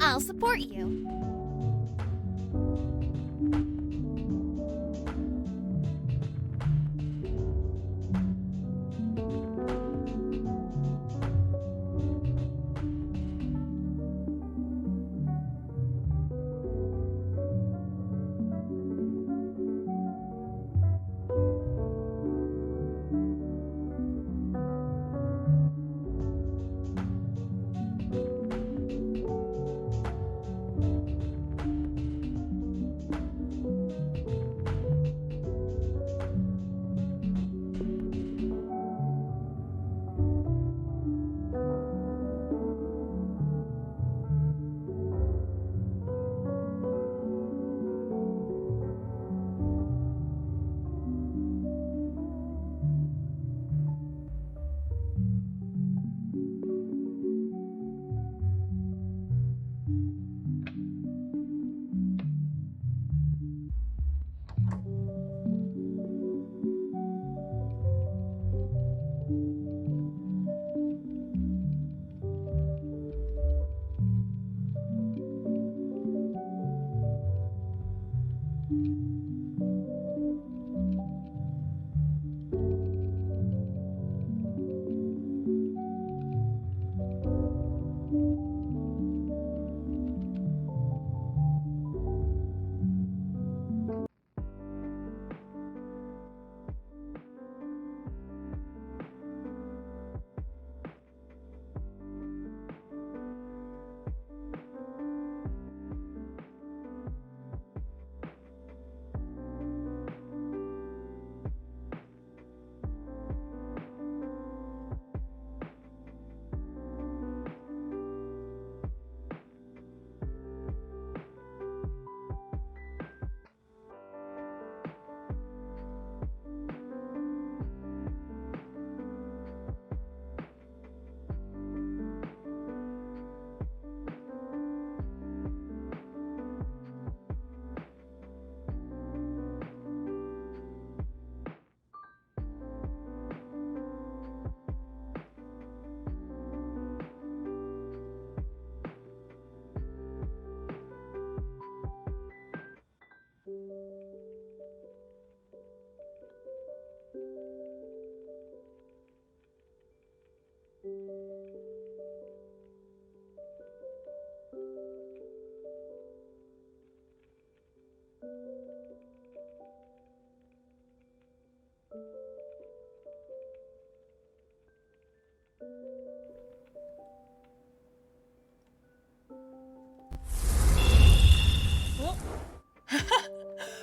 I'll support you.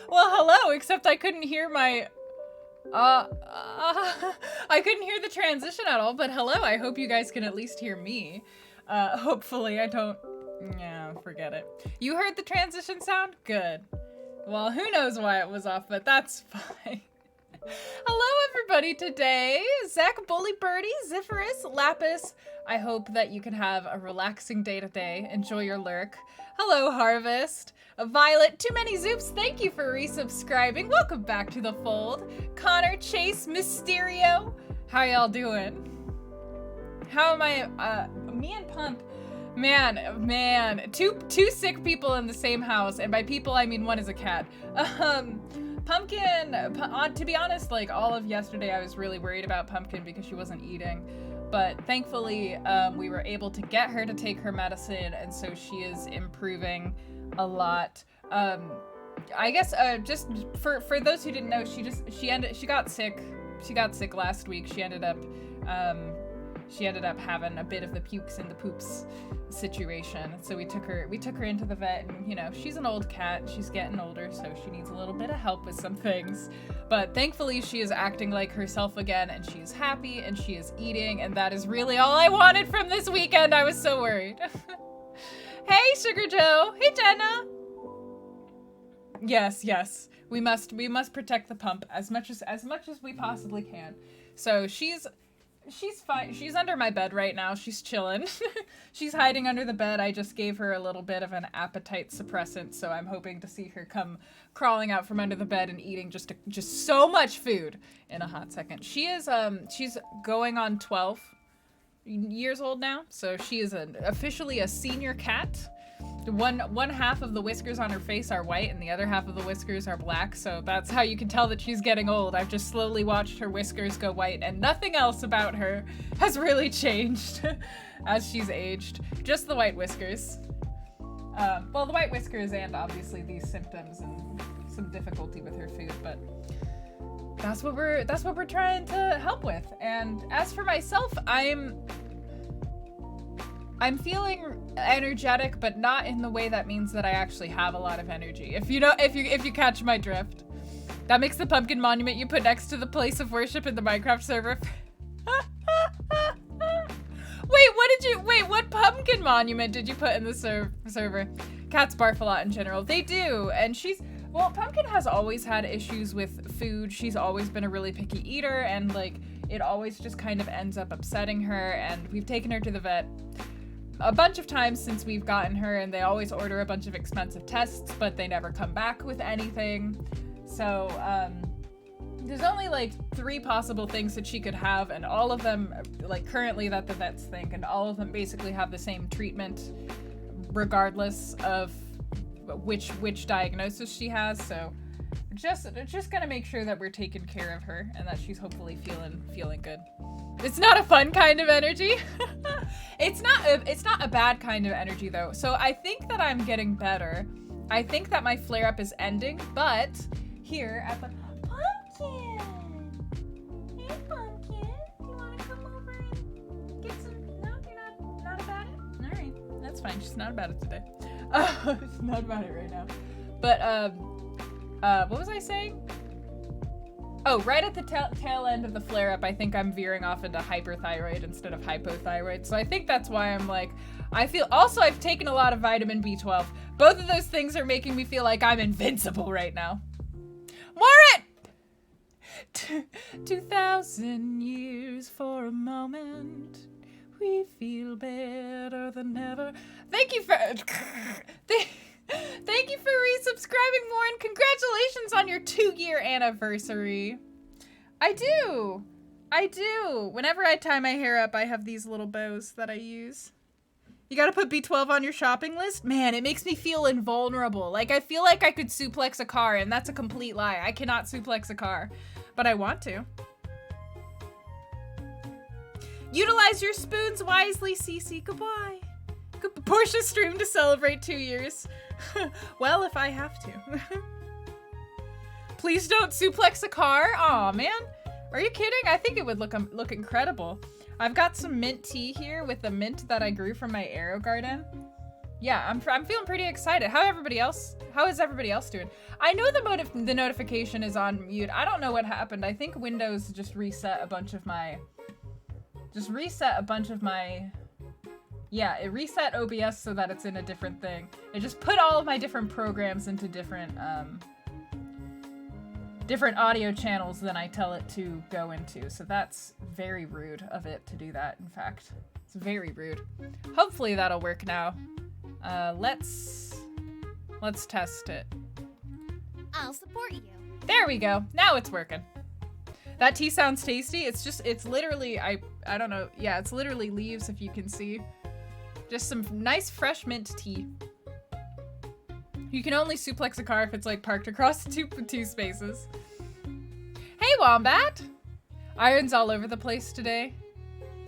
Well, hello, except I couldn't hear my... I couldn't hear the transition at all, but hello, I hope you guys can at least hear me. Hopefully I don't... Yeah, forget it. You heard the transition sound? Good. Well, who knows why it was off, but that's fine. Hello, everybody, today. Zach, Bully Birdie, Zipherus, Lapis. I hope that you can have a relaxing day today. Enjoy your lurk. Hello, Harvest. Violet, Too Many Zoops, thank you for resubscribing. Welcome back to the fold. Connor, Chase, Mysterio. How y'all doing? How am I? Me and Pump. Man, two sick people in the same house, and by people I mean one is a cat. Pumpkin, to be honest, like all of yesterday I was really worried about Pumpkin because she wasn't eating, but thankfully we were able to get her to take her medicine, and so she is improving a lot. I guess just for those who didn't know, she got sick. She got sick last week. She ended up having a bit of the pukes and the poops situation. So we took her into the vet, and you know, she's an old cat. She's getting older, so she needs a little bit of help with some things. But thankfully she is acting like herself again, and she is happy and she is eating, and that is really all I wanted from this weekend. I was so worried. Hey, Sugar Joe. Hey, Jenna. Yes. We must protect the Pump as much as we possibly can. So she's fine. She's under my bed right now. She's chilling. She's hiding under the bed. I just gave her a little bit of an appetite suppressant, so I'm hoping to see her come crawling out from under the bed and eating just so much food in a hot second. She is she's going on 12 years old now, so she is officially a senior cat. One half of the whiskers on her face are white and the other half of the whiskers are black, so that's how you can tell that she's getting old. I've just slowly watched her whiskers go white, and nothing else about her has really changed as she's aged. Just the white whiskers. Well, the white whiskers and obviously these symptoms and some difficulty with her food, but that's what we're trying to help with. And as for myself, I'm feeling energetic, but not in the way that means that I actually have a lot of energy. If you catch my drift. That makes the pumpkin monument you put next to the place of worship in the Minecraft server. What pumpkin monument did you put in the server? Cats barf a lot in general. They do, and Pumpkin has always had issues with food. She's always been a really picky eater, and like, it always just kind of ends up upsetting her, and we've taken her to the vet a bunch of times since we've gotten her, and they always order a bunch of expensive tests, but they never come back with anything. So there's only like 3 possible things that she could have, and all of them, like currently that the vets think, and all of them basically have the same treatment regardless of which diagnosis she has. So just gonna make sure that we're taking care of her and that she's hopefully feeling good. It's not a fun kind of energy. It's not a bad kind of energy though. So I think that I'm getting better. I think that my flare up is ending, but here at the Pumpkin. Hey Pumpkin, do you want to come over and get some? No, you're not about it. All right, that's fine. She's not about it today. She's not about it right now. But what was I saying? Oh, right at the tail end of the flare-up, I think I'm veering off into hyperthyroid instead of hypothyroid. So I think that's why I'm like, also I've taken a lot of vitamin B12. Both of those things are making me feel like I'm invincible right now. Warren! 2,000 years for a moment. We feel better than ever. Thank you for resubscribing, Warren. Congratulations on your 2-year anniversary. I do. Whenever I tie my hair up, I have these little bows that I use. You gotta put B12 on your shopping list? Man, it makes me feel invulnerable. Like, I feel like I could suplex a car, and that's a complete lie. I cannot suplex a car, but I want to. Utilize your spoons wisely, Cece. Goodbye. Portia stream to celebrate 2 years. Well, if I have to. Please don't suplex a car. Aw, man. Are you kidding? I think it would look incredible. I've got some mint tea here with the mint that I grew from my arrow garden. Yeah, I'm feeling pretty excited. How is everybody else doing? I know the notification is on mute. I don't know what happened. I think Windows just reset a bunch of my... Yeah, it reset OBS so that it's in a different thing. It just put all of my different programs into different different audio channels than I tell it to go into. So that's very rude of it to do that, in fact. It's very rude. Hopefully that'll work now. Let's test it. I'll support you. There we go. Now it's working. That tea sounds tasty. It's literally, I don't know. Yeah, it's literally leaves, if you can see. Just some nice fresh mint tea. You can only suplex a car if it's like parked across two spaces. Hey, Wombat! Iron's all over the place today.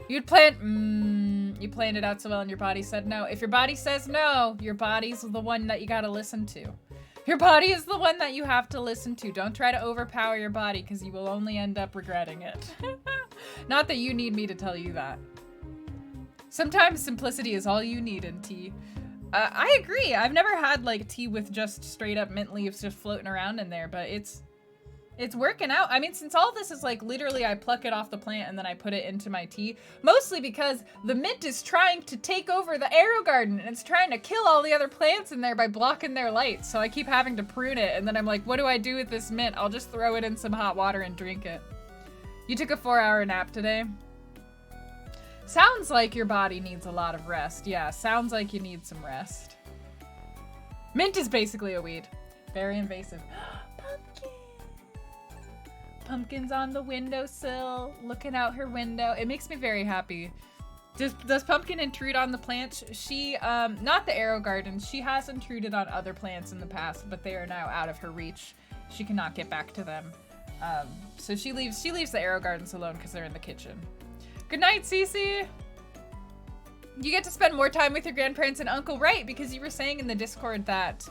You planned it out so well and your body said no. If your body says no, your body's the one that you gotta listen to. Your body is the one that you have to listen to. Don't try to overpower your body because you will only end up regretting it. Not that you need me to tell you that. Sometimes simplicity is all you need in tea. I agree. I've never had like tea with just straight up mint leaves just floating around in there, but it's working out. I mean, since all this is like literally I pluck it off the plant and then I put it into my tea, mostly because the mint is trying to take over the arrow garden and it's trying to kill all the other plants in there by blocking their light. So I keep having to prune it and then I'm like, what do I do with this mint? I'll just throw it in some hot water and drink it. You took a 4-hour nap today? Sounds like your body needs a lot of rest. Yeah, sounds like you need some rest. Mint is basically a weed. Very invasive. Pumpkin! Pumpkin's on the windowsill, looking out her window. It makes me very happy. Does Pumpkin intrude on the plants? She, not the arrow garden. She has intruded on other plants in the past, but they are now out of her reach. She cannot get back to them. So she leaves the arrow gardens alone because they're in the kitchen. Good night, Cece! You get to spend more time with your grandparents and uncle, right? Because you were saying in the Discord that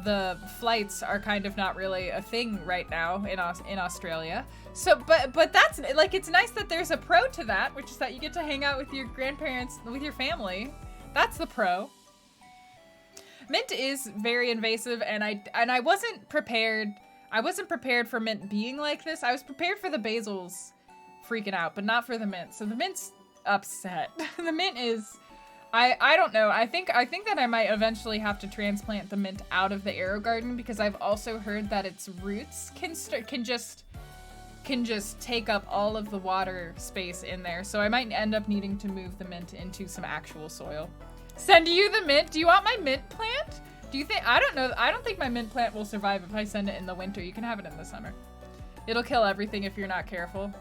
the flights are kind of not really a thing right now in Australia. So, but that's, like, it's nice that there's a pro to that, which is that you get to hang out with your grandparents, with your family. That's the pro. Mint is very invasive, and I wasn't prepared. I wasn't prepared for mint being like this. I was prepared for the basils freaking out, but not for the mint. So the mint's upset. The mint is, I don't know. I think that I might eventually have to transplant the mint out of the arrow garden because I've also heard that its roots can just take up all of the water space in there. So I might end up needing to move the mint into some actual soil. Send you the mint? Do you want my mint plant? Do you think, I don't know. I don't think my mint plant will survive if I send it in the winter. You can have it in the summer. It'll kill everything if you're not careful.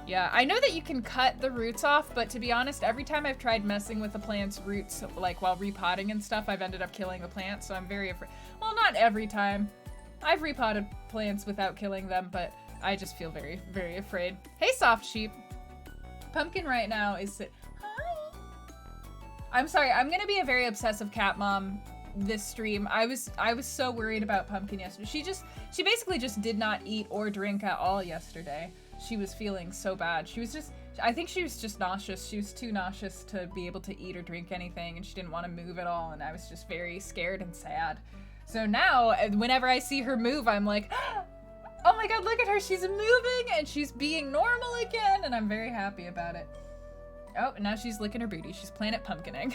Yeah, I know that you can cut the roots off, but to be honest, every time I've tried messing with the plant's roots, like while repotting and stuff, I've ended up killing the plant, so I'm very afraid. Well, not every time. I've repotted plants without killing them, but I just feel very, very afraid. Hey, soft sheep. Pumpkin right now is... Hi! I'm sorry, I'm gonna be a very obsessive cat mom this stream. I was so worried about Pumpkin yesterday. She basically just did not eat or drink at all yesterday. She was feeling so bad. I think she was just nauseous. She was too nauseous to be able to eat or drink anything, and she didn't want to move at all, and I was just very scared and sad. So now, whenever I see her move, I'm like, oh my god, look at her, she's moving, and she's being normal again, and I'm very happy about it. Oh, and now she's licking her booty. She's Planet Pumpkining.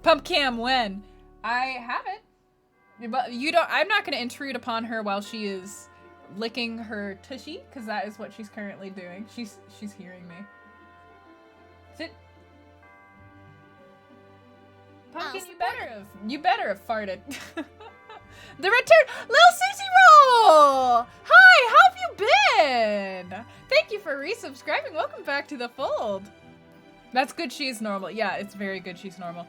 Pumpcam when? I haven't. But I'm not going to intrude upon her while she is licking her tushy, because that is what she's currently doing. She's hearing me. Sit. Pumpkin, you better have farted. The return, Lil Susie Roll! Hi, how have you been? Thank you for resubscribing. Welcome back to the fold. That's good she's normal. Yeah, it's very good she's normal.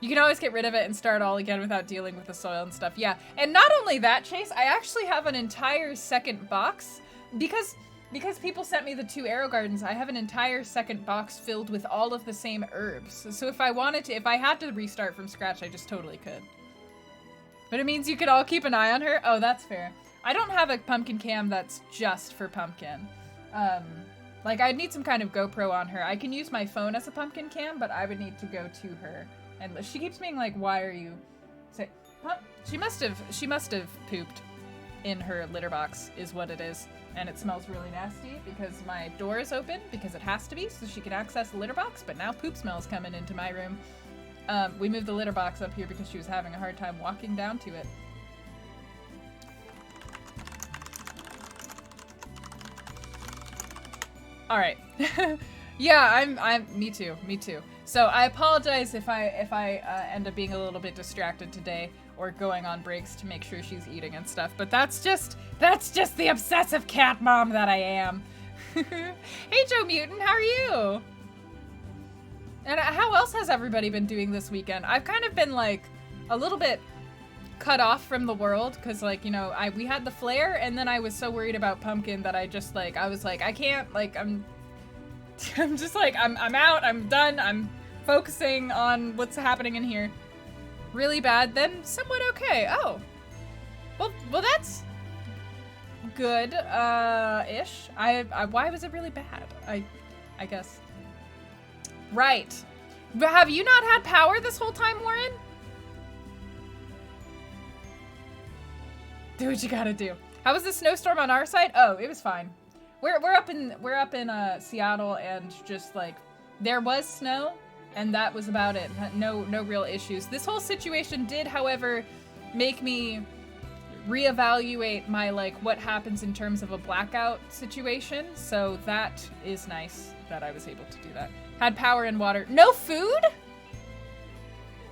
You can always get rid of it and start all again without dealing with the soil and stuff. Yeah, and not only that, Chase, I actually have an entire second box because people sent me the 2 arrow gardens. I have an entire second box filled with all of the same herbs. So if I had to restart from scratch, I just totally could. But it means you could all keep an eye on her? Oh, that's fair. I don't have a pumpkin cam that's just for Pumpkin. Like, I'd need some kind of GoPro on her. I can use my phone as a pumpkin cam, but I would need to go to her. And she keeps being like, why are you... Say, huh? She must have pooped in her litter box, is what it is. And it smells really nasty because my door is open, because it has to be, so she can access the litter box, but now poop smells coming into my room. We moved the litter box up here because she was having a hard time walking down to it. All right. Yeah, me too. So I apologize if I end up being a little bit distracted today or going on breaks to make sure she's eating and stuff. But that's just the obsessive cat mom that I am. Hey, Joe Mutant, how are you? And how else has everybody been doing this weekend? I've kind of been like a little bit cut off from the world because, like, you know, we had the flare, and then I was so worried about Pumpkin that I just like I was like I can't, like, I'm just like I'm out, I'm done, I'm focusing on what's happening in here. Really bad, then somewhat okay. Oh, well that's good ish. Why was it really bad? I guess. Right. But have you not had power this whole time, Warren? Do what you gotta do. How was the snowstorm on our side? Oh, it was fine. We're up in Seattle, and just like there was snow, and that was about it. No real issues. This whole situation did, however, make me reevaluate my like what happens in terms of a blackout situation. So that is nice that I was able to do that. Had power and water. No food?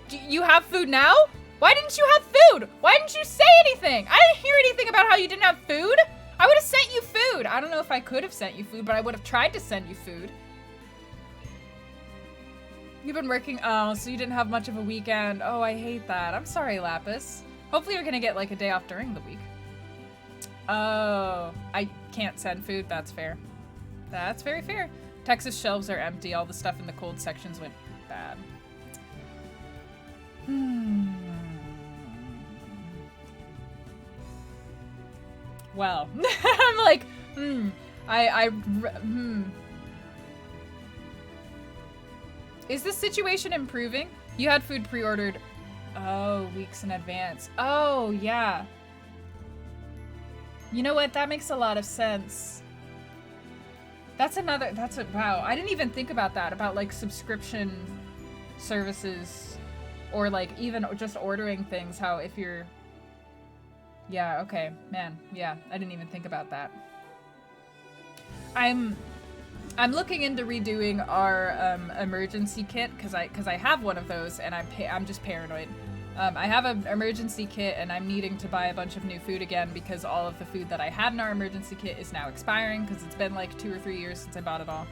Do you have food now? Why didn't you have food? Why didn't you say anything? I didn't hear anything about how you didn't have food. I would have sent you food. I don't know if I could have sent you food, but I would have tried to send you food. You've been working, oh, so you didn't have much of a weekend. Oh, I hate that. I'm sorry, Lapis. Hopefully you're gonna get like a day off during the week. Oh, I can't send food. That's fair. That's very fair. Texas shelves are empty. All the stuff in the cold sections went bad. Well, I'm like, Is this situation improving? You had food pre-ordered, weeks in advance. Oh, yeah. You know what? That makes a lot of sense. Wow, I didn't even think about that, about like subscription services or like even just ordering things, how if you're, yeah, okay, man, yeah, I didn't even think about that. I'm looking into redoing our emergency kit because I have one of those, and I'm just paranoid. I have an emergency kit, and I'm needing to buy a bunch of new food again because all of the food that I had in our emergency kit is now expiring because it's been like 2 or 3 years since I bought it all.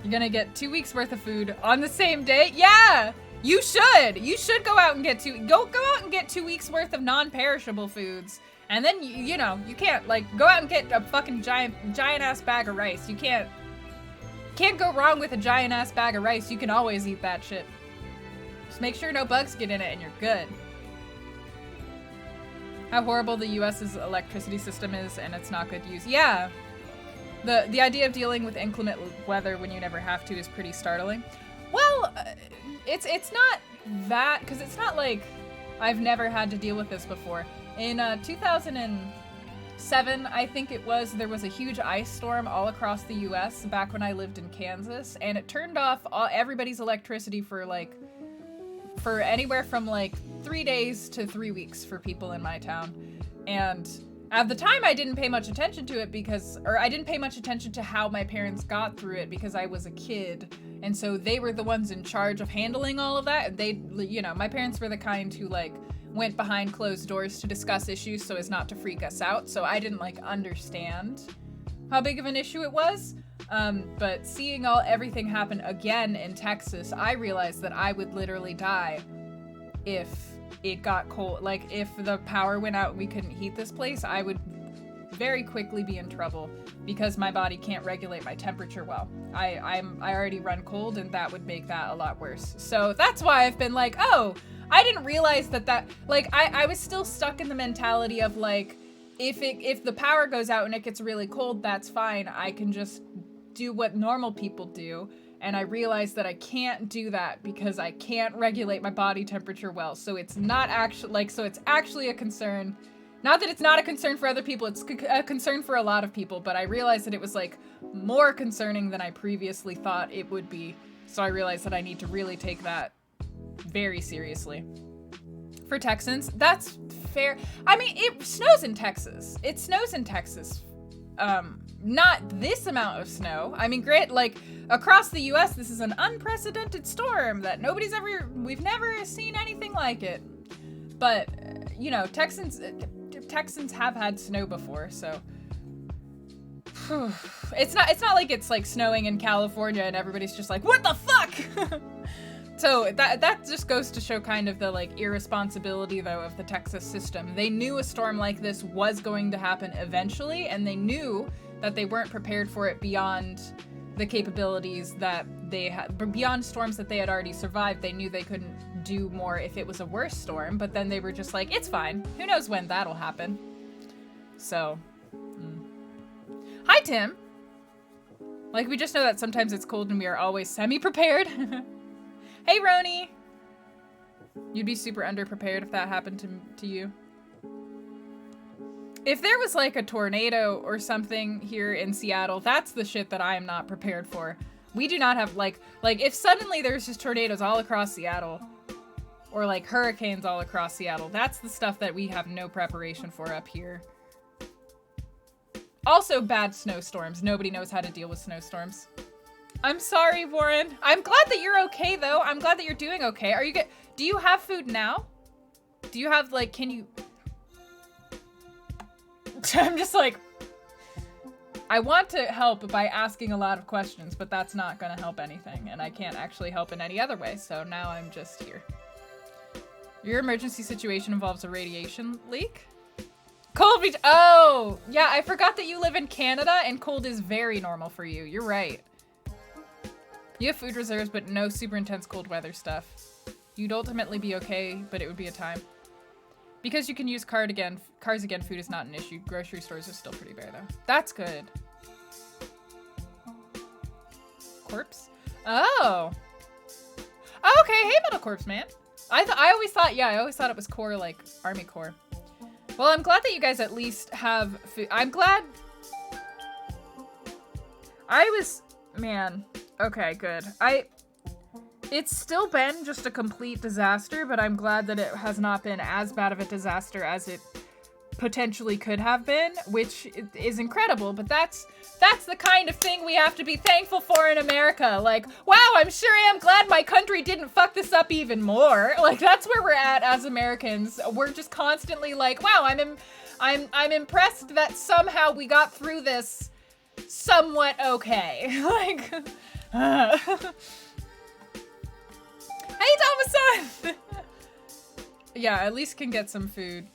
You're gonna get 2 weeks worth of food on the same day? Yeah, you should. You should go out and get go out and get 2 weeks worth of non-perishable foods, and then you know you can't like go out and get a fucking giant ass bag of rice. You can't go wrong with a giant ass bag of rice. You can always eat that shit. Just make sure no bugs get in it and you're good. How horrible the US's electricity system is, and it's not good use. Yeah. The idea of dealing with inclement weather when you never have to is pretty startling. Well, it's not that, because it's not like I've never had to deal with this before. In 2007, I think it was, there was a huge ice storm all across the US back when I lived in Kansas, and it turned off everybody's electricity for anywhere from like 3 days to 3 weeks for people in my town. And at the time I didn't pay much attention to it I didn't pay much attention to how my parents got through it because I was a kid. And so they were the ones in charge of handling all of that. And they, you know, my parents were the kind who like went behind closed doors to discuss issues so as not to freak us out. So I didn't like understand how big of an issue it was. But seeing everything happen again in Texas, I realized that I would literally die if it got cold. Like if the power went out and we couldn't heat this place, I would very quickly be in trouble because my body can't regulate my temperature well. I already run cold, and that would make that a lot worse. So that's why I've been like, oh, I didn't realize that like I was still stuck in the mentality of like, if the power goes out and it gets really cold, that's fine. I can just do what normal people do. And I realized that I can't do that because I can't regulate my body temperature well. So it's not actually like, so it's actually a concern. Not that it's not a concern for other people, it's a concern for a lot of people, but I realized that it was like more concerning than I previously thought it would be. So I realized that I need to really take that very seriously. For Texans, that's fair. I mean, it snows in Texas. It snows in Texas not this amount of snow. I mean, great, like, across the US, this is an unprecedented storm that we've never seen anything like it. But, you know, Texans have had snow before, so. It's not like it's like snowing in California and everybody's just like, what the fuck? So that just goes to show kind of the like irresponsibility though of the Texas system. They knew a storm like this was going to happen eventually, and they knew that they weren't prepared for it beyond the capabilities that they had, beyond storms that they had already survived. They knew they couldn't do more if it was a worse storm, but then they were just like, it's fine. Who knows when that'll happen? So, Hi, Tim. Like, we just know that sometimes it's cold and we are always semi-prepared. Hey, Roni. You'd be super underprepared if that happened to you. If there was like a tornado or something here in Seattle, that's the shit that I am not prepared for. We do not have like if suddenly there's just tornadoes all across Seattle or like hurricanes all across Seattle, that's the stuff that we have no preparation for up here. Also bad snowstorms. Nobody knows how to deal with snowstorms. I'm sorry, Warren. I'm glad that you're okay though. I'm glad that you're doing okay. Do you have food now? Do you have like, can you? I'm just like, I want to help by asking a lot of questions, but that's not gonna help anything, and I can't actually help in any other way, so now I'm just here. Your emergency situation involves a radiation leak? Cold beach, oh! Yeah, I forgot that you live in Canada, and cold is very normal for you. You're right. You have food reserves, but no super intense cold weather stuff. You'd ultimately be okay, but it would be a time. Because you can use cars again, food is not an issue. Grocery stores are still pretty bare, though. That's good. Corpse? Oh. Oh, okay. Hey, Metal Corpse, man. I always thought it was core, like, Army Corps. Well, I'm glad that you guys at least have food. I'm glad. Man. Okay, good. It's still been just a complete disaster, but I'm glad that it has not been as bad of a disaster as it potentially could have been, which is incredible, but that's the kind of thing we have to be thankful for in America. Like, wow, I'm sure I am glad my country didn't fuck this up even more. Like, that's where we're at as Americans. We're just constantly like, wow, I'm impressed that somehow we got through this somewhat okay. Like, Hey, Thomason! Yeah, at least can get some food.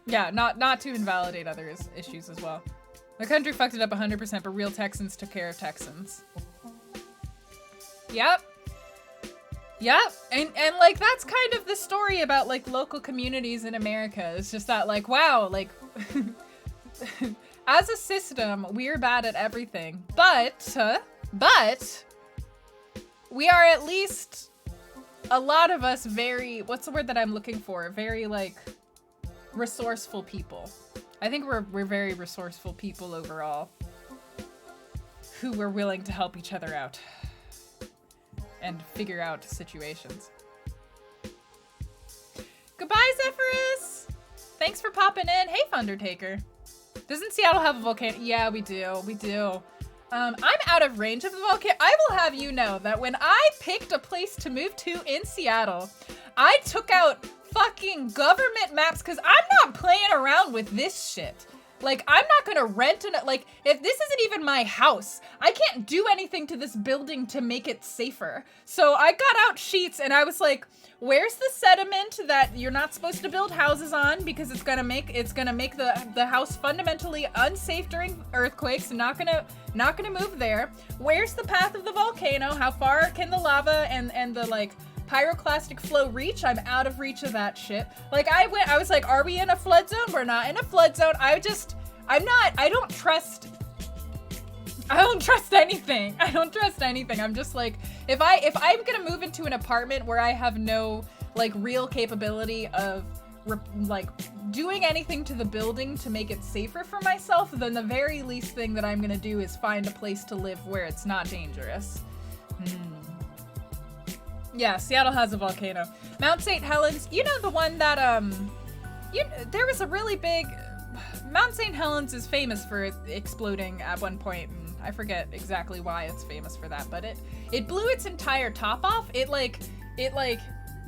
Yeah, not to invalidate other issues as well. The country fucked it up 100%, but real Texans took care of Texans. Yep. Yep. And like, that's kind of the story about, like, local communities in America. It's just that, like, wow, like, as a system, we're bad at everything. But we are at least, a lot of us very, what's the word that I'm looking for? Very, like, resourceful people. I think we're very resourceful people overall who were willing to help each other out and figure out situations. Goodbye, Zephyrus! Thanks for popping in. Hey, Thundertaker. Doesn't Seattle have a volcano? Yeah, we do. I'm out of range of the volcano. I will have you know that when I picked a place to move to in Seattle, I took out fucking government maps because I'm not playing around with this shit. Like, I'm not gonna rent like, if this isn't even my house, I can't do anything to this building to make it safer. So I got out sheets and I was like, where's the sediment that you're not supposed to build houses on because it's gonna make the house fundamentally unsafe during earthquakes and not gonna move there. Where's the path of the volcano? How far can the lava and the like pyroclastic flow reach? I'm out of reach of that shit. Like, I was like, are we in a flood zone? We're not in a flood zone. I don't trust anything. I don't trust anything. I'm just like, if I'm gonna move into an apartment where I have no, like, real capability of, like, doing anything to the building to make it safer for myself, then the very least thing that I'm gonna do is find a place to live where it's not dangerous. Yeah, Seattle has a volcano. Mount St. Helens, you know the one that, there was a really big, Mount St. Helens is famous for exploding at one point, and I forget exactly why it's famous for that, but it blew its entire top off. It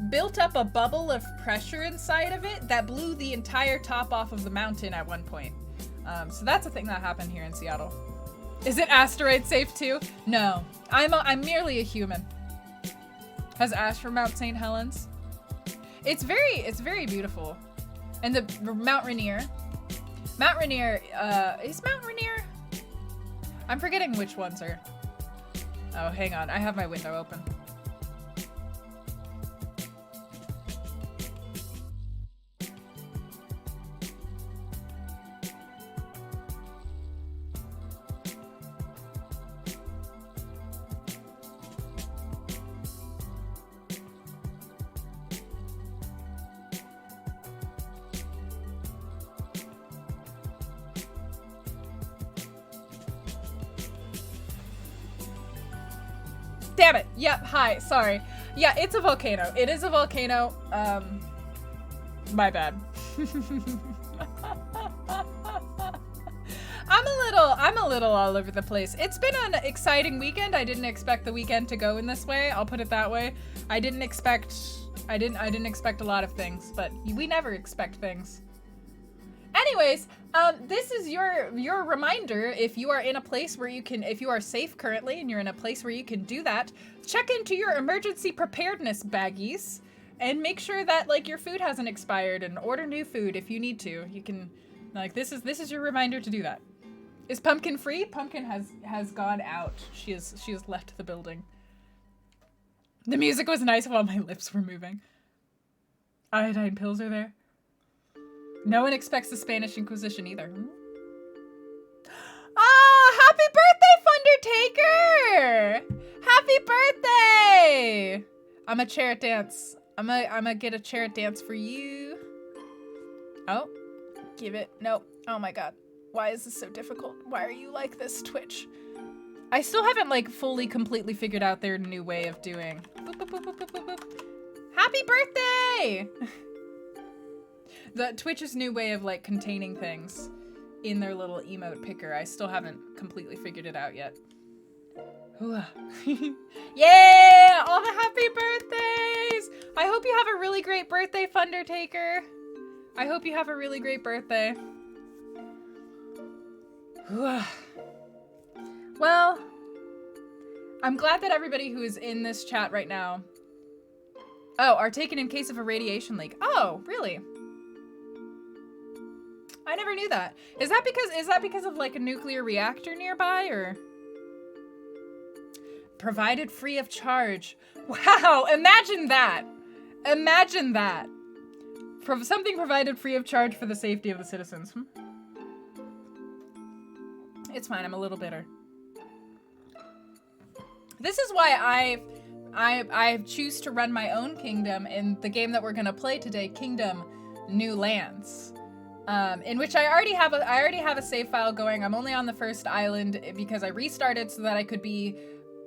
built up a bubble of pressure inside of it that blew the entire top off of the mountain at one point. So that's a thing that happened here in Seattle. Is it asteroid safe too? No, I'm merely a human. Has Ash from Mount St. Helens? It's very beautiful. And the Mount Rainier. Mount Rainier, is Mount Rainier? I'm forgetting which ones are. Oh, hang on, I have my window open. Damn it. Yep. Hi. Sorry. Yeah, it's a volcano. It is a volcano. My bad. I'm a little all over the place. It's been an exciting weekend. I didn't expect the weekend to go in this way. I'll put it that way. I didn't expect a lot of things, but we never expect things. Anyways, this is your reminder. If you are in a place where you can, if you are safe currently and you're in a place where you can do that, check into your emergency preparedness baggies and make sure that like your food hasn't expired and order new food if you need to. You can, like, this is your reminder to do that. Is Pumpkin free? Pumpkin has gone out. She has left the building. The music was nice while my lips were moving. Iodine pills are there. No one expects the Spanish Inquisition either. Oh, happy birthday, Fundertaker! Happy birthday! I'm a chair dance. I'm a get a chair dance for you. Oh, give it. Nope. Oh my god. Why is this so difficult? Why are you like this, Twitch? I still haven't like fully completely figured out their new way of doing. Boop, boop, boop, boop, boop, boop, boop. Happy birthday! The Twitch's new way of like containing things in their little emote picker. I still haven't completely figured it out yet. Yeah! All the happy birthdays! I hope you have a really great birthday, Fundertaker. I hope you have a really great birthday. Well, I'm glad that everybody who is in this chat right now are taken in case of a radiation leak. Oh, really? I never knew that. Is that because of like a nuclear reactor nearby, or provided free of charge? Wow, imagine that. Imagine that. Something provided free of charge for the safety of the citizens. It's fine, I'm a little bitter. This is why I choose to run my own kingdom in the game that we're gonna play today, Kingdom New Lands. In which I already have a save file going. I'm only on the first island because I restarted so that I could be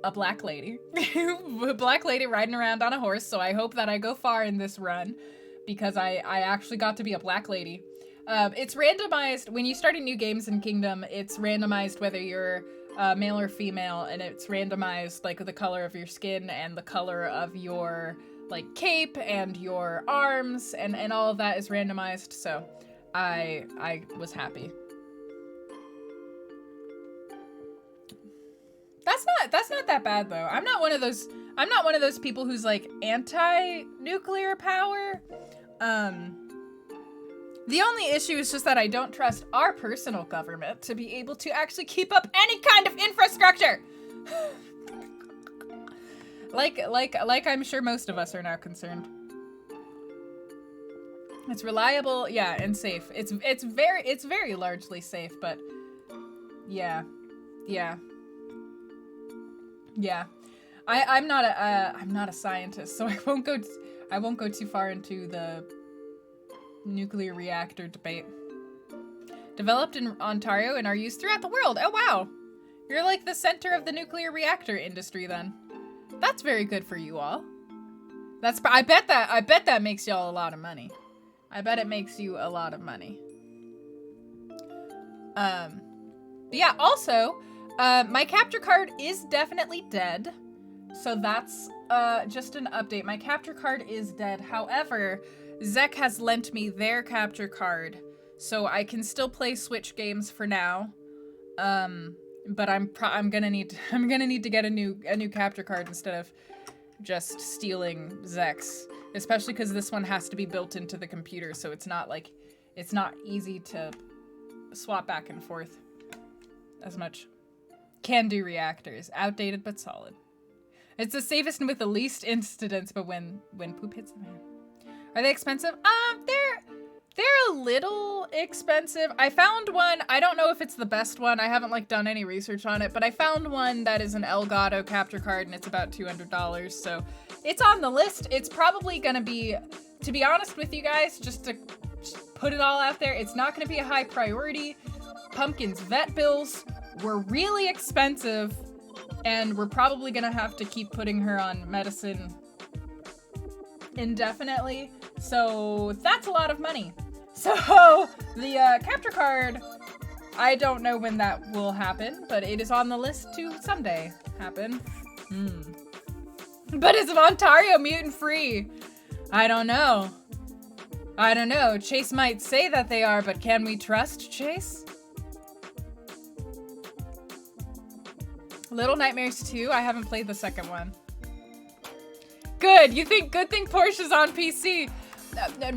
a black lady. A black lady riding around on a horse, so I hope that I go far in this run because I actually got to be a black lady. It's randomized, when you start new games in Kingdom, it's randomized whether you're male or female, and it's randomized like the color of your skin and the color of your like cape and your arms and all of that is randomized, so I was happy. That's not that bad though. I'm not one of those people who's like anti-nuclear power. The only issue is just that I don't trust our personal government to be able to actually keep up any kind of infrastructure. like I'm sure most of us are now concerned. It's reliable, yeah, and safe. It's very largely safe, but yeah. I'm not a scientist, so I won't go too far into the nuclear reactor debate. Developed in Ontario and are used throughout the world. Oh wow, you're like the center of the nuclear reactor industry then. That's very good for you all. I bet that makes y'all a lot of money. I bet it makes you a lot of money. But yeah, also, my capture card is definitely dead. So that's just an update. My capture card is dead. However, Zek has lent me their capture card, so I can still play Switch games for now. But I'm gonna need to get a new capture card instead of just stealing Zek's, especially because this one has to be built into the computer, so it's not easy to swap back and forth as much. Can do reactors, outdated but solid. It's the safest and with the least incidents, but when poop hits the fan. Are they expensive? They're a little expensive. I found one, I don't know if it's the best one. I haven't like done any research on it, but I found one that is an Elgato capture card and it's about $200. So it's on the list. It's probably gonna be, to be honest with you guys, just to put it all out there, it's not gonna be a high priority. Pumpkin's vet bills were really expensive and we're probably gonna have to keep putting her on medicine indefinitely. So that's a lot of money. So the capture card, I don't know when that will happen, but it is on the list to someday happen. But is Ontario mutant free? I don't know. Chase might say that they are, but can we trust Chase? Little Nightmares 2, I haven't played the second one. Good thing Portia's on PC.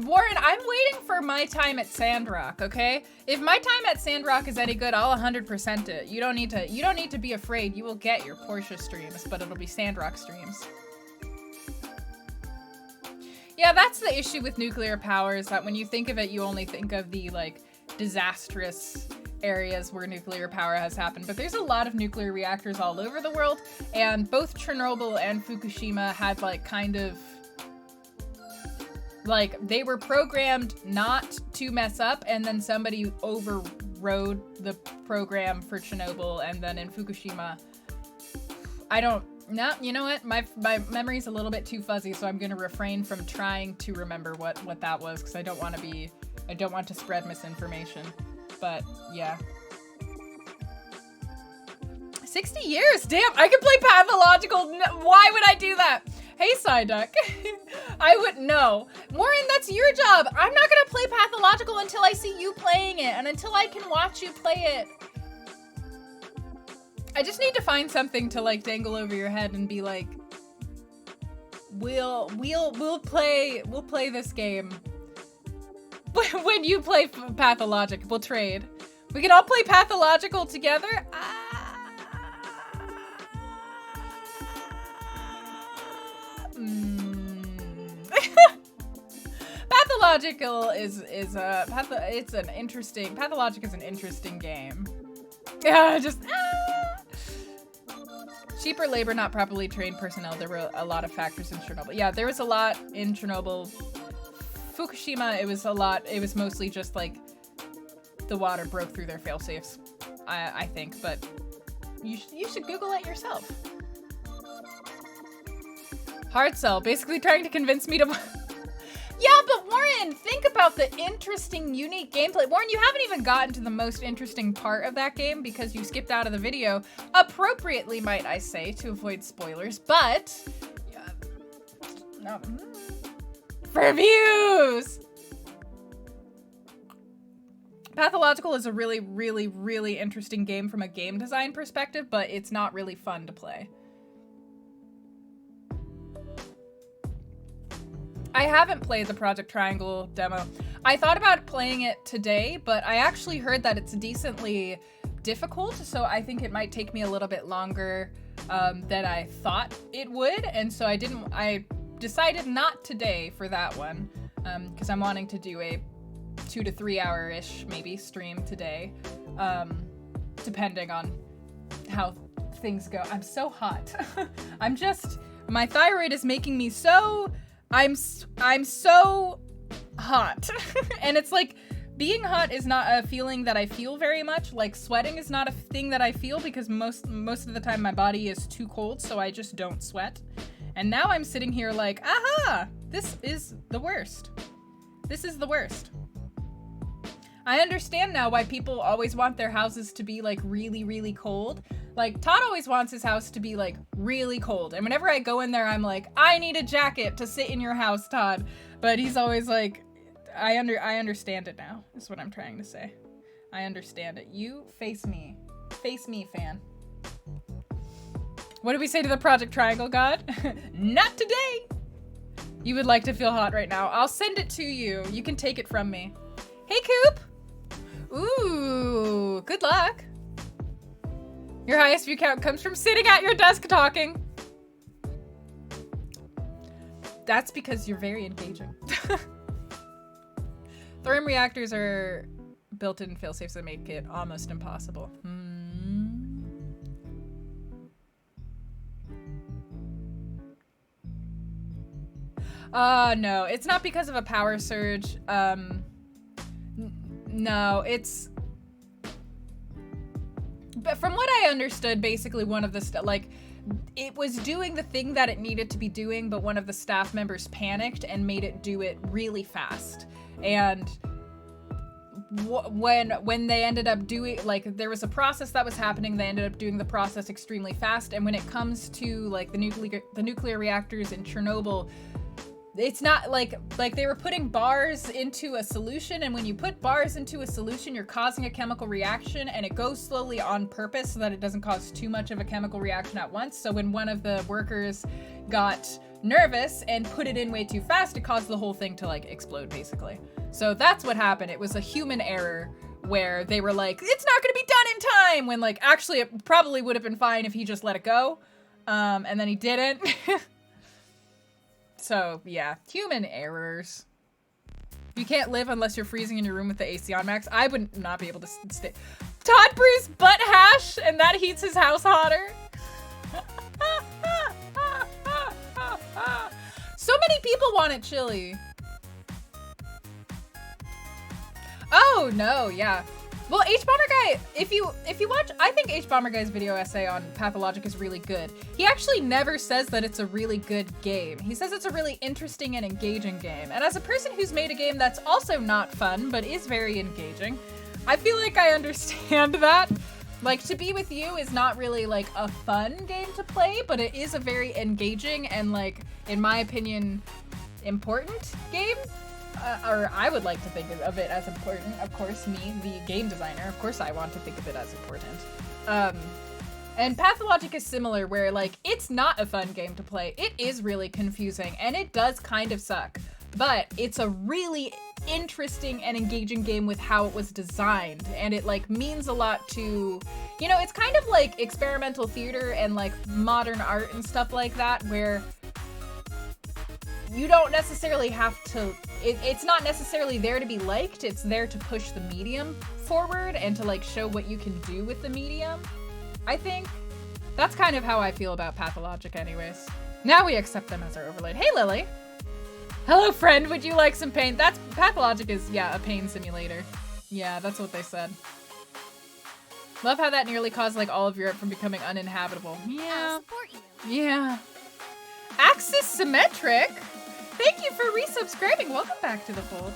Warren, I'm waiting for my time at Sandrock, okay? If my time at Sandrock is any good, I'll 100% it. You don't need to be afraid. You will get your Portia streams, but it'll be Sandrock streams. Yeah, that's the issue with nuclear power, is that when you think of it, you only think of the like disastrous areas where nuclear power has happened, but there's a lot of nuclear reactors all over the world, and both Chernobyl and Fukushima had like kind of like they were programmed not to mess up, and then somebody overrode the program for Chernobyl, and then in Fukushima, you know what? My memory's a little bit too fuzzy, so I'm gonna refrain from trying to remember what that was, because I don't want to spread misinformation. But yeah. 60 years, damn, I can play Pathological. Why would I do that? Hey, Psyduck. I wouldn't know. Warren, that's your job. I'm not gonna play Pathological until I see you playing it, and until I can watch you play it. I just need to find something to like dangle over your head and be like, we'll play this game. When you play Pathologic, we'll trade. We can all play Pathological together. Pathological Pathologic is an interesting game. Yeah, just cheaper labor, not properly trained personnel. There were a lot of factors in Chernobyl. Yeah, there was a lot in Chernobyl. Fukushima, it was mostly just like the water broke through their fail-safes, I think, but you should Google it yourself. Hard sell, basically trying to convince me to... Yeah, but Warren, think about the interesting, unique gameplay. Warren, you haven't even gotten to the most interesting part of that game because you skipped out of the video. Appropriately, might I say, to avoid spoilers, but... no. For views! Pathological is a really, really, really interesting game from a game design perspective, but it's not really fun to play. I haven't played the Project Triangle demo. I thought about playing it today, but I actually heard that it's decently difficult, so I think it might take me a little bit longer than I thought it would, and so I decided not today for that one, because I'm wanting to do a 2 to 3 hour-ish maybe stream today, depending on how things go. I'm so hot. My thyroid is making me so, I'm so hot. And it's like, being hot is not a feeling that I feel very much. Like sweating is not a thing that I feel because most of the time my body is too cold, so I just don't sweat. And now I'm sitting here like, aha, this is the worst. This is the worst. I understand now why people always want their houses to be like really, really cold. Like Todd always wants his house to be like really cold. And whenever I go in there, I'm like, I need a jacket to sit in your house, Todd. But he's always like, I understand it now, is what I'm trying to say. I understand it. You face me. Face me, fan. What did we say to the Project Triangle God? Not today! You would like to feel hot right now. I'll send it to you. You can take it from me. Hey, Coop! Ooh, good luck. Your highest view count comes from sitting at your desk talking. That's because you're very engaging. Thorium reactors are built-in failsafes that make it almost impossible. No, it's not because of a power surge. No, it's... But from what I understood, basically one of the like, it was doing the thing that it needed to be doing, but one of the staff members panicked and made it do it really fast. And when they ended up doing, like, there was a process that was happening, they ended up doing the process extremely fast. And when it comes to like the nuclear reactors in Chernobyl, it's not like they were putting bars into a solution, and when you put bars into a solution, you're causing a chemical reaction, and it goes slowly on purpose so that it doesn't cause too much of a chemical reaction at once. So when one of the workers got nervous and put it in way too fast, it caused the whole thing to like explode, basically. So that's what happened. It was a human error where they were like, it's not gonna be done in time, when like actually it probably would have been fine if he just let it go. And then he didn't. So, yeah, human errors. You can't live unless you're freezing in your room with the AC on max. I would not be able to stay. Todd brews butt hash, and that heats his house hotter. So many people want it chilly. Oh, no, yeah. Well, H-Bomber Guy, if you watch, I think H-Bomber Guy's video essay on Pathologic is really good. He actually never says that it's a really good game. He says it's a really interesting and engaging game. And as a person who's made a game that's also not fun, but is very engaging, I feel like I understand that. Like, To Be With You is not really like a fun game to play, but it is a very engaging and, like, in my opinion, important game. Or I would like to think of it as important. Of course, me, the game designer, of course I want to think of it as important. And Pathologic is similar, where like, it's not a fun game to play. It is really confusing, and it does kind of suck. But it's a really interesting and engaging game with how it was designed, and it like means a lot to, you know, it's kind of like experimental theater and like modern art and stuff like that, where you don't necessarily have to, it's not necessarily there to be liked, it's there to push the medium forward and to like show what you can do with the medium. I think that's kind of how I feel about Pathologic anyways. Now we accept them as our overlaid. Hey Lily! Hello friend, would you like some pain? That's, Pathologic is, yeah, a pain simulator. Yeah, that's what they said. Love how that nearly caused like all of Europe from becoming uninhabitable. Yeah. I'll support you. Yeah. Axis Symmetric! Thank you for resubscribing. Welcome back to the fold.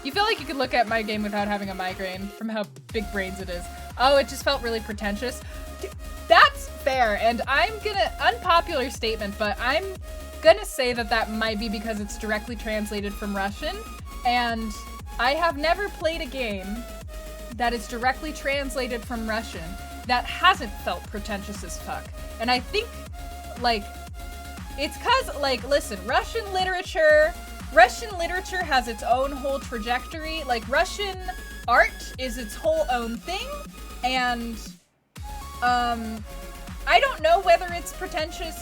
You feel like you could look at my game without having a migraine from how big brains it is. Oh, it just felt really pretentious. That's fair, and I'm gonna, unpopular statement, but I'm gonna say that that might be because it's directly translated from Russian, and I have never played a game that is directly translated from Russian that hasn't felt pretentious as fuck. And I think, like, it's cause, like, listen, Russian literature has its own whole trajectory. Like, Russian art is its whole own thing, and, I don't know whether it's pretentious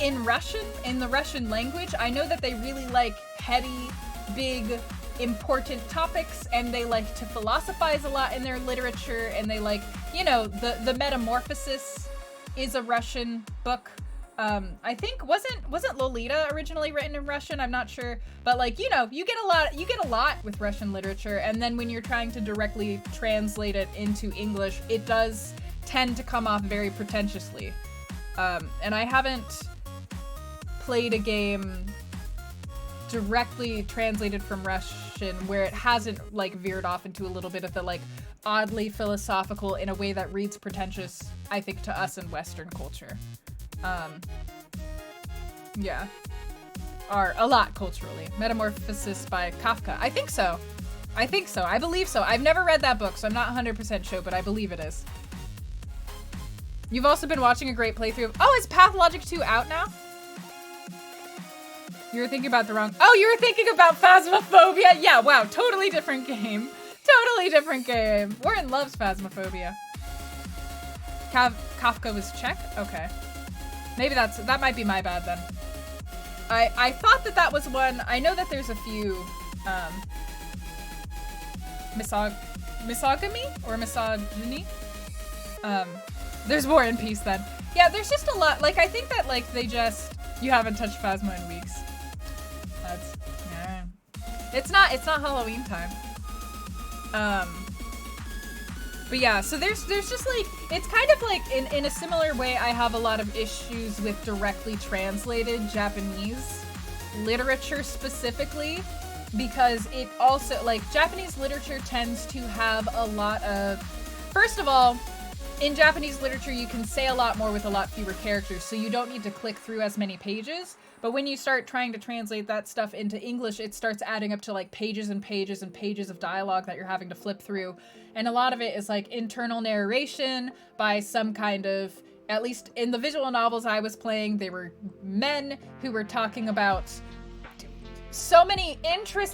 in Russian, in the Russian language. I know that they really like heady, big, important topics, and they like to philosophize a lot in their literature, and they like, you know, the Metamorphosis is a Russian book. I think wasn't Lolita originally written in Russian? I'm not sure, but like, you know, you get a lot with Russian literature, and then when you're trying to directly translate it into English, it does tend to come off very pretentiously. And I haven't played a game directly translated from Russian question where it hasn't like veered off into a little bit of the like oddly philosophical in a way that reads pretentious, I think, to us in Western culture. Yeah. Are a lot culturally. Metamorphosis by Kafka. I think so. I think so. I believe so. I've never read that book, so I'm not 100% sure, but I believe it is. You've also been watching a great playthrough of... Oh, is Pathologic 2 out now? You were thinking about the wrong... Oh, you were thinking about Phasmophobia? Yeah, wow. Totally different game. Totally different game. Warren loves Phasmophobia. Kafka was Czech? Okay. Maybe that might be my bad then. I thought that was one. I know that there's a few misogamy or misogyny. There's War and Peace then. Yeah, there's just a lot. Like, I think that like you haven't touched Phasma in weeks. That's yeah. It's not Halloween time. But yeah, so there's just like, it's kind of like in a similar way I have a lot of issues with directly translated Japanese literature specifically, because it also, like, Japanese literature tends to have a lot of, first of all, in Japanese literature you can say a lot more with a lot fewer characters, so you don't need to click through as many pages. But when you start trying to translate that stuff into English, it starts adding up to like pages and pages and pages of dialogue that you're having to flip through. And a lot of it is like internal narration by some kind of, at least in the visual novels I was playing, they were men who were talking about so many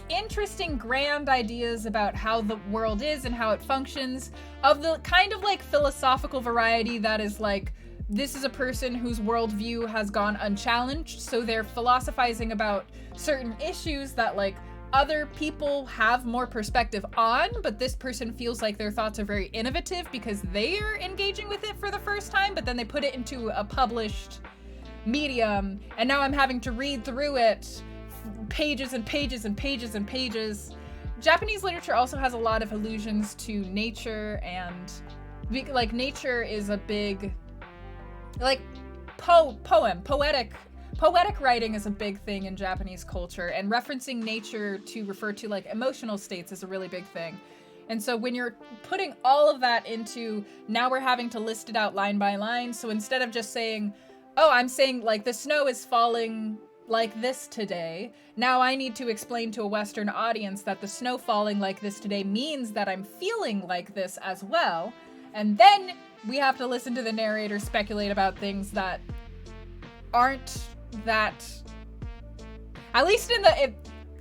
interesting grand ideas about how the world is and how it functions, of the kind of like philosophical variety that is like, this is a person whose worldview has gone unchallenged, so they're philosophizing about certain issues that like other people have more perspective on, but this person feels like their thoughts are very innovative because they are engaging with it for the first time, but then they put it into a published medium, and now I'm having to read through it pages and pages and pages and pages. Japanese literature also has a lot of allusions to nature, and like nature is a big, like poetic writing is a big thing in Japanese culture, and referencing nature to refer to like emotional states is a really big thing. And so when you're putting all of that into, now we're having to list it out line by line, so instead of just saying, oh, I'm saying like the snow is falling like this today, now I need to explain to a Western audience that the snow falling like this today means that I'm feeling like this as well. And then we have to listen to the narrator speculate about things that aren't that, at least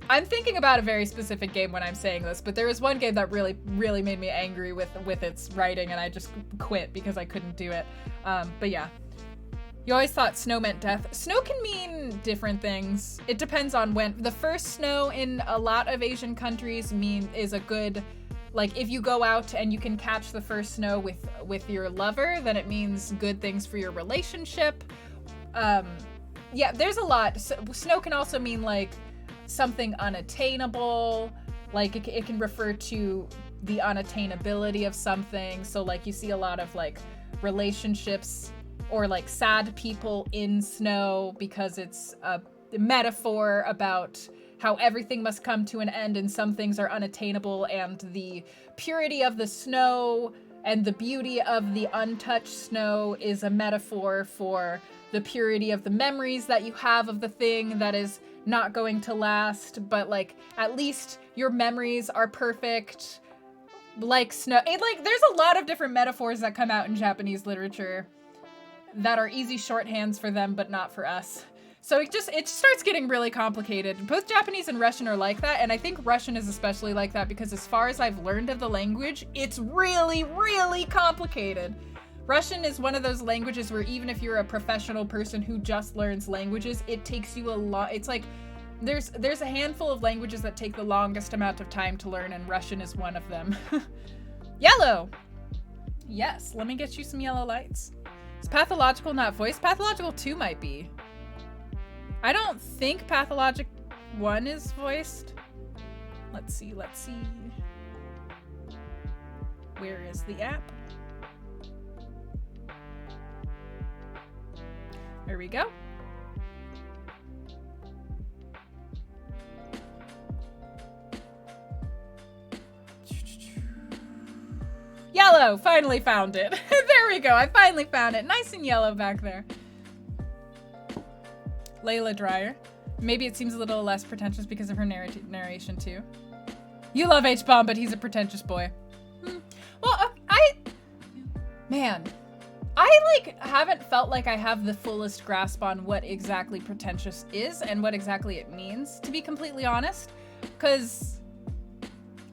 I'm thinking about a very specific game when I'm saying this, but there was one game that really made me angry with its writing, and I just quit because I couldn't do it. But yeah. You always thought snow meant death. Snow can mean different things. It depends on when. The first snow in a lot of Asian countries is a good, like, if you go out and you can catch the first snow with your lover, then it means good things for your relationship. Yeah, there's a lot. Snow can also mean like something unattainable. Like it can refer to the unattainability of something. So like you see a lot of like relationships or like sad people in snow because it's a metaphor about how everything must come to an end and some things are unattainable, and the purity of the snow and the beauty of the untouched snow is a metaphor for the purity of the memories that you have of the thing that is not going to last, but like at least your memories are perfect like snow. There's a lot of different metaphors that come out in Japanese literature that are easy shorthands for them, but not for us. So it starts getting really complicated. Both Japanese and Russian are like that, and I think Russian is especially like that because as far as I've learned of the language, it's really complicated. Russian is one of those languages where even if you're a professional person who just learns languages, it takes you a lot. It's like there's a handful of languages that take the longest amount of time to learn, and Russian is one of them. Yellow! Yes, let me get you some yellow lights. Is Pathological not voiced? Pathological 2 might be. I don't think Pathologic 1 is voiced. Let's see. Where is the app? There we go. Yellow, finally found it. There we go, I finally found it. Nice and yellow back there. Layla Dreyer. Maybe it seems a little less pretentious because of her narration too. You love H-Bomb, but he's a pretentious boy. Well, man, I like haven't felt like I have the fullest grasp on what exactly pretentious is and what exactly it means, to be completely honest, because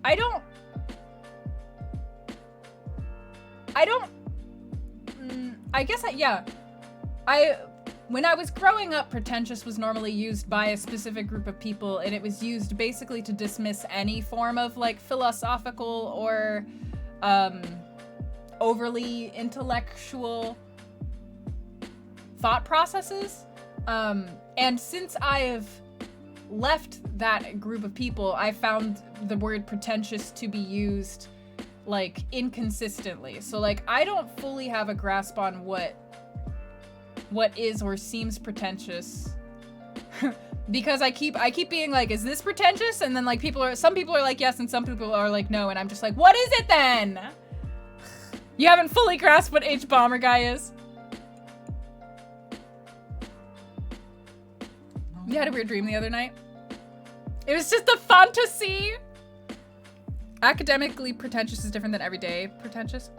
I guess when I was growing up, pretentious was normally used by a specific group of people, and it was used basically to dismiss any form of like philosophical or overly intellectual thought processes. And since I've left that group of people, I found the word pretentious to be used like inconsistently. So like I don't fully have a grasp on what is or seems pretentious because I keep being like, is this pretentious? And then like some people are like yes and some people are like no, and I'm just like, what is it then? You haven't fully grasped what H-Bomber guy is. You had a weird dream the other night? It was just a fantasy. Academically pretentious is different than everyday pretentious.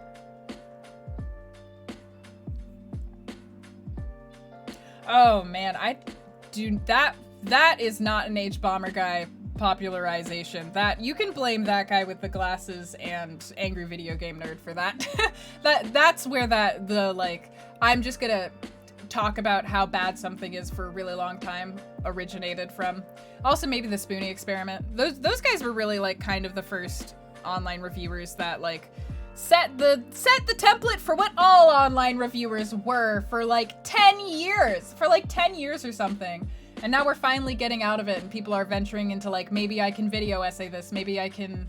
Oh man, that is not an H-Bomber guy popularization. That you can blame that guy with the glasses and angry video game nerd for that. That's where I'm just gonna talk about how bad something is for a really long time originated from. Also maybe the Spoonie experiment. Those guys were really like kind of the first online reviewers that like set the template for what all online reviewers were for like 10 years. For like 10 years or something. And now we're finally getting out of it and people are venturing into like, maybe I can video essay this, maybe I can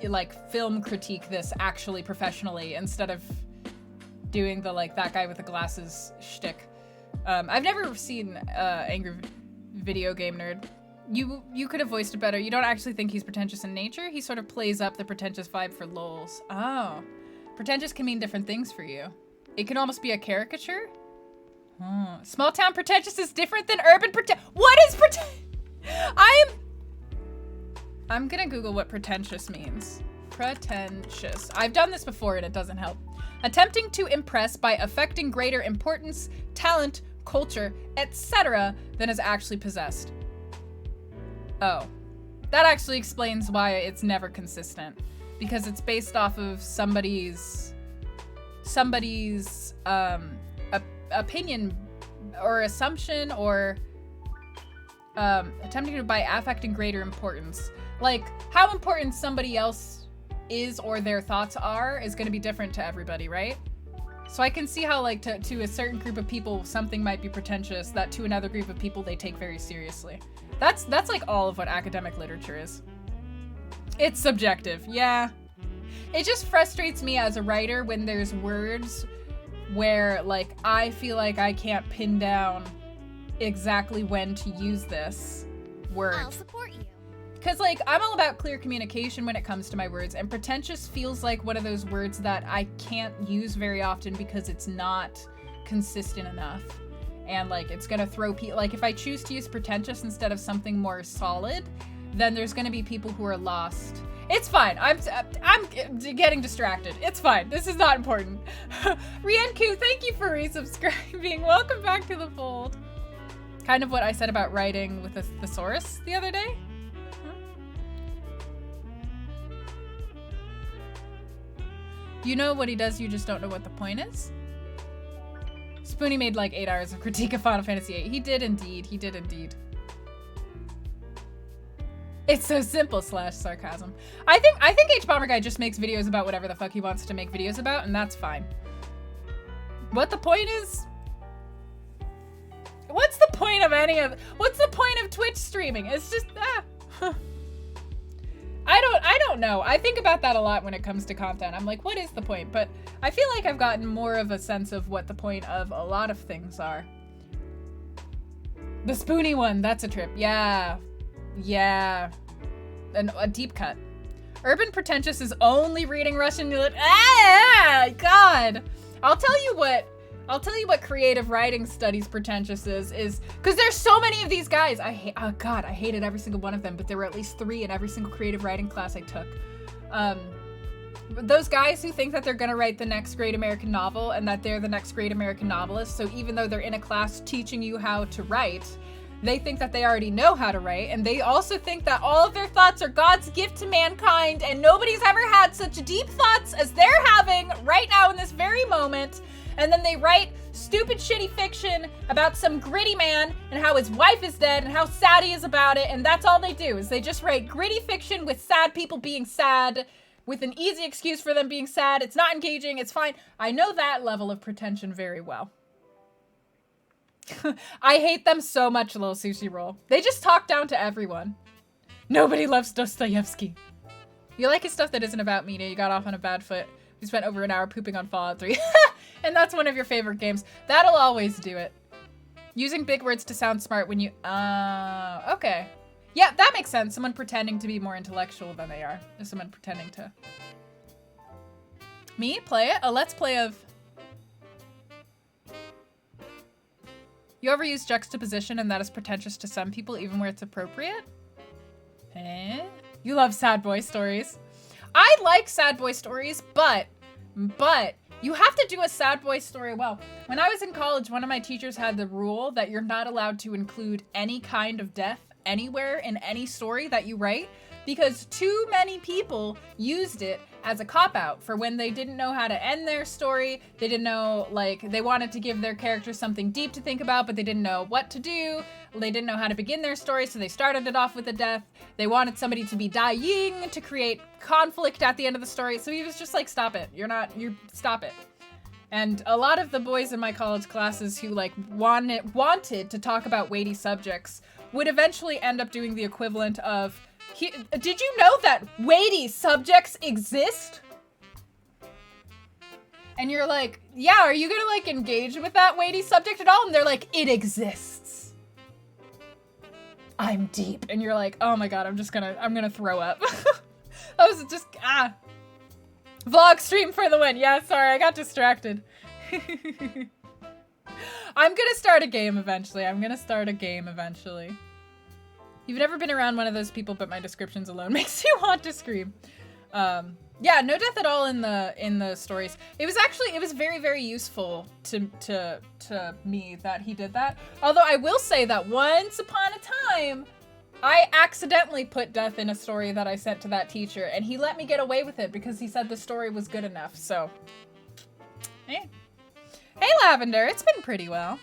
like film critique this actually professionally instead of doing the like that guy with the glasses shtick. I've never seen Angry Video Game Nerd. You could have voiced it better. You don't actually think he's pretentious in nature? He sort of plays up the pretentious vibe for lols. Oh. Pretentious can mean different things for you. It can almost be a caricature? Small town pretentious is different than urban pretentious. What is I'm gonna Google what pretentious means. Pretentious. I've done this before and it doesn't help. Attempting to impress by affecting greater importance, talent, culture, etc. than is actually possessed. Oh. That actually explains why it's never consistent. Because it's based off of somebody's opinion or assumption or attempting to by affecting greater importance. Like, how important somebody else is or their thoughts are is going to be different to everybody, right? So I can see how, like, to a certain group of people, something might be pretentious that to another group of people they take very seriously. That's like all of what academic literature is. It's subjective, yeah. It just frustrates me as a writer when there's words where, like, I feel like I can't pin down exactly when to use this word. I'll support you. Because, like, I'm all about clear communication when it comes to my words, and pretentious feels like one of those words that I can't use very often because it's not consistent enough. And, like, it's gonna throw people, like, if I choose to use pretentious instead of something more solid, then there's gonna be people who are lost. It's fine. I'm getting distracted. It's fine. This is not important. Rienku, thank you for resubscribing. Welcome back to the fold. Kind of what I said about writing with the thesaurus the other day. You know what he does, you just don't know what the point is? Spoonie made like 8 hours of critique of Final Fantasy VIII. He did indeed. He did indeed. It's so simple / sarcasm. I think H-Bomber Guy just makes videos about whatever the fuck he wants to make videos about, and that's fine. What the point is? What's the point of what's the point of Twitch streaming? It's just, I don't know. I think about that a lot when it comes to content. I'm like, what is the point? But I feel like I've gotten more of a sense of what the point of a lot of things are. The Spoonie one, that's a trip. Yeah. Yeah. And a deep cut. Urban pretentious is only reading Russian. You're like, ah, God. I'll tell you what creative writing studies pretentious is because there's so many of these guys. I hated every single one of them, but there were at least 3 in every single creative writing class I took. Those guys who think that they're gonna write the next great American novel and that they're the next great American novelist, so even though they're in a class teaching you how to write, they think that they already know how to write, and they also think that all of their thoughts are God's gift to mankind, and nobody's ever had such deep thoughts as they're having right now in this very moment. And then they write stupid, shitty fiction about some gritty man and how his wife is dead and how sad he is about it, and that's all they do, is they just write gritty fiction with sad people being sad, with an easy excuse for them being sad. It's not engaging, it's fine. I know that level of pretension very well. I hate them so much, Lil Sushi Roll. They just talk down to everyone. Nobody loves Dostoevsky. You like his stuff that isn't about media. You got off on a bad foot. You spent over an hour pooping on Fallout 3. And that's one of your favorite games. That'll always do it. Using big words to sound smart when you... okay. Yeah, that makes sense. Someone pretending to be more intellectual than they are. Is someone pretending to... Me? Play it? A let's play of... You ever use juxtaposition and that is pretentious to some people even where it's appropriate? Eh? You love sad boy stories. I like sad boy stories, but you have to do a sad boy story well. When I was in college, one of my teachers had the rule that you're not allowed to include any kind of death anywhere in any story that you write, because too many people used it as a cop-out for when they didn't know how to end their story. They didn't know, like, they wanted to give their characters something deep to think about, but they didn't know what to do. They didn't know how to begin their story, so they started it off with a death. They wanted somebody to be dying to create conflict at the end of the story. So he was just like, stop it. Stop it. And a lot of the boys in my college classes who like wanted to talk about weighty subjects would eventually end up doing the equivalent of, did you know that weighty subjects exist? And you're like, yeah, are you gonna like engage with that weighty subject at all? And they're like, it exists. I'm deep. And you're like, oh my God, I'm gonna throw up. I was just, Vlog stream for the win. Yeah, sorry, I got distracted. I'm gonna start a game eventually. You've never been around one of those people, but my descriptions alone makes you want to scream. Yeah, no death at all in the stories. It was very, very useful to me that he did that. Although I will say that once upon a time, I accidentally put death in a story that I sent to that teacher, and he let me get away with it because he said the story was good enough, so. Hey. Hey, Lavender, it's been pretty well.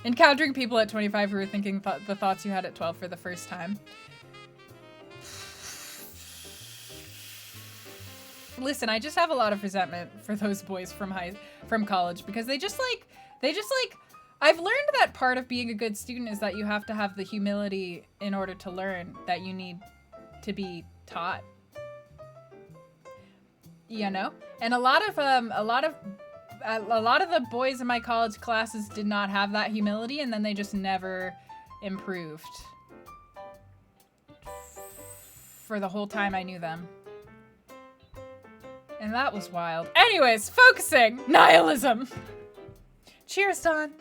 Encountering people at 25 who were thinking the thoughts you had at 12 for the first time. Listen, I just have a lot of resentment for those boys from college because they just like, I've learned that part of being a good student is that you have to have the humility in order to learn that you need to be taught. You know? And a lot of the boys in my college classes did not have that humility, and then they just never improved for the whole time I knew them. And that was wild. Anyways, focusing. Nihilism. Cheers, Dawn.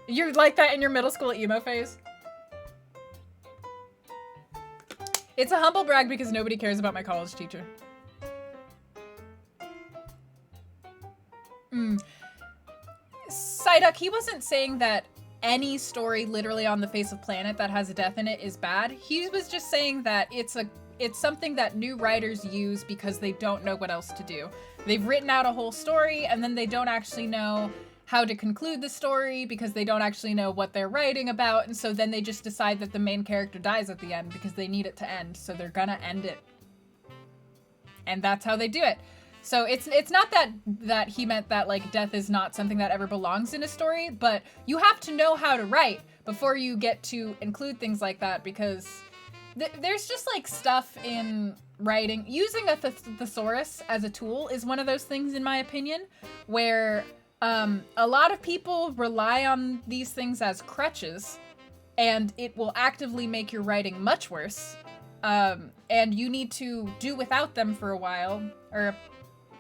You're like that in your middle school emo phase? It's a humble brag because nobody cares about my college teacher. Psyduck, he wasn't saying that any story literally on the face of planet that has a death in it is bad. He was just saying that it's something that new writers use because they don't know what else to do. They've written out a whole story and then they don't actually know how to conclude the story because they don't actually know what they're writing about, and so then they just decide that the main character dies at the end because they need it to end, so they're gonna end it. And that's how they do it. So it's not that he meant that like death is not something that ever belongs in a story, but you have to know how to write before you get to include things like that, because there's just like stuff in writing. Using a thesaurus as a tool is one of those things, in my opinion, where a lot of people rely on these things as crutches, and it will actively make your writing much worse And you need to do without them for a while, or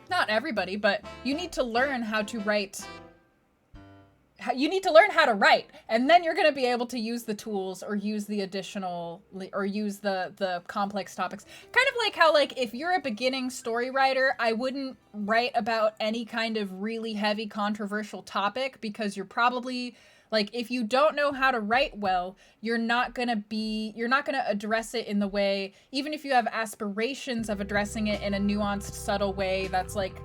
not everybody, but you need to learn how to write. You need to learn how to write, and then you're going to be able to use the tools or use the additional, or use the complex topics. Kind of like how, like, if you're a beginning story writer, I wouldn't write about any kind of really heavy controversial topic, because you're probably, like, if you don't know how to write well, you're not going to address it in the way, even if you have aspirations of addressing it in a nuanced, subtle way that's, like,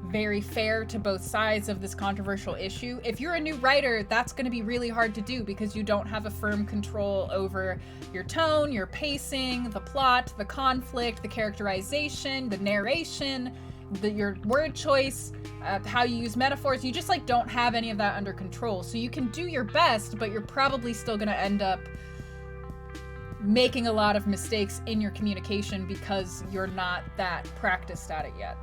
very fair to both sides of this controversial issue. If you're a new writer, that's going to be really hard to do, because you don't have a firm control over your tone, your pacing, the plot, the conflict, the characterization, the narration, your word choice, how you use metaphors. You just, like, don't have any of that under control. So you can do your best, but you're probably still going to end up making a lot of mistakes in your communication because you're not that practiced at it yet.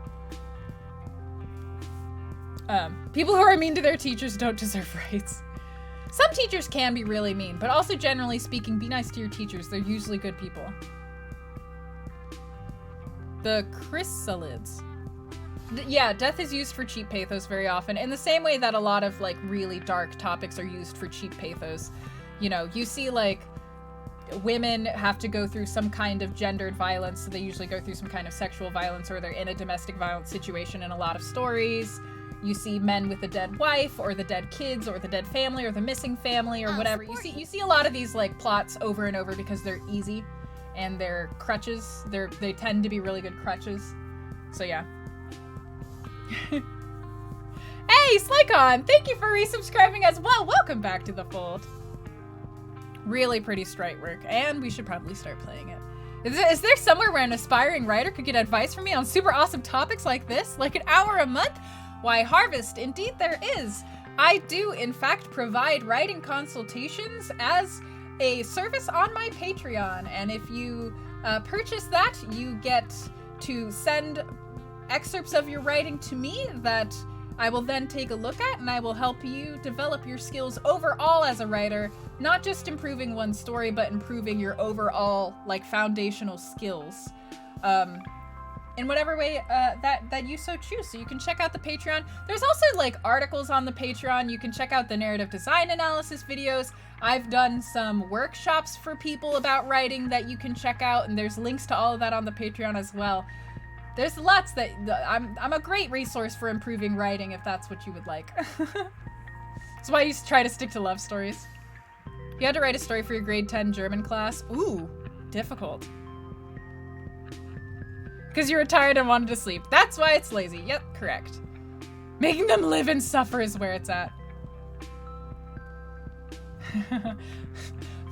People who are mean to their teachers don't deserve rights. Some teachers can be really mean, but also generally speaking, be nice to your teachers. They're usually good people. The chrysalids. Yeah, death is used for cheap pathos very often, in the same way that a lot of, like, really dark topics are used for cheap pathos. You know, you see, like, women have to go through some kind of gendered violence, so they usually go through some kind of sexual violence, or they're in a domestic violence situation in a lot of stories. You see men with the dead wife, or the dead kids, or the dead family, or the missing family, or whatever. You see a lot of these, like, plots over and over because they're easy, and they're crutches. They tend to be really good crutches. So yeah. Hey, Slycon! Thank you for resubscribing as well. Welcome back to the fold. Really pretty sprite work, and we should probably start playing it. Is there somewhere where an aspiring writer could get advice from me on super awesome topics like this? Like an hour a month? Why, Harvest, indeed there is. I do, in fact, provide writing consultations as a service on my Patreon, and if you purchase that, you get to send excerpts of your writing to me that I will then take a look at, and I will help you develop your skills overall as a writer, not just improving one story, but improving your overall, like, foundational skills. In whatever way that you so choose. So you can check out the Patreon. There's also, like, articles on the Patreon. You can check out the narrative design analysis videos. I've done some workshops for people about writing that you can check out, and there's links to all of that on the Patreon as well. There's lots that I'm a great resource for improving writing if that's what you would like. That's why I used to try to stick to love stories. You had to write a story for your grade 10 German class. Ooh, difficult. Because you were tired and wanted to sleep. That's why it's lazy. Yep, correct. Making them live and suffer is where it's at.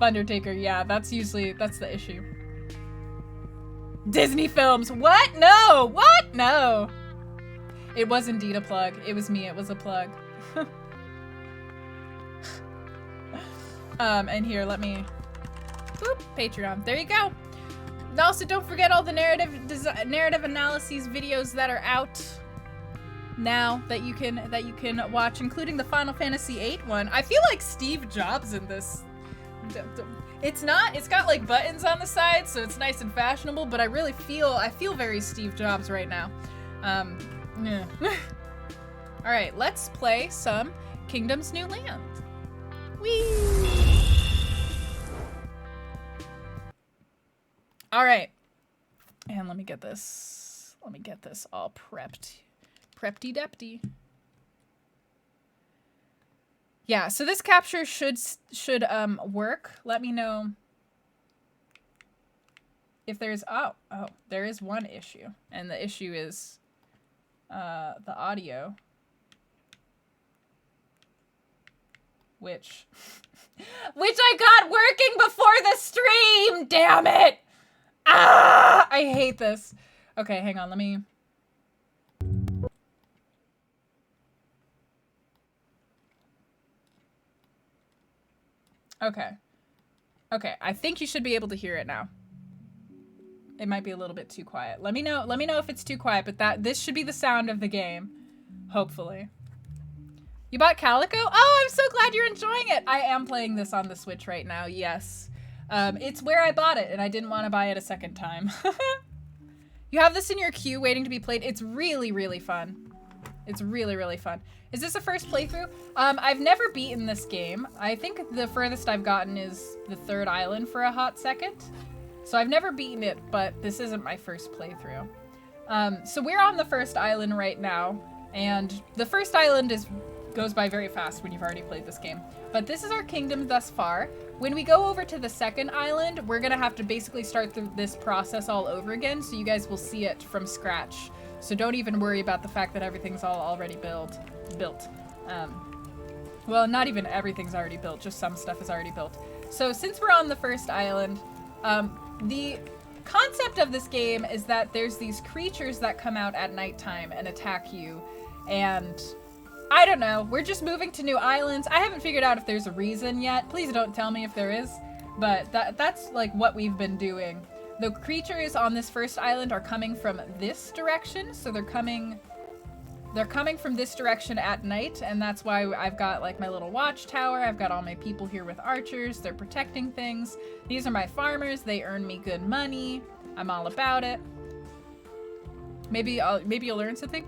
Thundertaker, yeah, that's the issue. Disney films, what? No, what? No. It was indeed a plug. It was me, it was a plug. And here, let me, boop, Patreon. There you go. And also, don't forget all the narrative analyses videos that are out now that you can watch, including the Final Fantasy VIII one. I feel like Steve Jobs in this. It's got, like, buttons on the side, so it's nice and fashionable, but I feel very Steve Jobs right now. Yeah. All right, let's play some Kingdom's New Land. Whee! All right, and let me get this all prepped-y-depty. Yeah, so this capture should work. Let me know if there's, there is one issue, and the issue is the audio, which I got working before the stream, damn it! Ah, I hate this. Okay, hang on, let me. Okay, I think you should be able to hear it now. It might be a little bit too quiet. Let me know if it's too quiet, but this should be the sound of the game, hopefully. You bought Calico? Oh, I'm so glad you're enjoying it. I am playing this on the Switch right now, yes. It's where I bought it, and I didn't want to buy it a second time. You have this in your queue waiting to be played. It's really, really fun. It's really, really fun. Is this a first playthrough? I've never beaten this game. I think the furthest I've gotten is the 3rd island for a hot second. So I've never beaten it, but this isn't my first playthrough. So we're on the 1st island right now, and the 1st island goes by very fast when you've already played this game. But this is our kingdom thus far. When we go over to the 2nd island, we're gonna have to basically start through this process all over again, so you guys will see it from scratch. So don't even worry about the fact that everything's all already built. Well, not even everything's already built, just some stuff is already built. So since we're on the 1st island, the concept of this game is that there's these creatures that come out at nighttime and attack you, and I don't know, we're just moving to new islands. I haven't figured out if there's a reason yet. Please don't tell me if there is, but that's like what we've been doing. The creatures on this 1st island are coming from this direction, so they're coming from this direction at night, and that's why I've got like my little watchtower. I've got all my people here with archers. They're protecting things. These are my farmers. They earn me good money. I'm all about it. Maybe you'll learn something.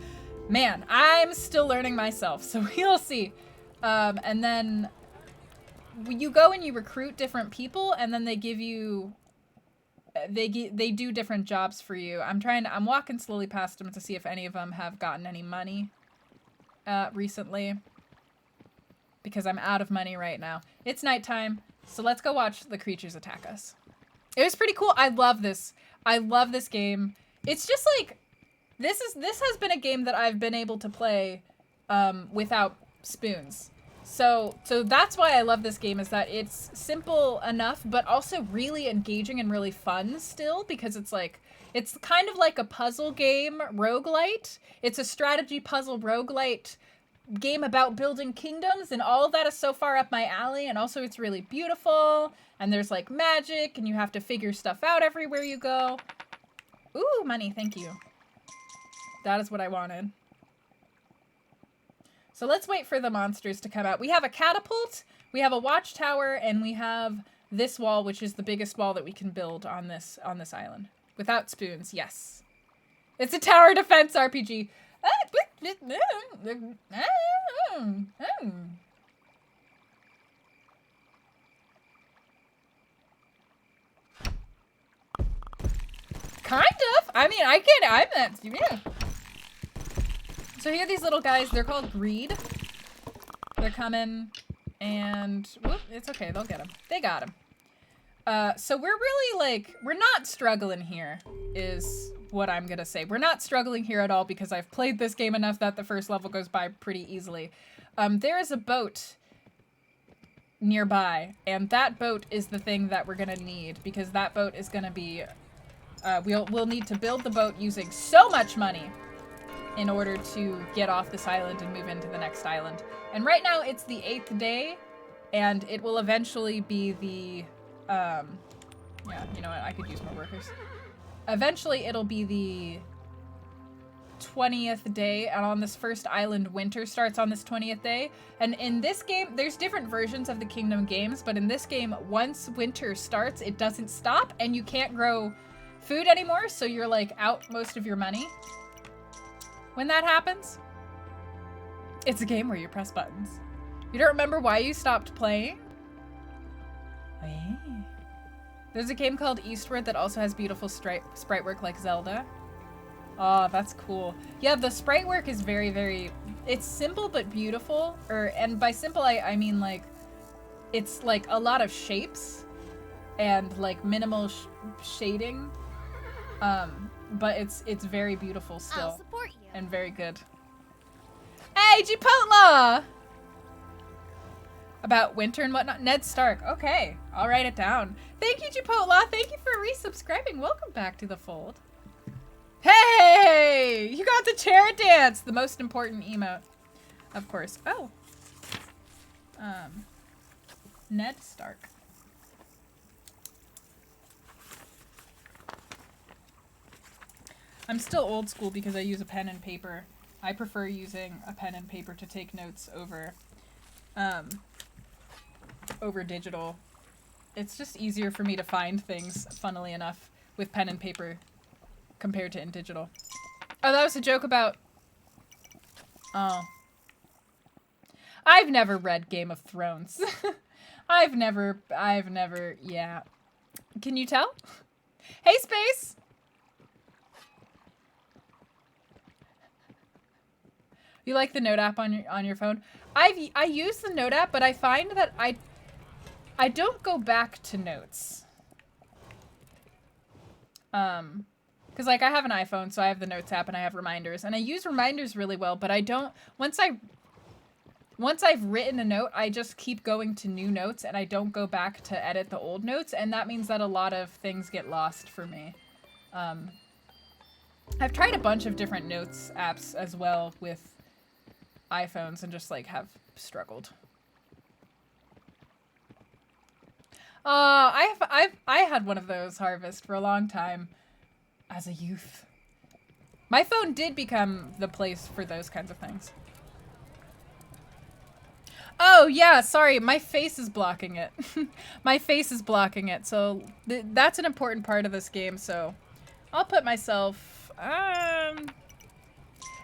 Man, I'm still learning myself, so we'll see. And then you go and you recruit different people, and then they give you, they do different jobs for you. I'm walking slowly past them to see if any of them have gotten any money recently, because I'm out of money right now. It's nighttime, so let's go watch the creatures attack us. It was pretty cool. I love this. I love this game. It's just like, this has been a game that I've been able to play without spoons. So that's why I love this game, is that it's simple enough, but also really engaging and really fun still, because it's kind of like a puzzle game roguelite. It's a strategy puzzle roguelite game about building kingdoms, and all of that is so far up my alley, and also it's really beautiful, and there's like magic, and you have to figure stuff out everywhere you go. Ooh, money, thank you. That is what I wanted. So let's wait for the monsters to come out. We have a catapult, we have a watchtower, and we have this wall, which is the biggest wall that we can build on this island. Without spoons, yes. It's a tower defense RPG. Kind of. I mean, I'm not, yeah. So here are these little guys. They're called Greed. They're coming, and whoop, it's okay. They'll get them. They got them. So we're really like, we're not struggling here, is what I'm gonna say. We're not struggling here at all, because I've played this game enough that the first level goes by pretty easily. There is a boat nearby, and that boat is the thing that we're gonna need, because that boat is gonna be, we'll need to build the boat using so much money in order to get off this island and move into the next island. And right now it's the 8th day, and it will eventually be the, yeah, you know what, I could use more workers. Eventually it'll be the 20th day, and on this first island, winter starts on this 20th day. And in this game, there's different versions of the Kingdom games, but in this game, once winter starts, it doesn't stop, and you can't grow food anymore, so you're like out most of your money when that happens. It's a game where you press buttons. You don't remember why you stopped playing? There's a game called Eastward that also has beautiful sprite work like Zelda. Oh, that's cool. Yeah, the sprite work is very, very, it's simple but beautiful. And by simple, I mean like, it's like a lot of shapes and like minimal shading. But it's very beautiful still. I'll support you. And very good. Hey, Chipotle! About winter and whatnot. Ned Stark. Okay, I'll write it down. Thank you, Chipotle. Thank you for resubscribing. Welcome back to the fold. Hey! You got the chair dance! The most important emote. Of course. Oh. Ned Stark. I'm still old school because I use a pen and paper. I prefer using a pen and paper to take notes over over digital. it's just easier for me to find things, funnily enough, with pen and paper compared to in digital. Oh, that was a joke about... Oh. I've never read Game of Thrones. I've never, yeah. Can you tell? Hey, Space! You like the Note app on your phone? I use the Note app, but I find that I don't go back to notes. Because like I have an iPhone, so I have the Notes app and I have reminders, and I use reminders really well, but I don't, once I've written a note, I just keep going to new notes and I don't go back to edit the old notes, and that means that a lot of things get lost for me. I've tried a bunch of different notes apps as well with iPhones and just like have struggled. I had one of those, Harvest, for a long time as a youth. My phone did become the place for those kinds of things. Oh, yeah, sorry, my face is blocking it. My face is blocking it, so that's an important part of this game, so I'll put myself,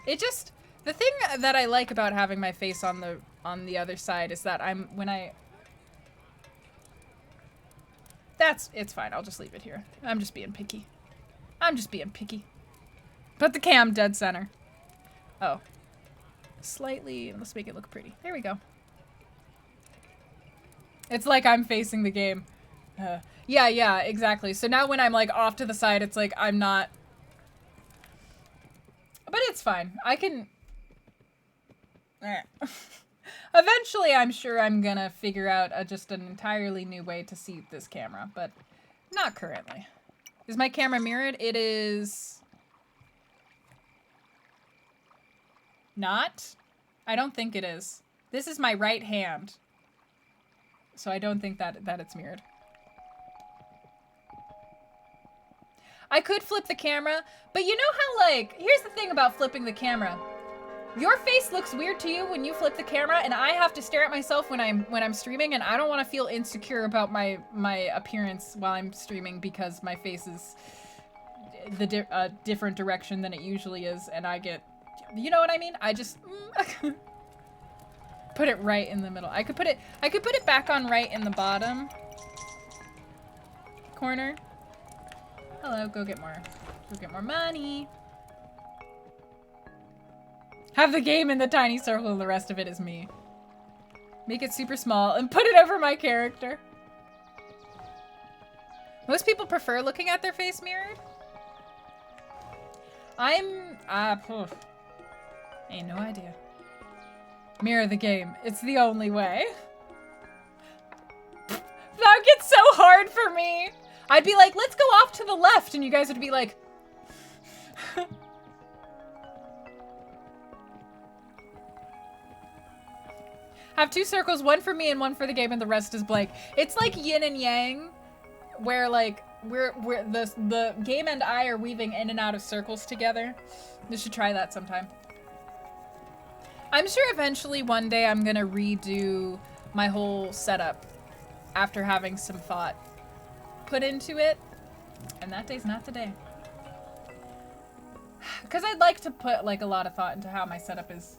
it just, the thing that I like about having my face on the other side is that it's fine, I'll just leave it here. I'm just being picky. I'm just being picky. Put the cam dead center. Oh. Slightly, let's make it look pretty. There we go. It's like I'm facing the game. Yeah, exactly. So now when I'm like off to the side, it's like I'm not. But it's fine. I can. Eventually, I'm sure I'm gonna figure out just an entirely new way to see this camera, but not currently. Is my camera mirrored? It is. Not? I don't think it is. This is my right hand. So I don't think that it's mirrored. I could flip the camera, but you know how, like, here's the thing about flipping the camera. Your face looks weird to you when you flip the camera, and I have to stare at myself when I'm streaming, and I don't want to feel insecure about my appearance while I'm streaming because my face is the different direction than it usually is, and I get, you know what I mean? I just put it right in the middle. I could put it back on right in the bottom corner. Hello, go get more money. Have the game in the tiny circle and the rest of it is me. Make it super small and put it over my character. Most people prefer looking at their face mirrored. I ain't no idea. Mirror the game. It's the only way. That gets so hard for me. I'd be like, let's go off to the left, and you guys would be like... Have two circles, one for me and one for the game, and the rest is blank. It's like yin and yang, where like the game and I are weaving in and out of circles together. You should try that sometime. I'm sure eventually one day I'm gonna redo my whole setup after having some thought put into it, and that day's not today. Because I'd like to put like a lot of thought into how my setup is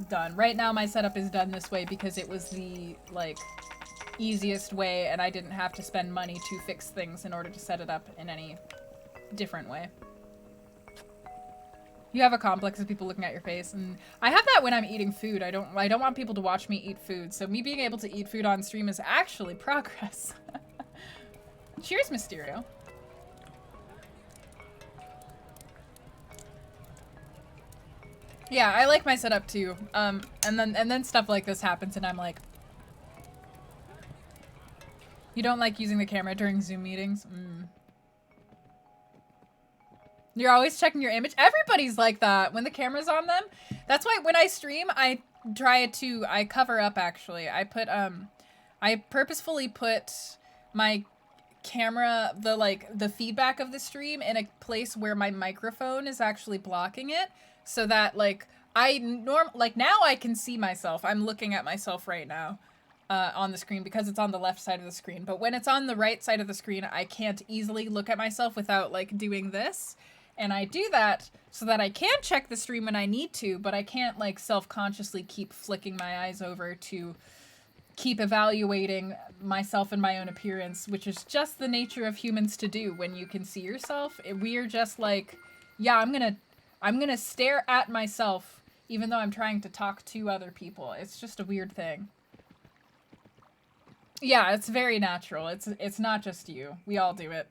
done. Right now my setup is done this way because it was the like easiest way, and I didn't have to spend money to fix things in order to set it up in any different way. You have a complex of people looking at your face, and I have that when I'm eating food. I don't want people to watch me eat food, so me being able to eat food on stream is actually progress. Cheers, Mysterio. Yeah, I like my setup too. And then stuff like this happens and I'm like, you don't like using the camera during Zoom meetings? You're always checking your image. Everybody's like that when the camera's on them. That's why when I stream, I cover up actually. I purposefully put my camera, the feedback of the stream in a place where my microphone is actually blocking it. So that, like, now I can see myself. I'm looking at myself right now. on the screen because it's on the left side of the screen. But when it's on the right side of the screen, I can't easily look at myself without like doing this. And I do that so that I can check the stream when I need to, but I can't like self-consciously keep flicking my eyes over to keep evaluating myself and my own appearance, which is just the nature of humans to do when you can see yourself. We're just like, yeah, I'm gonna stare at myself even though I'm trying to talk to other people. It's just a weird thing. Yeah, it's very natural. It's not just you. We all do it.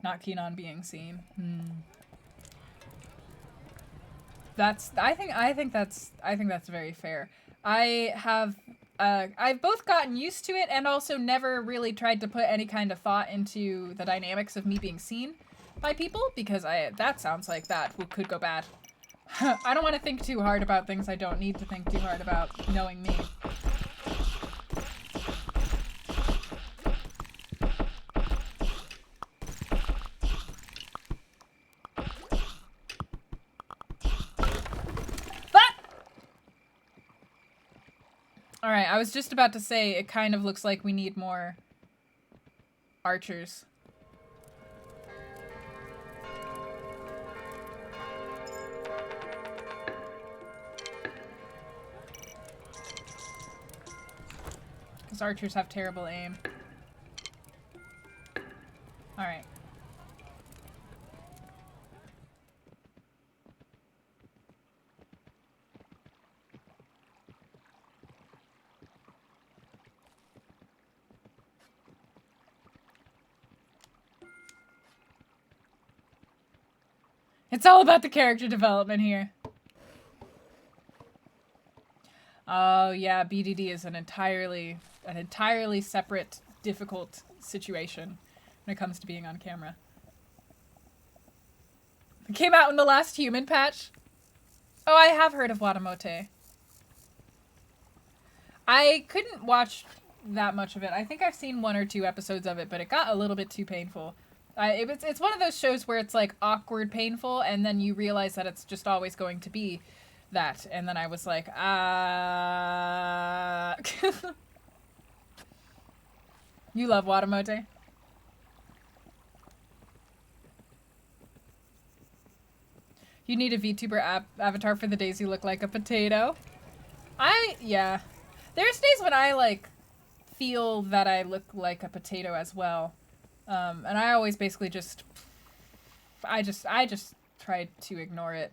Not keen on being seen. I think that's very fair. I've both gotten used to it and also never really tried to put any kind of thought into the dynamics of me being seen by people because that sounds like that could go bad. I don't want to think too hard about things I don't need to think too hard about, knowing me. Alright, I was just about to say it kind of looks like we need more archers. Because archers have terrible aim. Alright. It's all about the character development here. Oh yeah, BDD is an entirely separate, difficult situation when it comes to being on camera. It came out in the last human patch. Oh, I have heard of Watamote. I couldn't watch that much of it. I think I've seen 1 or 2 episodes of it, but it got a little bit too painful. It's one of those shows where it's like awkward painful, and then you realize that it's just always going to be that. And then I was like, You love Watamote? You need a VTuber avatar for the days you look like a potato. Yeah. There's days when I, like, feel that I look like a potato as well. And I always basically just... I just try to ignore it.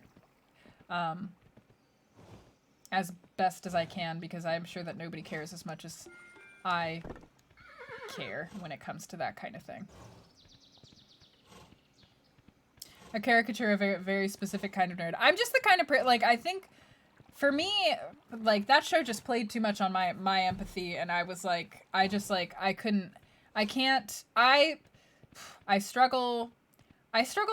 As best as I can, because I'm sure that nobody cares as much as I care when it comes to that kind of thing. A caricature of a very specific kind of nerd. I'm just the kind of like, I think, for me, like, that show just played too much on my empathy, and I was like, I struggle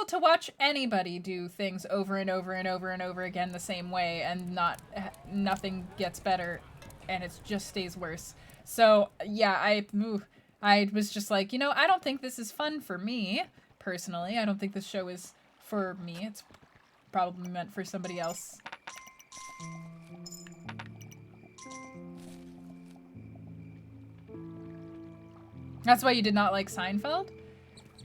to watch anybody do things over and over and over and over again the same way, and nothing gets better, and it just stays worse. So, yeah, I was just like, you know, I don't think this is fun for me, personally. I don't think this show is for me. It's probably meant for somebody else. That's why you did not like Seinfeld?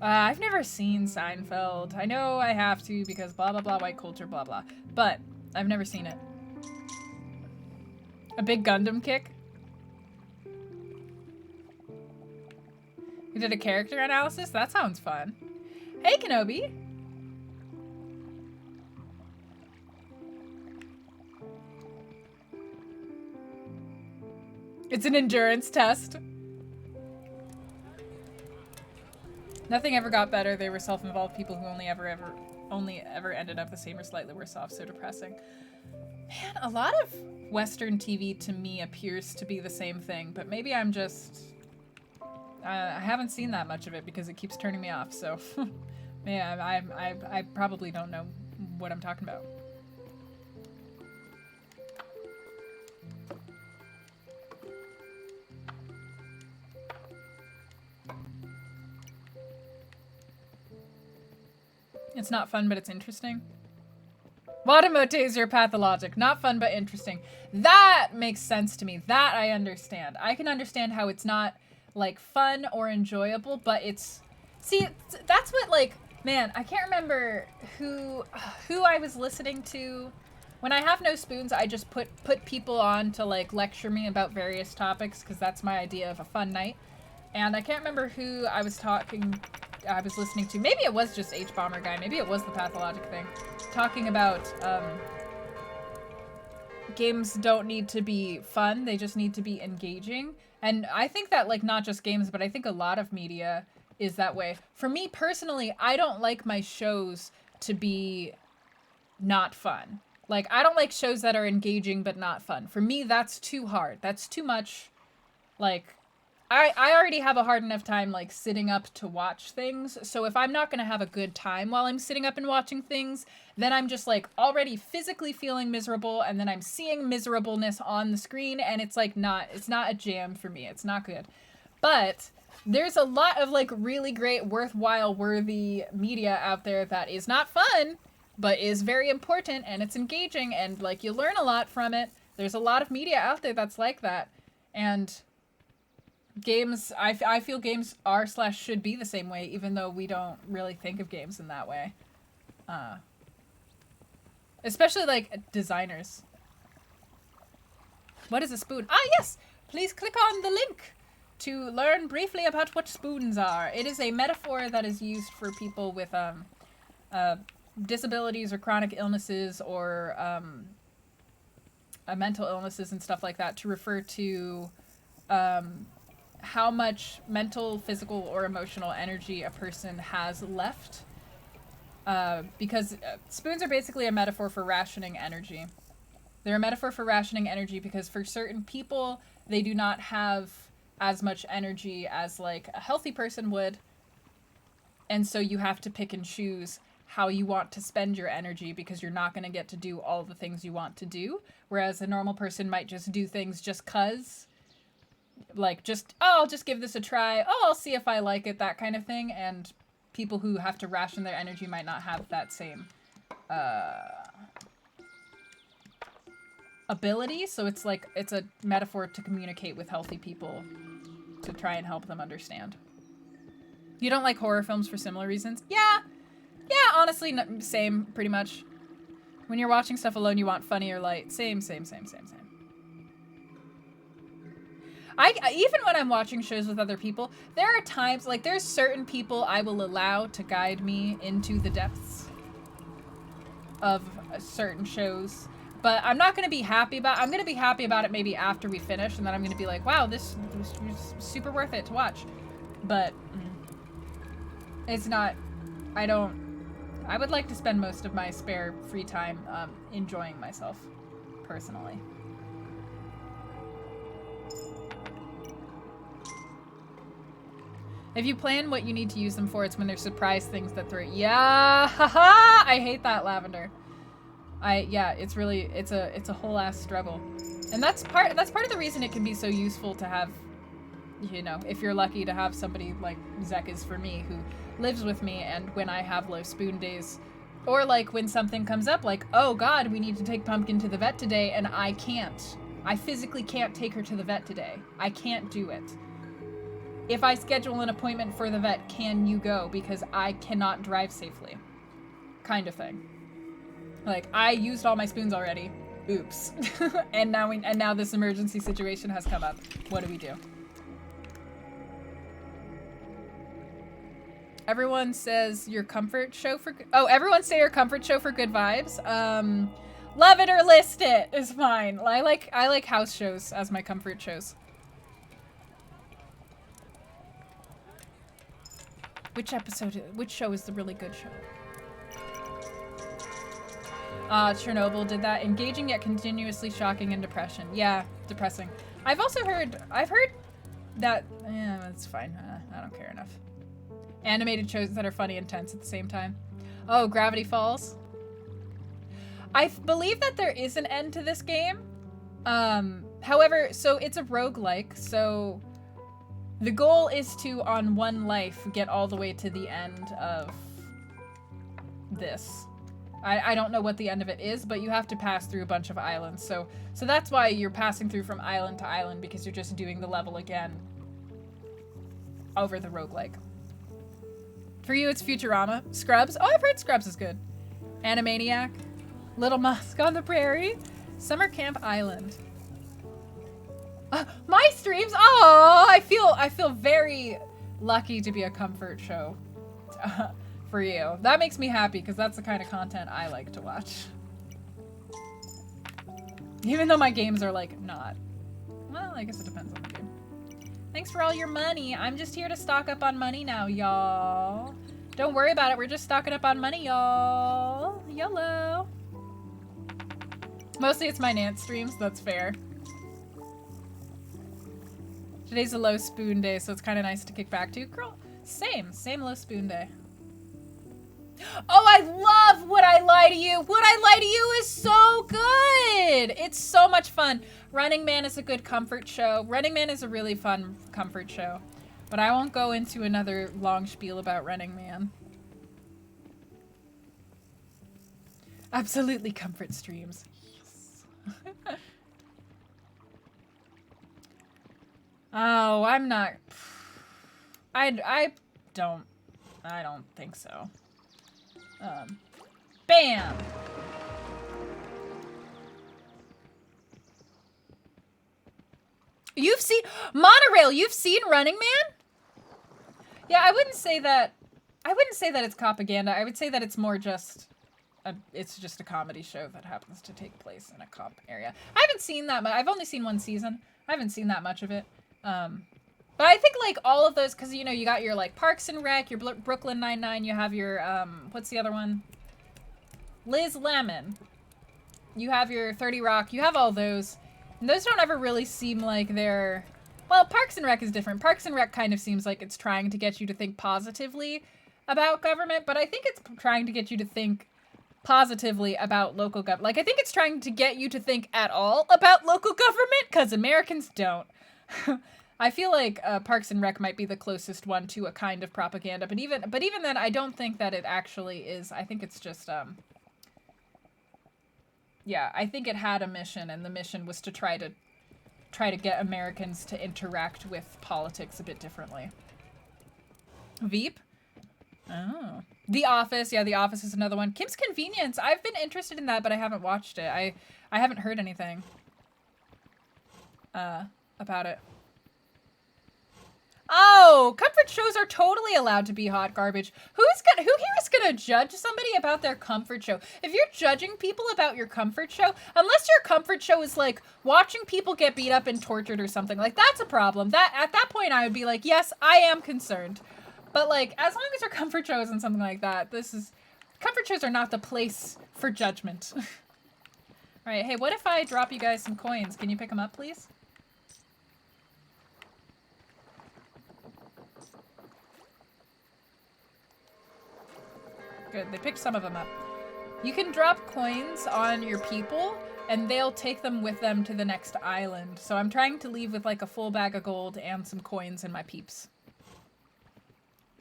I've never seen Seinfeld. I know I have to because blah blah blah white culture blah blah. But I've never seen it. A big Gundam kick? You did a character analysis? That sounds fun. Hey Kenobi! It's an endurance test. Nothing ever got better. They were self-involved people who only ever ended up the same or slightly worse off. So depressing. Man, a lot of Western TV to me appears to be the same thing, but maybe I'm just... I haven't seen that much of it because it keeps turning me off, so... yeah, I probably don't know what I'm talking about. It's not fun, but it's interesting. Wadamote is your pathologic. Not fun, but interesting. That makes sense to me. That I understand. I can understand how it's not, like, fun or enjoyable, but it's... See, that's what, like... Man, I can't remember who I was listening to. When I have no spoons, I just put people on to, like, lecture me about various topics, because that's my idea of a fun night. And I can't remember who I was listening to. Maybe it was just H-Bomber Guy. Maybe it was the pathologic thing. Talking about, games don't need to be fun. They just need to be engaging. And I think that, like, not just games, but I think a lot of media is that way. For me personally, I don't like my shows to be not fun. Like, I don't like shows that are engaging but not fun. For me, that's too hard. That's too much. Like, I already have a hard enough time, like, sitting up to watch things. So if I'm not going to have a good time while I'm sitting up and watching things, then I'm just, like, already physically feeling miserable, and then I'm seeing miserableness on the screen, and it's, like, it's not a jam for me. It's not good. But there's a lot of, like, really great, worthwhile, worthy media out there that is not fun, but is very important, and it's engaging, and, like, you learn a lot from it. There's a lot of media out there that's like that. And games, I feel games are/should be the same way, even though we don't really think of games in that way. Especially, like, designers. What is a spoon? Ah, yes! Please click on the link to learn briefly about what spoons are. It is a metaphor that is used for people with disabilities or chronic illnesses or mental illnesses and stuff like that, to refer to how much mental, physical, or emotional energy a person has left. Because spoons are basically a metaphor for rationing energy. They're a metaphor for rationing energy because for certain people, they do not have as much energy as, like, a healthy person would. And so you have to pick and choose how you want to spend your energy, because you're not going to get to do all the things you want to do. Whereas a normal person might just do things just 'cause. Like, just, oh, I'll just give this a try. Oh, I'll see if I like it, that kind of thing. And people who have to ration their energy might not have that same ability. So it's like, it's a metaphor to communicate with healthy people to try and help them understand. You don't like horror films for similar reasons? Yeah, honestly, same, pretty much. When you're watching stuff alone, you want funny or light. Same. Even when I'm watching shows with other people, there are times, like, there's certain people I will allow to guide me into the depths of certain shows. But I'm not going to be happy about it. I'm going to be happy about it maybe after we finish, and then I'm going to be like, wow, this was super worth it to watch. But it's not, I would like to spend most of my spare free time enjoying myself, personally. If you plan what you need to use them for, it's when there's surprise things that throw. Yeah, haha! I hate that, Lavender. Yeah, it's a whole ass struggle, and that's part of the reason it can be so useful to have, you know, if you're lucky to have somebody like Zek is for me, who lives with me, and when I have low spoon days, or like when something comes up, like, oh God, we need to take Pumpkin to the vet today, and I physically can't take her to the vet today. I can't do it. If I schedule an appointment for the vet, can you go? Because I cannot drive safely. Kind of thing. Like, I used all my spoons already. Oops. and now this emergency situation has come up. What do we do? Everyone says your comfort show for everyone say your comfort show for good vibes. Love it or list it is fine. I like house shows as my comfort shows. Which show is the really good show? Chernobyl did that. Engaging yet continuously shocking and depression. Yeah, depressing. I've heard that, yeah, that's fine. I don't care enough. Animated shows that are funny and tense at the same time. Oh, Gravity Falls. I believe that there is an end to this game. However, so it's a roguelike, so the goal is to, on one life, get all the way to the end of this. I don't know what the end of it is, but you have to pass through a bunch of islands. So that's why you're passing through from island to island, because you're just doing the level again over the roguelike. For you, it's Futurama. Scrubs. Oh, I've heard Scrubs is good. Animaniac. Little Musk on the Prairie. Summer Camp Island. My streams. Oh, I feel very lucky to be a comfort show for you. That makes me happy because that's the kind of content I like to watch. Even though my games are like not. Well, I guess it depends on the game. Thanks for all your money. I'm just here to stock up on money now, y'all. Don't worry about it. We're just stocking up on money, y'all. YOLO. Mostly it's my Nance streams. That's fair. Today's a low spoon day, so it's kind of nice to kick back to. Girl, same low spoon day. Oh, I love Would I Lie to You. Would I Lie to You is so good. It's so much fun. Running Man is a good comfort show. Running Man is a really fun comfort show. But I won't go into another long spiel about Running Man. Absolutely comfort streams. Yes. Oh, I'm not. I don't think so. Bam! You've seen Monorail. You've seen Running Man? Yeah, I wouldn't say that it's propaganda. I would say that it's more just it's just a comedy show that happens to take place in a cop area. I haven't seen that much. I've only seen one season. I haven't seen that much of it. But I think like all of those, because you know you got your like Parks and Rec, your Brooklyn Nine-Nine, you have your what's the other one? Liz Lemon. You have your 30 Rock. You have all those, and those don't ever really seem like they're. Well, Parks and Rec is different. Parks and Rec kind of seems like it's trying to get you to think positively about government, but I think it's trying to get you to think positively about local government. Like I think it's trying to get you to think at all about local government, because Americans don't. I feel like Parks and Rec might be the closest one to a kind of propaganda, but even then, I don't think that it actually is. I think it's just, yeah, I think it had a mission, and the mission was to try to get Americans to interact with politics a bit differently. Veep? Oh. The Office. Yeah, The Office is another one. Kim's Convenience. I've been interested in that, but I haven't watched it. I haven't heard anything about it. Oh, comfort shows are totally allowed to be hot garbage. Who here is gonna judge somebody about their comfort show? If you're judging people about your comfort show, unless your comfort show is like watching people get beat up and tortured or something, like that's a problem. That at that point I would be like, yes, I am concerned. But like, as long as your comfort show isn't something like that, comfort shows are not the place for judgment. All right, hey, what if I drop you guys some coins? Can you pick them up, please? Good, they picked some of them up. You can drop coins on your people, and they'll take them with them to the next island. So I'm trying to leave with like a full bag of gold and some coins in my peeps.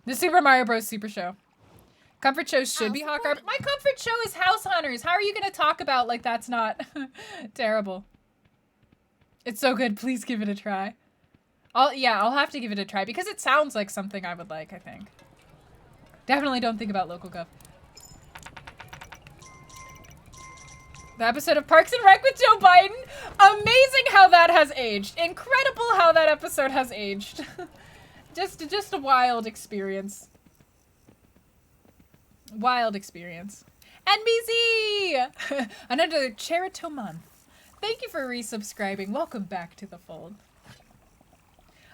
The Super Mario Bros. Super Show. Comfort shows should be hot garbage. My comfort show is House Hunters. How are you going to talk about like that's not terrible? It's so good. Please give it a try. I'll have to give it a try because it sounds like something I would like, I think. Definitely don't think about local gov. The episode of Parks and Rec with Joe Biden. Amazing how that has aged. Incredible how that episode has aged. Just a wild experience. Wild experience. NBZ! Another Charito month. Thank you for resubscribing. Welcome back to the fold.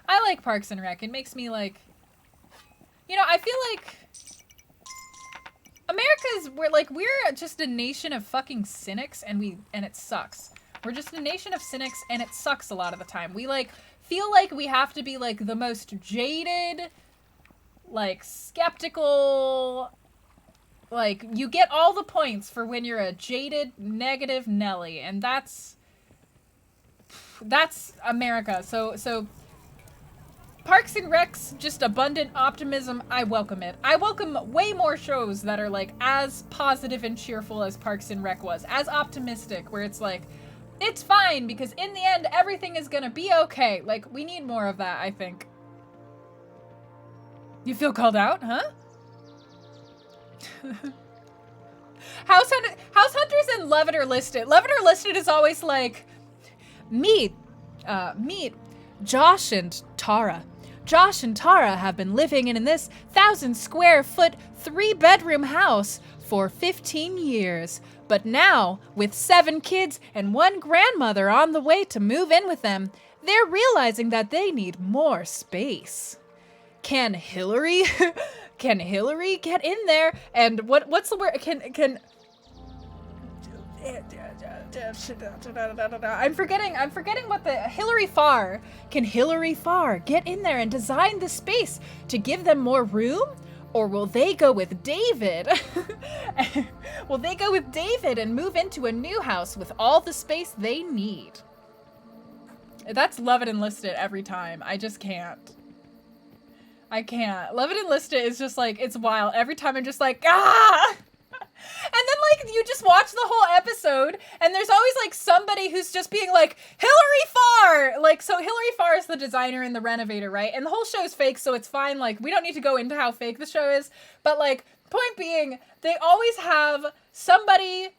I like Parks and Rec. It makes me like... You know, I feel like... we're just a nation of fucking cynics and it sucks. We're just a nation of cynics and it sucks a lot of the time. We like feel like we have to be like the most jaded, like skeptical, like you get all the points for when you're a jaded, negative Nelly, and that's America. So Parks and Rec's just abundant optimism, I welcome it. I welcome way more shows that are like as positive and cheerful as Parks and Rec was, as optimistic, where it's like, it's fine because in the end everything is gonna be okay. Like, we need more of that, I think. You feel called out, huh? House Hunters and Love It or List It. Love It or List It is always like, meet Josh and Tara. Josh and Tara have been living in this 1,000 square foot 3-bedroom house for 15 years. But now, with 7 kids and 1 grandmother on the way to move in with them, they're realizing that they need more space. Can Hillary get in there? And what's the word? I'm forgetting what the Hillary Farr. Can Hillary Farr get in there and design the space to give them more room? Or will they go with David? Will they go with David and move into a new house with all the space they need? That's Love It and List It every time. I just can't. I can't. Love It and List It is just like, it's wild. Every time I'm just like, ah! And then, like, you just watch the whole episode, and there's always, like, somebody who's just being like, Hillary Farr! Like, so Hillary Farr is the designer and the renovator, right? And the whole show is fake, so it's fine. Like, we don't need to go into how fake the show is. But, like, point being, they always have somebody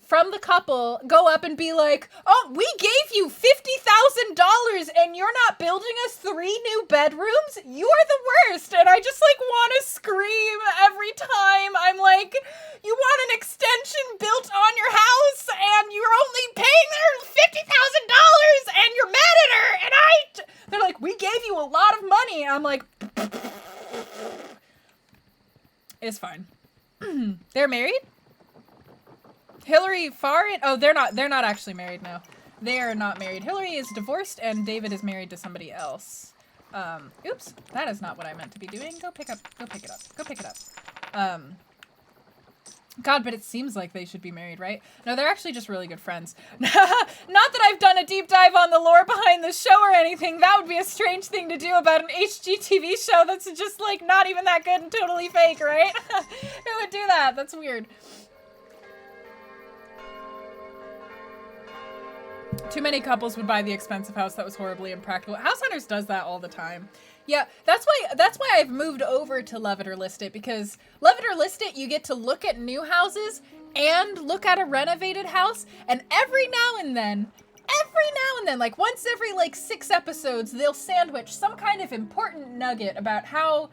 from the couple go up and be like, oh, we gave you $50,000 and you're not building us 3 new bedrooms? You are the worst. And I just like want to scream every time. I'm like, you want an extension built on your house and you're only paying her $50,000 and you're mad at her. And they're like, we gave you a lot of money. I'm like, it's fine. They're married? Hillary Farr and, oh, they're not actually married, no. They are not married. Hillary is divorced and David is married to somebody else. Oops, that is not what I meant to be doing. Go pick it up. God, but it seems like they should be married, right? No, they're actually just really good friends. Not that I've done a deep dive on the lore behind the show or anything. That would be a strange thing to do about an HGTV show that's just like not even that good and totally fake, right? Who would do that? That's weird. Too many couples would buy the expensive house that was horribly impractical. House Hunters does that all the time. Yeah, that's why I've moved over to Love It or List It, because Love It or List It, you get to look at new houses and look at a renovated house, and every now and then, like once every like 6 episodes, they'll sandwich some kind of important nugget about how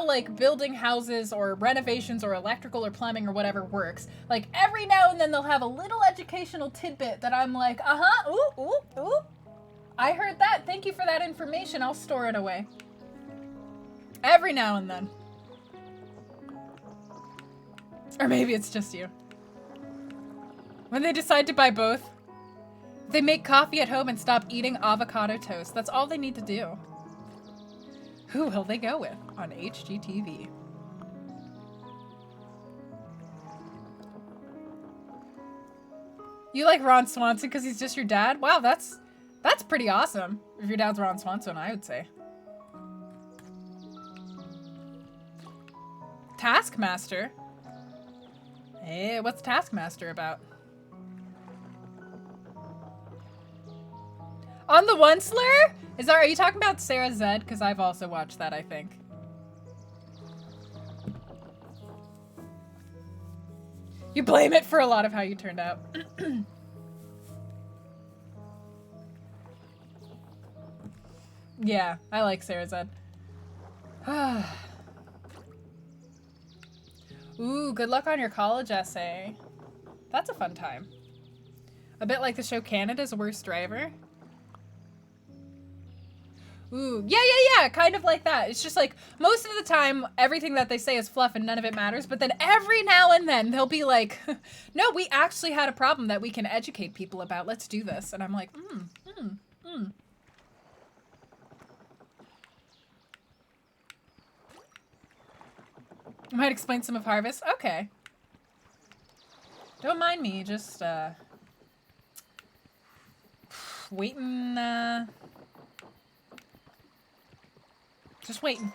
like building houses or renovations or electrical or plumbing or whatever works. Like every now and then they'll have a little educational tidbit that I'm like, ooh. I heard that. Thank you for that information. I'll store it away. Every now and then. Or maybe it's just you. When they decide to buy both, they make coffee at home and stop eating avocado toast. That's all they need to do. Who will they go with on HGTV? You like Ron Swanson because he's just your dad? Wow, that's pretty awesome. If your dad's Ron Swanson, I would say. Taskmaster? Hey, what's Taskmaster about? On the Onceler? Are you talking about Sarah Zed? Because I've also watched that, I think. You blame it for a lot of how you turned out. Yeah, I like Sarah Zed. Ooh, good luck on your college essay. That's a fun time. A bit like the show Canada's Worst Driver. Ooh, yeah, kind of like that. It's just like, most of the time, everything that they say is fluff and none of it matters, but then every now and then, they'll be like, no, we actually had a problem that we can educate people about. Let's do this. And I'm like, I might explain some of Harvest. Okay. Don't mind me, just, waiting, Just waiting.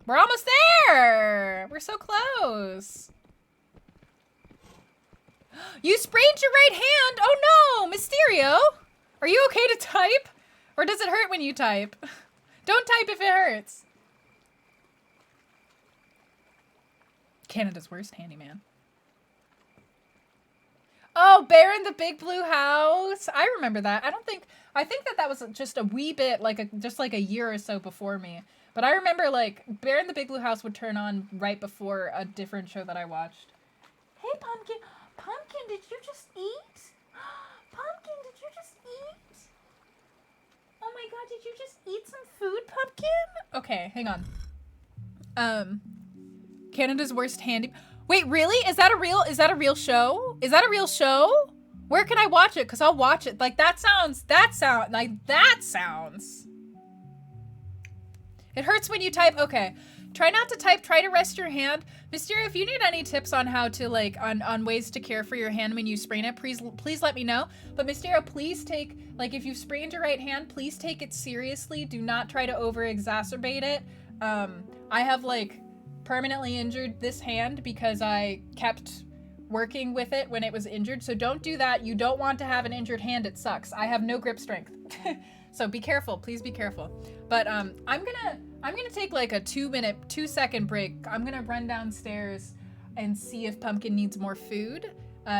We're almost there! We're so close. You sprained your right hand! Oh no! Mysterio! Are you okay to type? Or does it hurt when you type? Don't type if it hurts. Canada's worst handyman. Oh, Bear in the Big Blue House. I remember that. I think that was just a wee bit, just like a year or so before me. But I remember, like, Bear in the Big Blue House would turn on right before a different show that I watched. Hey, Pumpkin. Pumpkin, did you just eat? Pumpkin, did you just eat? Oh my god, did you just eat some food, Pumpkin? Okay, hang on. Canada's worst handy... Wait, really? Is that a real show? Is that a real show? Where can I watch it? Because I'll watch it. Like, that sounds... It hurts when you type. Okay. Try not to type. Try to rest your hand. Mysterio, if you need any tips on how to, like, on ways to care for your hand when you sprain it, please let me know. But Mysterio, please take, like, if you've sprained your right hand, please take it seriously. Do not try to over-exacerbate it. I have, like, permanently injured this hand because I kept working with it when it was injured. So don't do that. You don't want to have an injured hand. It sucks. I have no grip strength. So be careful. Please be careful. But I'm gonna take like a 2-second break. I'm gonna run downstairs and see if Pumpkin needs more food.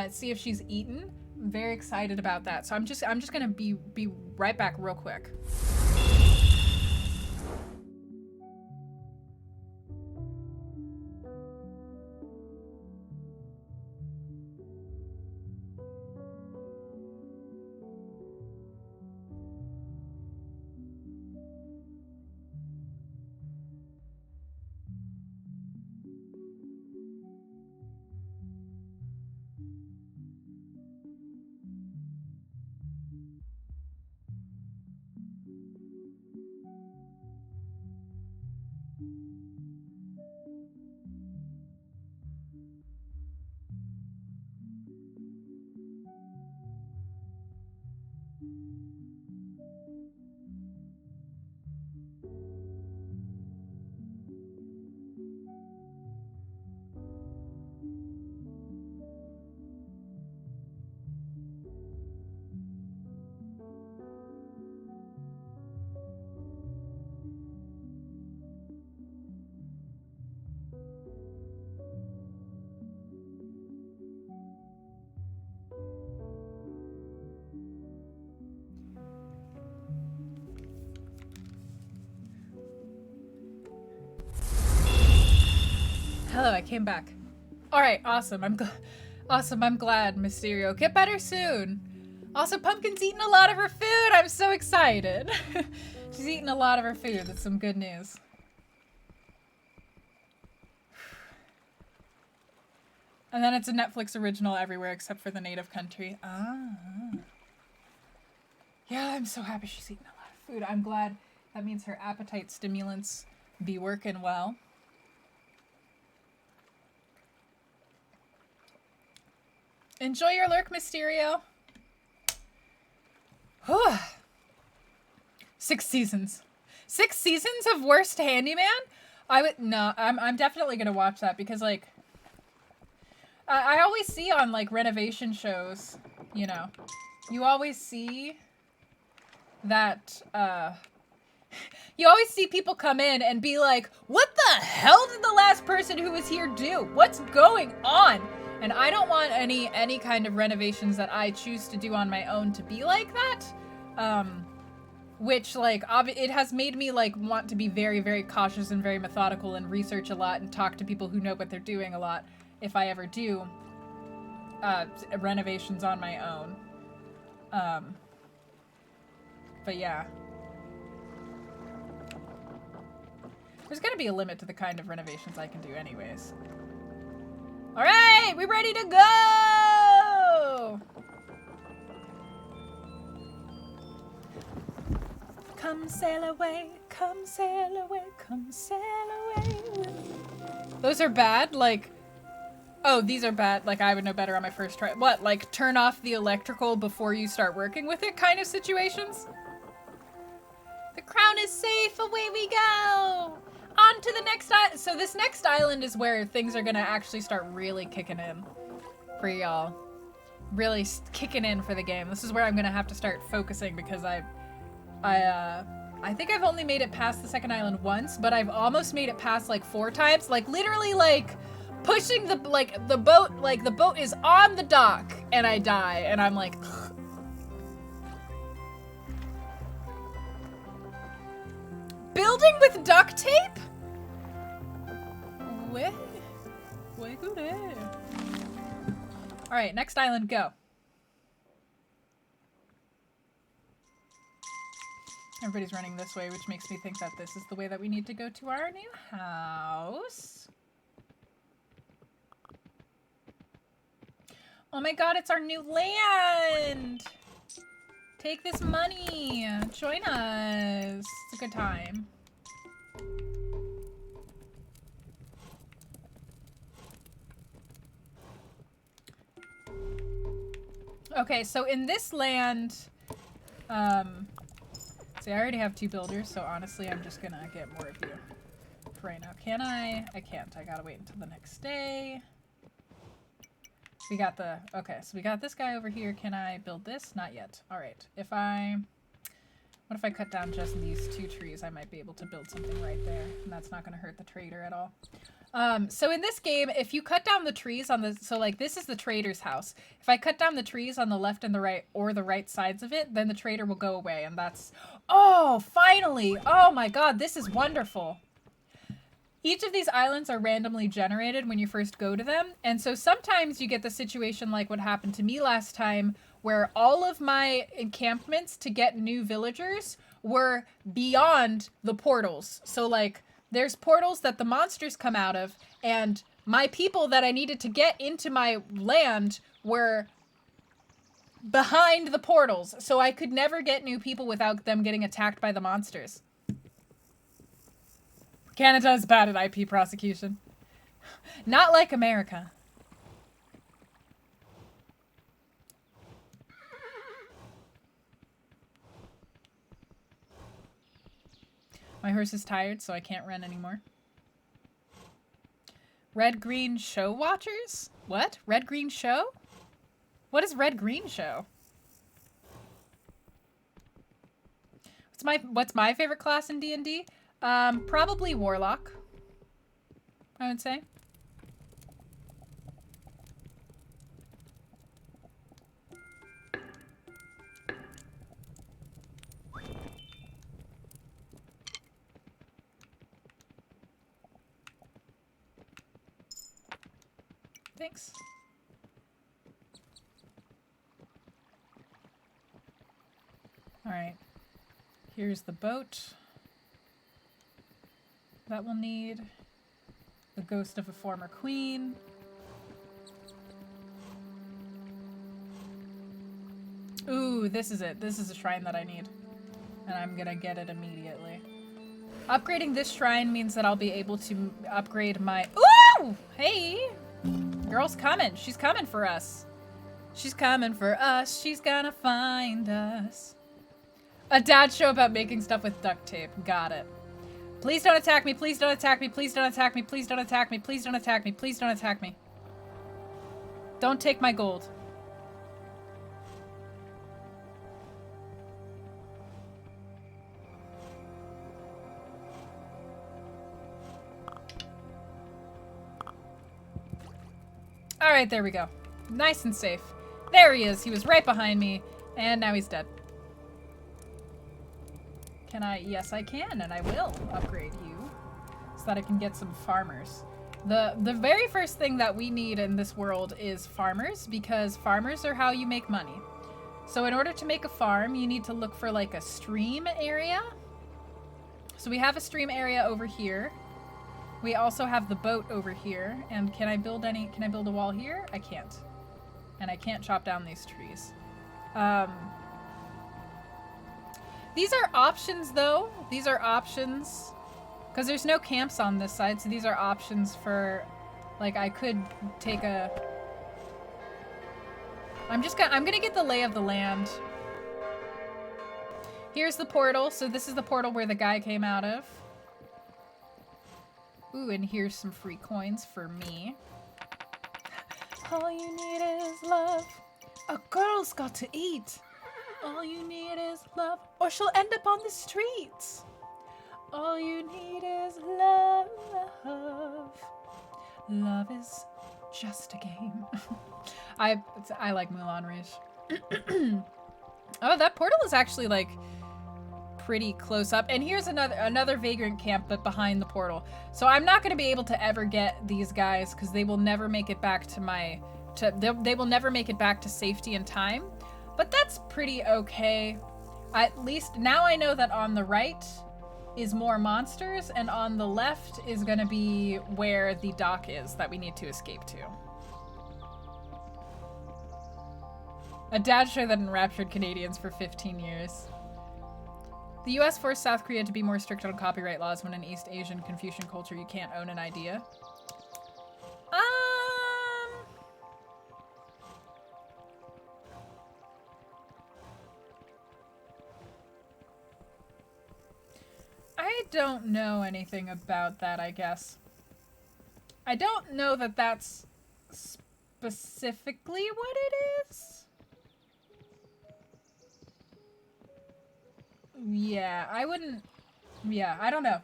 See if she's eaten. I'm very excited about that. So I'm just gonna be right back real quick. Hello, I came back. All right, awesome. I'm glad, Mysterio. Get better soon. Also, Pumpkin's eating a lot of her food. I'm so excited. She's eating a lot of her food. That's some good news. And then it's a Netflix original everywhere except for the native country. Ah. Yeah, I'm so happy she's eating a lot of food. I'm glad. That means her appetite stimulants be working well. Enjoy your lurk, Mysterio. 6 seasons. 6 seasons of Worst Handyman? I'm definitely gonna watch that because, like, I always see on, like, renovation shows, you know, you always see that, you always see people come in and be like, what the hell did the last person who was here do? What's going on? And I don't want any kind of renovations that I choose to do on my own to be like that. Which, like, it has made me, like, want to be very, very cautious and very methodical and research a lot and talk to people who know what they're doing a lot if I ever do renovations on my own. But yeah. There's gonna be a limit to the kind of renovations I can do anyways. All right, we ready to go! Come sail away, come sail away, come sail away. Those are bad, like, oh, these are bad, like I would know better on my first try. What, like turn off the electrical before you start working with it kind of situations? crown is safe. Away we go. On to the next island. So this next island is where things are gonna actually start really kicking in for y'all. Really kicking in for the game. This is where I'm gonna have to start focusing because I think I've only made it past the second island once, but I've almost made it past like 4 times. Like literally like pushing the boat, like the boat is on the dock and I die and I'm like, ugh. Building with duct tape? Where go there? All right, next island, go. Everybody's running this way, which makes me think that this is the way that we need to go to our new house. Oh my god, it's our new land! Take this money! Join us! It's a good time. Okay, so in this land, see, I already have 2 builders, so honestly, I'm just gonna get more of you for right now. Can I? I can't. I gotta wait until the next day. We got the, okay, so we got this guy over here. Can I build this? Not yet. All right. What if I cut down just these 2 trees? I might be able to build something right there, and that's not gonna hurt the trader at all. So in this game, if you cut down the trees on the, so like this is the trader's house. If I cut down the trees on the left and the right, or the right sides of it, then the trader will go away, and that's, oh, finally! Oh my god, this is wonderful. Each of these islands are randomly generated when you first go to them, and so sometimes you get the situation like what happened to me last time, where all of my encampments to get new villagers were beyond the portals. So like, there's portals that the monsters come out of, and my people that I needed to get into my land were behind the portals, so I could never get new people without them getting attacked by the monsters. Canada is bad at IP prosecution. Not like America. My horse is tired, so I can't run anymore. Red Green Show watchers? What? Red Green Show? What is Red Green Show? What's my favorite class in D&D? Probably Warlock, I would say. Thanks. All right. Here's the boat that we'll need. The ghost of a former queen. Ooh, this is it. This is a shrine that I need. And I'm gonna get it immediately. Upgrading this shrine means that I'll be able to upgrade my... Ooh! Hey! Girl's coming. She's coming for us. She's coming for us. She's gonna find us. A dad show about making stuff with duct tape. Got it. Please don't attack me. Please don't attack me. Please don't attack me. Please don't attack me. Please don't attack me. Please don't attack me. Don't take my gold. All right, there we go. Nice and safe. There he is. He was right behind me, and now he's dead. Can I? Yes, I can, and I will upgrade you so that I can get some farmers. The very first thing that we need in this world is farmers, because farmers are how you make money. So in order to make a farm, you need to look for like a stream area. So we have a stream area over here. We also have the boat over here. And can I build a wall here? I can't. And I can't chop down these trees. These are options though. These are options. Because there's no camps on this side, so these are options for, like, I could take a... I'm gonna get the lay of the land. Here's the portal. So this is the portal where the guy came out of. Ooh, and here's some free coins for me. All you need is love. A girl's got to eat. All you need is love, or she'll end up on the streets. All you need is love. Love is just a game. I like Moulin Rouge. Oh, that portal is actually like pretty close up. And here's another vagrant camp, but behind the portal. So I'm not going to be able to ever get these guys because they will never make it back to they will never make it back to safety in time. But that's pretty okay. At least now I know that on the right is more monsters, and on the left is going to be where the dock is that we need to escape to. A dad show that enraptured Canadians for 15 years. The US forced South Korea to be more strict on copyright laws when in East Asian Confucian culture you can't own an idea. I don't know anything about that, I guess. I don't know that that's specifically what it is. Yeah, I wouldn't. Yeah, I don't know.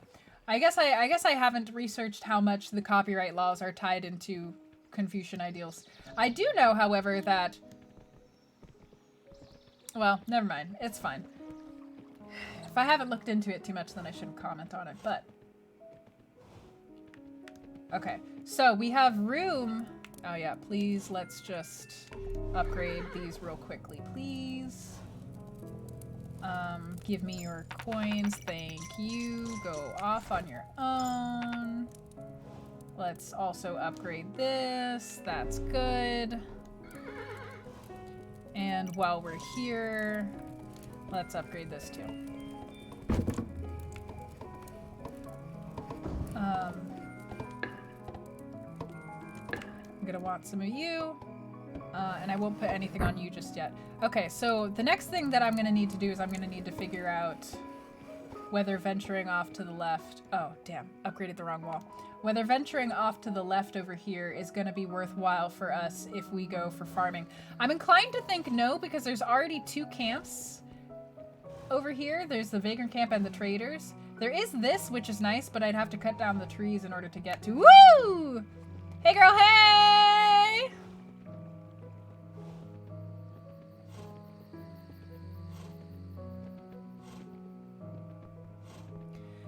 I guess I haven't researched how much the copyright laws are tied into Confucian ideals. I do know, however, that. Well, never mind. It's fine. If I haven't looked into it too much, then I shouldn't comment on it, but. Okay, so we have room. Oh yeah, please, let's just upgrade these real quickly, please. Give me your coins, thank you. Go off on your own. Let's also upgrade this, that's good. And while we're here, let's upgrade this too. I'm gonna want some of you. And I won't put anything on you just yet. Okay, so the next thing that I'm gonna need to do is I'm gonna need to figure out whether venturing off to the left... Oh, damn. Upgraded the wrong wall. Whether venturing off to the left over here is gonna be worthwhile for us if we go for farming. I'm inclined to think no, because there's already 2 camps over here. There's the vagrant camp and the traders. There is this, which is nice, but I'd have to cut down the trees in order to get to... Woo! Hey, girl, hey!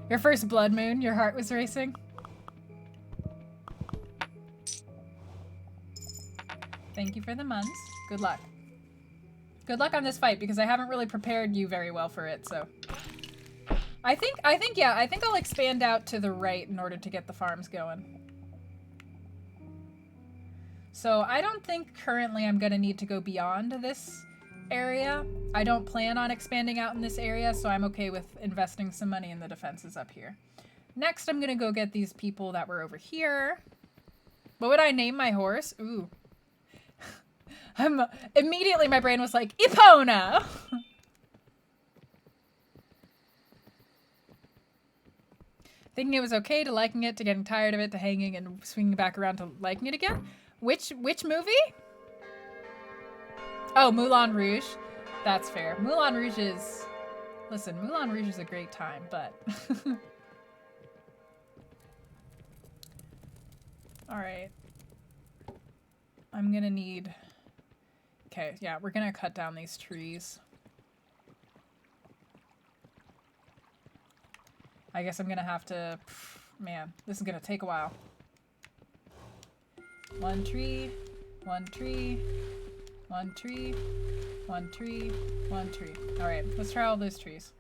Your first blood moon, your heart was racing. Thank you for the months. Good luck. Good luck on this fight, because I haven't really prepared you very well for it, so. I think I'll expand out to the right in order to get the farms going. So I don't think currently I'm gonna need to go beyond this area. I don't plan on expanding out in this area, so I'm okay with investing some money in the defenses up here. Next, I'm gonna go get these people that were over here. What would I name my horse? Ooh. Immediately my brain was like, Epona! Thinking it was okay to liking it, to getting tired of it, to hanging and swinging back around to liking it again. Which movie? Oh, Moulin Rouge. That's fair. Moulin Rouge is... Listen, Moulin Rouge is a great time, but... Alright. I'm gonna need... Okay, yeah, we're gonna cut down these trees. I guess I'm gonna have to... Man, this is gonna take a while. 1 tree, 1 tree, 1 tree, 1 tree, 1 tree. Alright, let's try all those trees.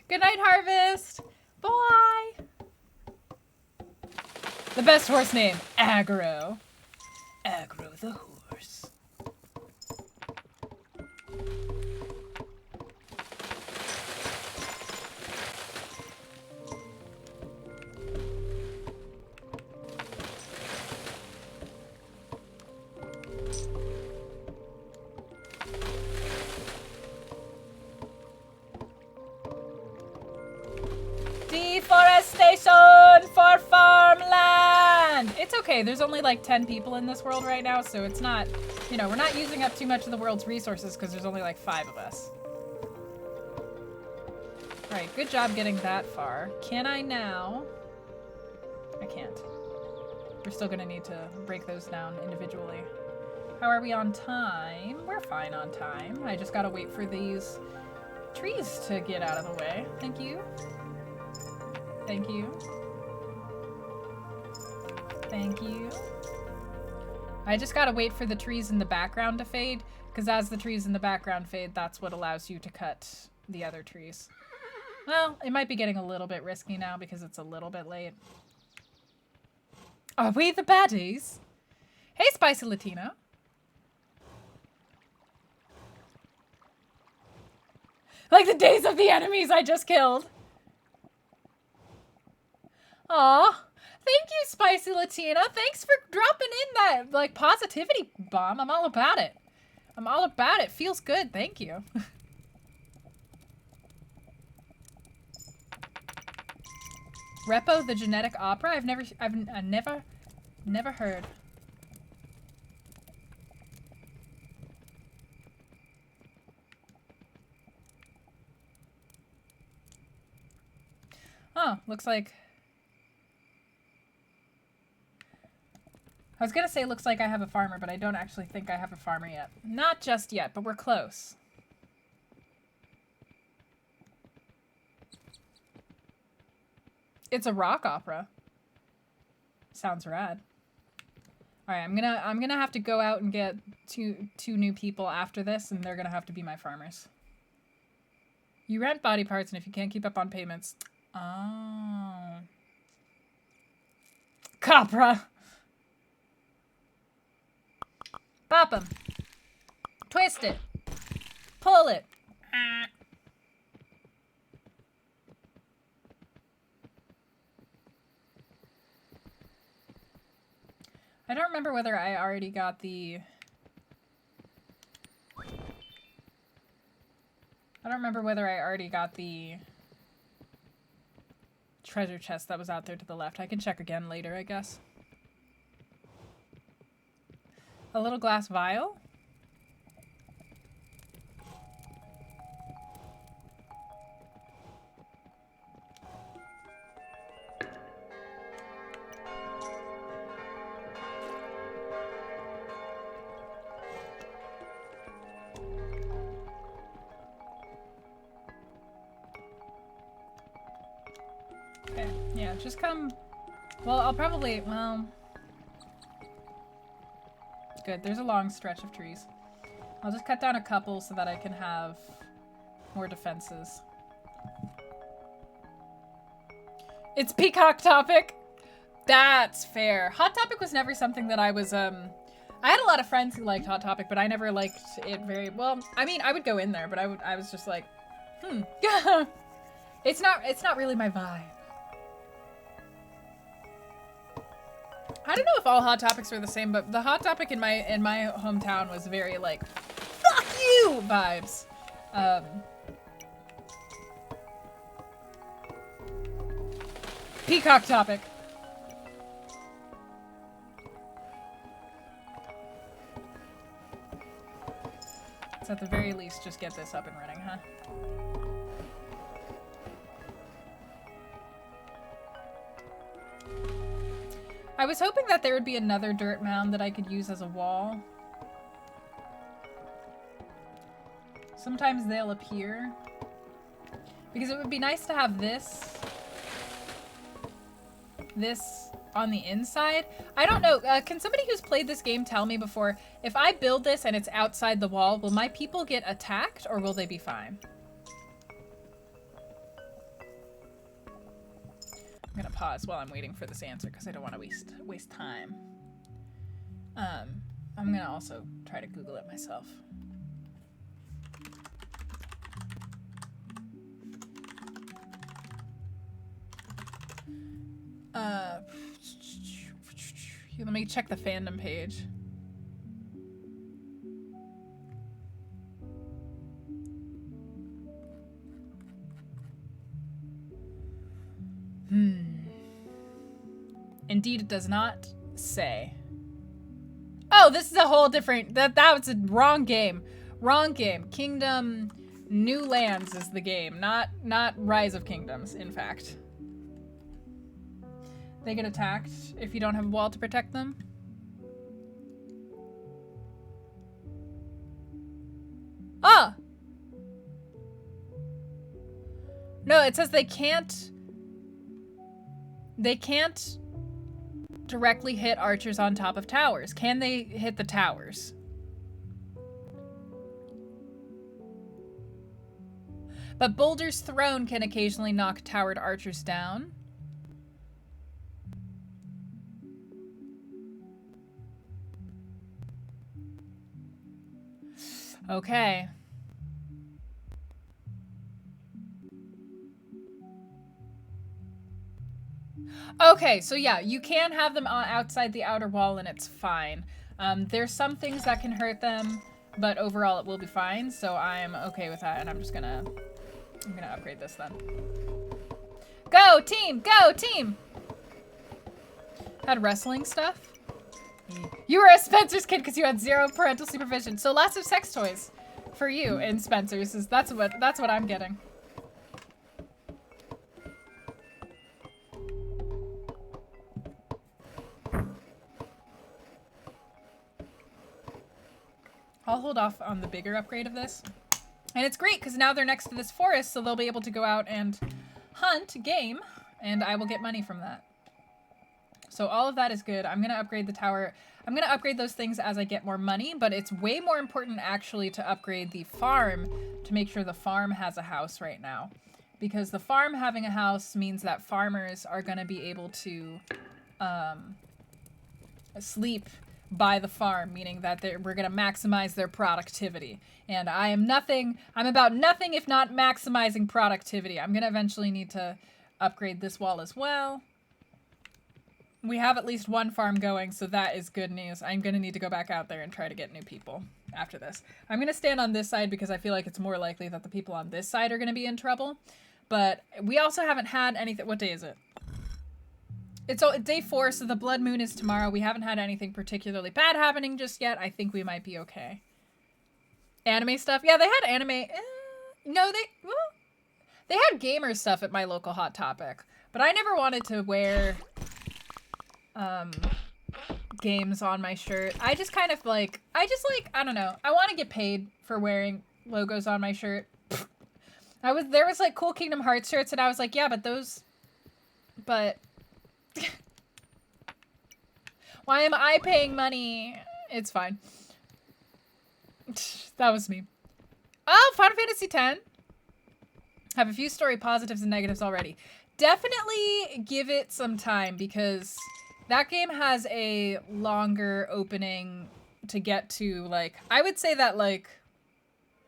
Good night, Harvest! Bye! The best horse name, Aggro. Aggro the horse. okay. There's only like 10 people in this world right now, so it's not, you know, we're not using up too much of the world's resources because there's only like 5 of us. All right, good job getting that far. Can I now? I can't. We're still gonna need to break those down individually. How are we on time? We're fine on time. I just gotta wait for these trees to get out of the way. Thank you. Thank you. Thank you. I just gotta wait for the trees in the background to fade, because as the trees in the background fade, that's what allows you to cut the other trees. Well, it might be getting a little bit risky now because it's a little bit late. Are we the baddies? Hey, Spicy Latino. Like the days of the enemies I just killed. Aw. Thank you, Spicy Latina. Thanks for dropping in that, like, positivity bomb. I'm all about it. I'm all about it. Feels good. Thank you. Repo the genetic opera? I've never heard. Oh, looks like... I was gonna say looks like I have a farmer, but I don't actually think I have a farmer yet. Not just yet, but we're close. It's a rock opera. Sounds rad. All right, I'm gonna have to go out and get two new people after this, and they're gonna have to be my farmers. You rent body parts, and if you can't keep up on payments, oh, Capra. Pop him. Twist it. Pull it. I don't remember whether I already got the... treasure chest that was out there to the left. I can check again later, I guess. A little glass vial? Okay, yeah, just come... Well, I'll probably... Well... Good, there's a long stretch of trees. I'll just cut down a couple so that I can have more defenses. It's Peacock Topic! That's fair. Hot Topic was never something that I was, I had a lot of friends who liked Hot Topic, but I never liked it very... Well, I mean, I would go in there, but I was just like, It's not really my vibe. I don't know if all Hot Topics are the same, but the Hot Topic in my hometown was very like, fuck you vibes. Peacock Topic. So at the very least, just get this up and running, huh? I was hoping that there would be another dirt mound that I could use as a wall. Sometimes they'll appear. Because it would be nice to have this on the inside. I don't know, can somebody who's played this game tell me before, if I build this and it's outside the wall, will my people get attacked or will they be fine? I'm gonna pause while I'm waiting for this answer because I don't want to waste time. I'm gonna also try to Google it myself. Let me check the fandom page. Indeed, it does not say? Oh, this is a whole different, that was a wrong game. Wrong game. Kingdom New Lands is the game, not Rise of Kingdoms, in fact. They get attacked if you don't have a wall to protect them. Ah! No, it says they can't directly hit archers on top of towers. Can they hit the towers? But boulders thrown can occasionally knock towered archers down. Okay. Okay, so yeah, you can have them outside the outer wall and it's fine. There's some things that can hurt them, but overall it will be fine, so I'm okay with that, and I'm gonna upgrade this then. Go team! Go team! Had wrestling stuff? You were a Spencer's kid because you had 0 parental supervision. So lots of sex toys for you in Spencer's. That's what I'm getting. I'll hold off on the bigger upgrade of this. And it's great because now they're next to this forest, so they'll be able to go out and hunt game, and I will get money from that. So all of that is good. I'm going to upgrade the tower. I'm going to upgrade those things as I get more money, but it's way more important actually to upgrade the farm to make sure the farm has a house right now. Because the farm having a house means that farmers are going to be able to sleep by the farm, meaning that we're going to maximize their productivity. And I'm about nothing if not maximizing productivity. I'm going to eventually need to upgrade this wall as well. We have at least one farm going, so that is good news. I'm going to need to go back out there and try to get new people after this. I'm going to stand on this side because I feel like it's more likely that the people on this side are going to be in trouble. But we also haven't had anything. What day is it? It's day 4, so the blood moon is tomorrow. We haven't had anything particularly bad happening just yet. I think we might be okay. Anime stuff? Yeah, they had anime. No, they had gamer stuff at my local Hot Topic. But I never wanted to wear games on my shirt. I just kind of I don't know. I want to get paid for wearing logos on my shirt. There was like cool Kingdom Hearts shirts, and I was like, yeah, but why am I paying money? It's fine. That was me. Oh, Final Fantasy X. Have a few story positives and negatives already. Definitely give it some time because that game has a longer opening to get to, like, I would say that, like,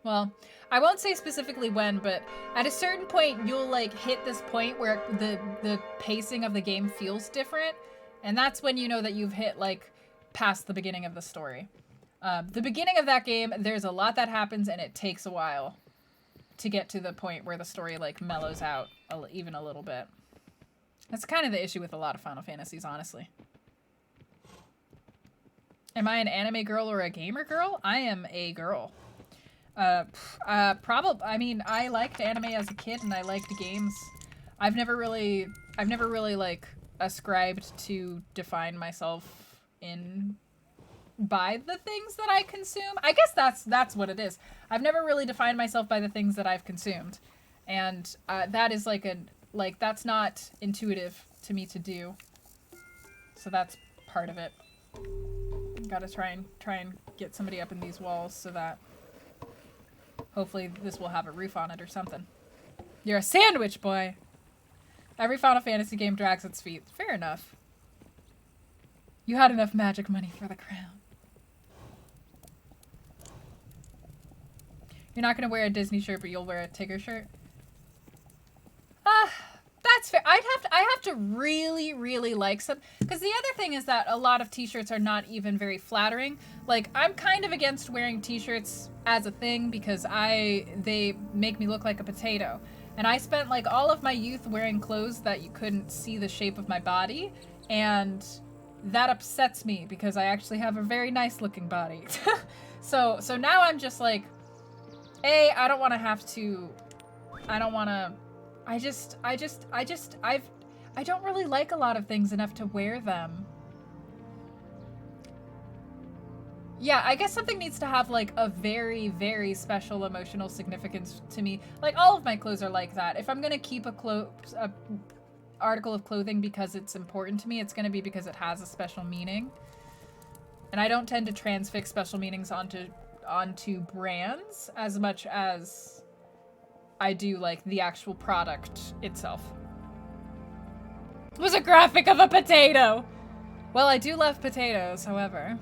well, I won't say specifically when, but at a certain point, you'll, like, hit this point where the pacing of the game feels different, and that's when you know that you've hit, like, past the beginning of the story. The beginning of that game, there's a lot that happens, and it takes a while to get to the point where the story, like, mellows out even a little bit. That's kind of the issue with a lot of Final Fantasies, honestly. Am I an anime girl or a gamer girl? I am a girl. Probably, I mean, I liked anime as a kid and I liked games. I've never really, like, ascribed to define myself by the things that I consume. I guess that's what it is. I've never really defined myself by the things that I've consumed. And, that is that's not intuitive to me to do. So that's part of it. Gotta try and get somebody up in these walls so that hopefully this will have a roof on it or something. You're a sandwich boy. Every Final Fantasy game drags its feet. Fair enough. You had enough magic money for the crown. You're not gonna wear a Disney shirt, but you'll wear a Tigger shirt? That's fair. I have to really, really like some, because the other thing is that a lot of t-shirts are not even very flattering. Like, I'm kind of against wearing t-shirts as a thing because they make me look like a potato. And I spent like all of my youth wearing clothes that you couldn't see the shape of my body, and that upsets me because I actually have a very nice looking body. So now I'm just like, I don't want to have to, I don't want to, I don't really like a lot of things enough to wear them. Yeah, I guess something needs to have like a very, very special emotional significance to me. Like all of my clothes are like that. If I'm gonna keep a article of clothing because it's important to me, it's gonna be because it has a special meaning. And I don't tend to transfix special meanings onto brands as much as I do like the actual product itself. It was a graphic of a potato. Well, I do love potatoes, however.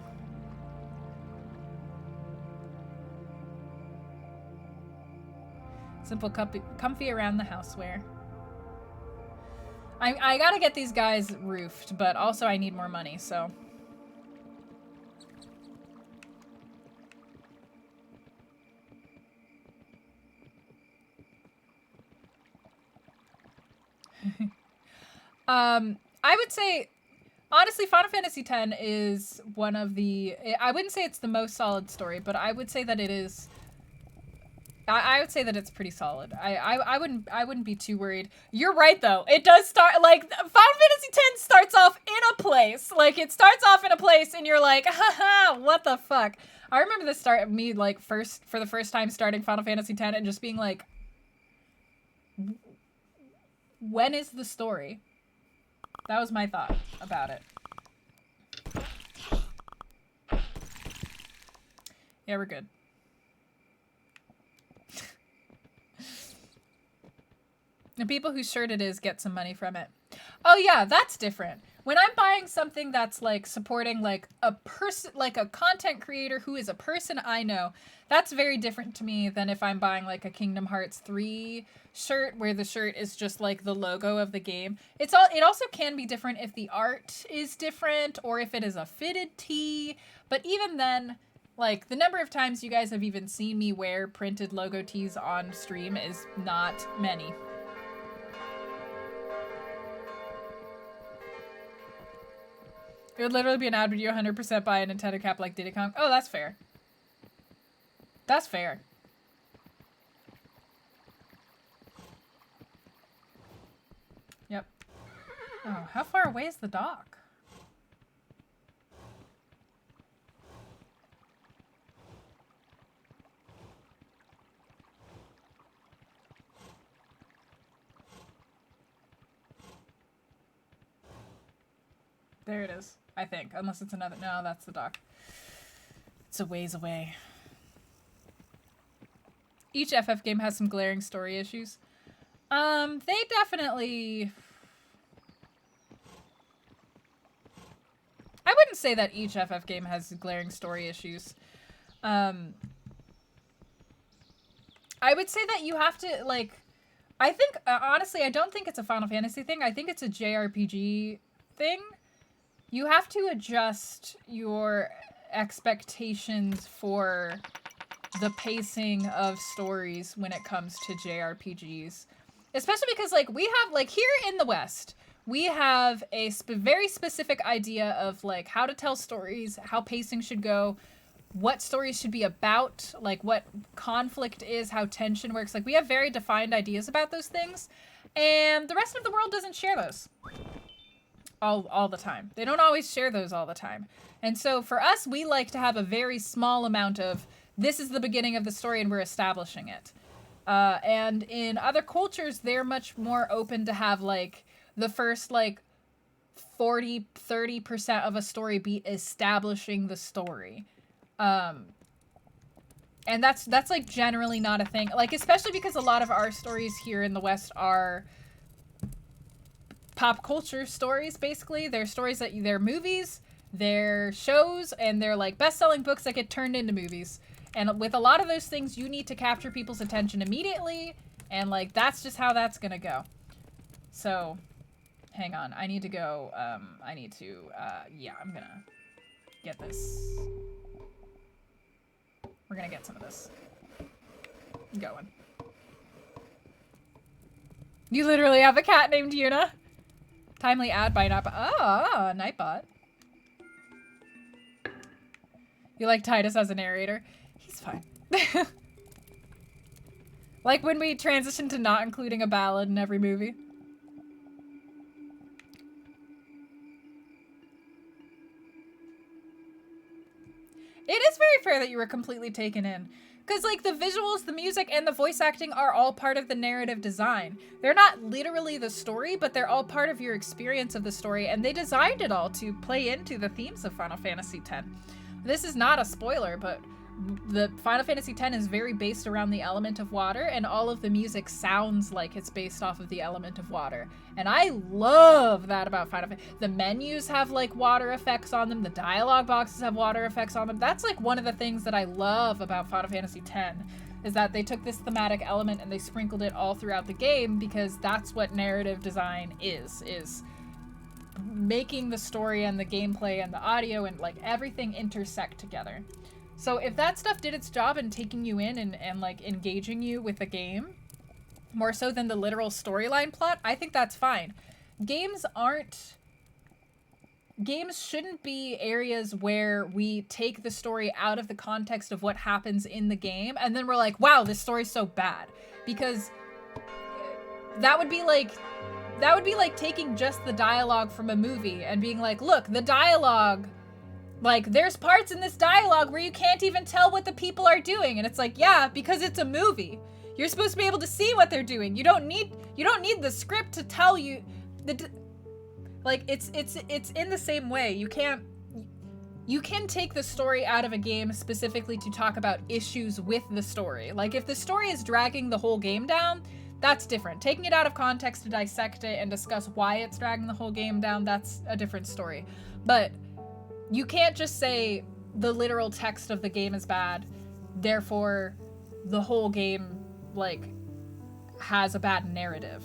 Simple, comfy around the house wear. I gotta get these guys roofed, but also I need more money, so. I would say, honestly, Final Fantasy X is one of the, I wouldn't say it's the most solid story, but I would say that it is, I would say that it's pretty solid. I wouldn't be too worried. You're right though. It does start like Final Fantasy X starts off in a place. Like it starts off in a place and you're like, haha, what the fuck? I remember the start of me like for the first time starting Final Fantasy X and just being like, when is the story? That was my thought about it. Yeah, we're good. The people whose shirt it is get some money from it. Oh yeah, that's different. When I'm buying something that's like supporting like a person, like a content creator who is a person I know, that's very different to me than if I'm buying like a Kingdom Hearts 3 shirt where the shirt is just like the logo of the game. It also can be different if the art is different or if it is a fitted tee, but even then, like the number of times you guys have even seen me wear printed logo tees on stream is not many. It would literally be an ad where you 100% buy a Nintendo cap like Diddy Kong. Oh, that's fair. That's fair. Yep. Oh, how far away is the dock? There it is. I think, unless it's another, no, that's the dock. It's a ways away. Each FF game has some glaring story issues. They definitely, I wouldn't say that each FF game has glaring story issues. I would say that you have to, like, I think, honestly, I don't think it's a Final Fantasy thing. I think it's a JRPG thing. You have to adjust your expectations for the pacing of stories when it comes to JRPGs. Especially because, like, we have, like, here in the West, we have a very specific idea of, like, how to tell stories, how pacing should go, what stories should be about, like, what conflict is, how tension works. Like, we have very defined ideas about those things, and the rest of the world doesn't share those. All the time. They don't always share those all the time. And so for us, we like to have a very small amount of, this is the beginning of the story and we're establishing it. And in other cultures, they're much more open to have like the first like 40-30% of a story be establishing the story. And that's like generally not a thing. Like, especially because a lot of our stories here in the West are pop culture stories, basically. They're stories that they're movies, they're shows, and they're like best-selling books that get turned into movies. And with a lot of those things, you need to capture people's attention immediately, and like that's just how that's gonna go. So, hang on, I need to go, yeah, I'm gonna get this. We're gonna get some of this going. You literally have a cat named Yuna? Timely ad by Nightbot. Oh, Nightbot. You like Titus as a narrator? He's fine. Like when we transition to not including a ballad in every movie. It is very fair that you were completely taken in. Because, like, the visuals, the music, and the voice acting are all part of the narrative design. They're not literally the story, but they're all part of your experience of the story, and they designed it all to play into the themes of Final Fantasy X. This is not a spoiler, but the Final Fantasy X is very based around the element of water, and all of the music sounds like it's based off of the element of water. And I love that about Final Fantasy. The menus have like water effects on them, the dialogue boxes have water effects on them. That's like one of the things that I love about Final Fantasy X, is that they took this thematic element and they sprinkled it all throughout the game, because that's what narrative design is making the story and the gameplay and the audio and like everything intersect together. So if that stuff did its job in taking you in and like engaging you with the game, more so than the literal storyline plot, I think that's fine. Games shouldn't be areas where we take the story out of the context of what happens in the game and then we're like, wow, this story's so bad. Because that would be like taking just the dialogue from a movie and being like, look, the dialogue, like, there's parts in this dialogue where you can't even tell what the people are doing. And it's like, yeah, because it's a movie. You're supposed to be able to see what they're doing. You don't need the script to tell you. Like, it's in the same way. You can take the story out of a game specifically to talk about issues with the story. Like, if the story is dragging the whole game down, that's different. Taking it out of context to dissect it and discuss why it's dragging the whole game down, that's a different story. But you can't just say the literal text of the game is bad, therefore the whole game, like, has a bad narrative.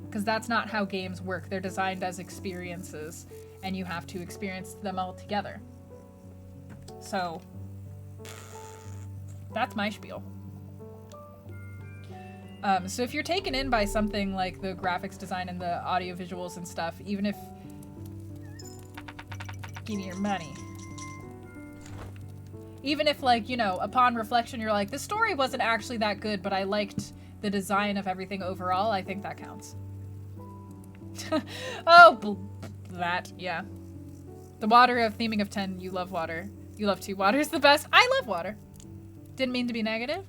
Because that's not how games work. They're designed as experiences, and you have to experience them all together. So, that's my spiel. So if you're taken in by something like the graphics design and the audio visuals and stuff, even if... Give me your money. Even if, like, you know, upon reflection, you're like, the story wasn't actually that good, but I liked the design of everything overall, I think that counts. Oh, that, yeah. The water of theming of 10, you love water. You love 2. Water's the best. I love water. Didn't mean to be negative.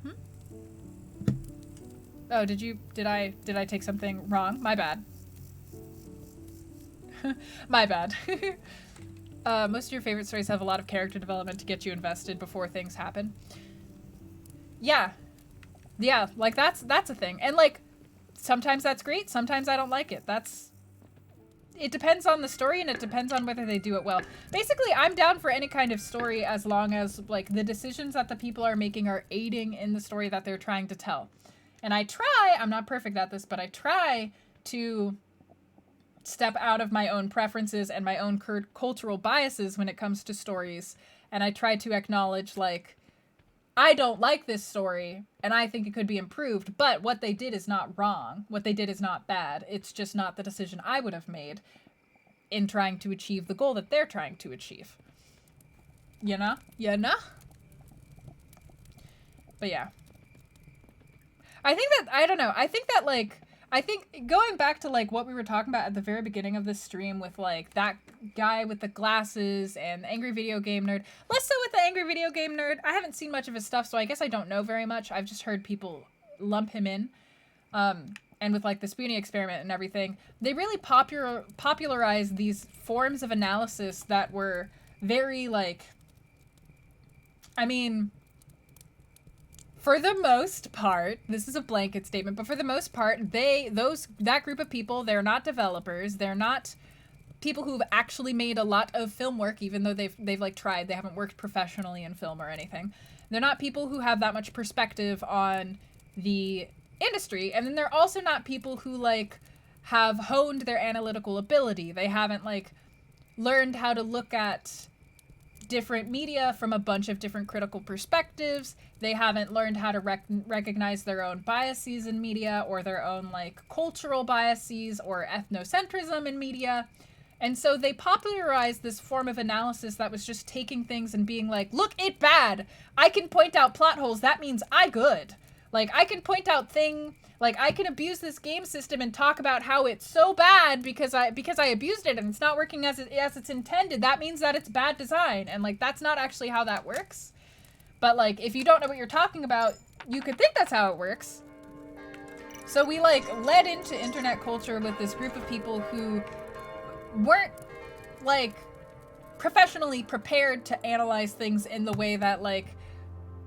Oh, did I take something wrong? My bad. My bad. Most of your favorite stories have a lot of character development to get you invested before things happen. Yeah. Yeah, like that's a thing. And like, sometimes that's great, sometimes I don't like it. It depends on the story and it depends on whether they do it well. Basically, I'm down for any kind of story as long as like the decisions that the people are making are aiding in the story that they're trying to tell. And I'm not perfect at this, but I try to step out of my own preferences and my own cultural biases when it comes to stories. And I try to acknowledge, like, I don't like this story and I think it could be improved, but what they did is not wrong. What they did is not bad. It's just not the decision I would have made in trying to achieve the goal that they're trying to achieve. You know? You know? But yeah. I think going back to like what we were talking about at the very beginning of this stream with like that guy with the glasses and the angry video game nerd, less so with the angry video game nerd. I haven't seen much of his stuff, so I guess I don't know very much. I've just heard people lump him in. And with like the Spoonie experiment and everything, they really popularized these forms of analysis that were very like, I mean, for the most part, this is a blanket statement, but for the most part, that group of people, they're not developers. They're not people who've actually made a lot of film work, even though they've like tried. They haven't worked professionally in film or anything. They're not people who have that much perspective on the industry. And then they're also not people who like have honed their analytical ability. They haven't like learned how to look at different media from a bunch of different critical perspectives. They haven't learned how to recognize their own biases in media or their own like cultural biases or ethnocentrism in media. And so they popularized this form of analysis that was just taking things and being like, look, it bad. I can point out plot holes. That means I good. Like, I can point out like, I can abuse this game system and talk about how it's so bad because I abused it and it's not working as it's intended. That means that it's bad design. And, like, that's not actually how that works. But, like, if you don't know what you're talking about, you could think that's how it works. So we, like, led into internet culture with this group of people who weren't, like, professionally prepared to analyze things in the way that, like,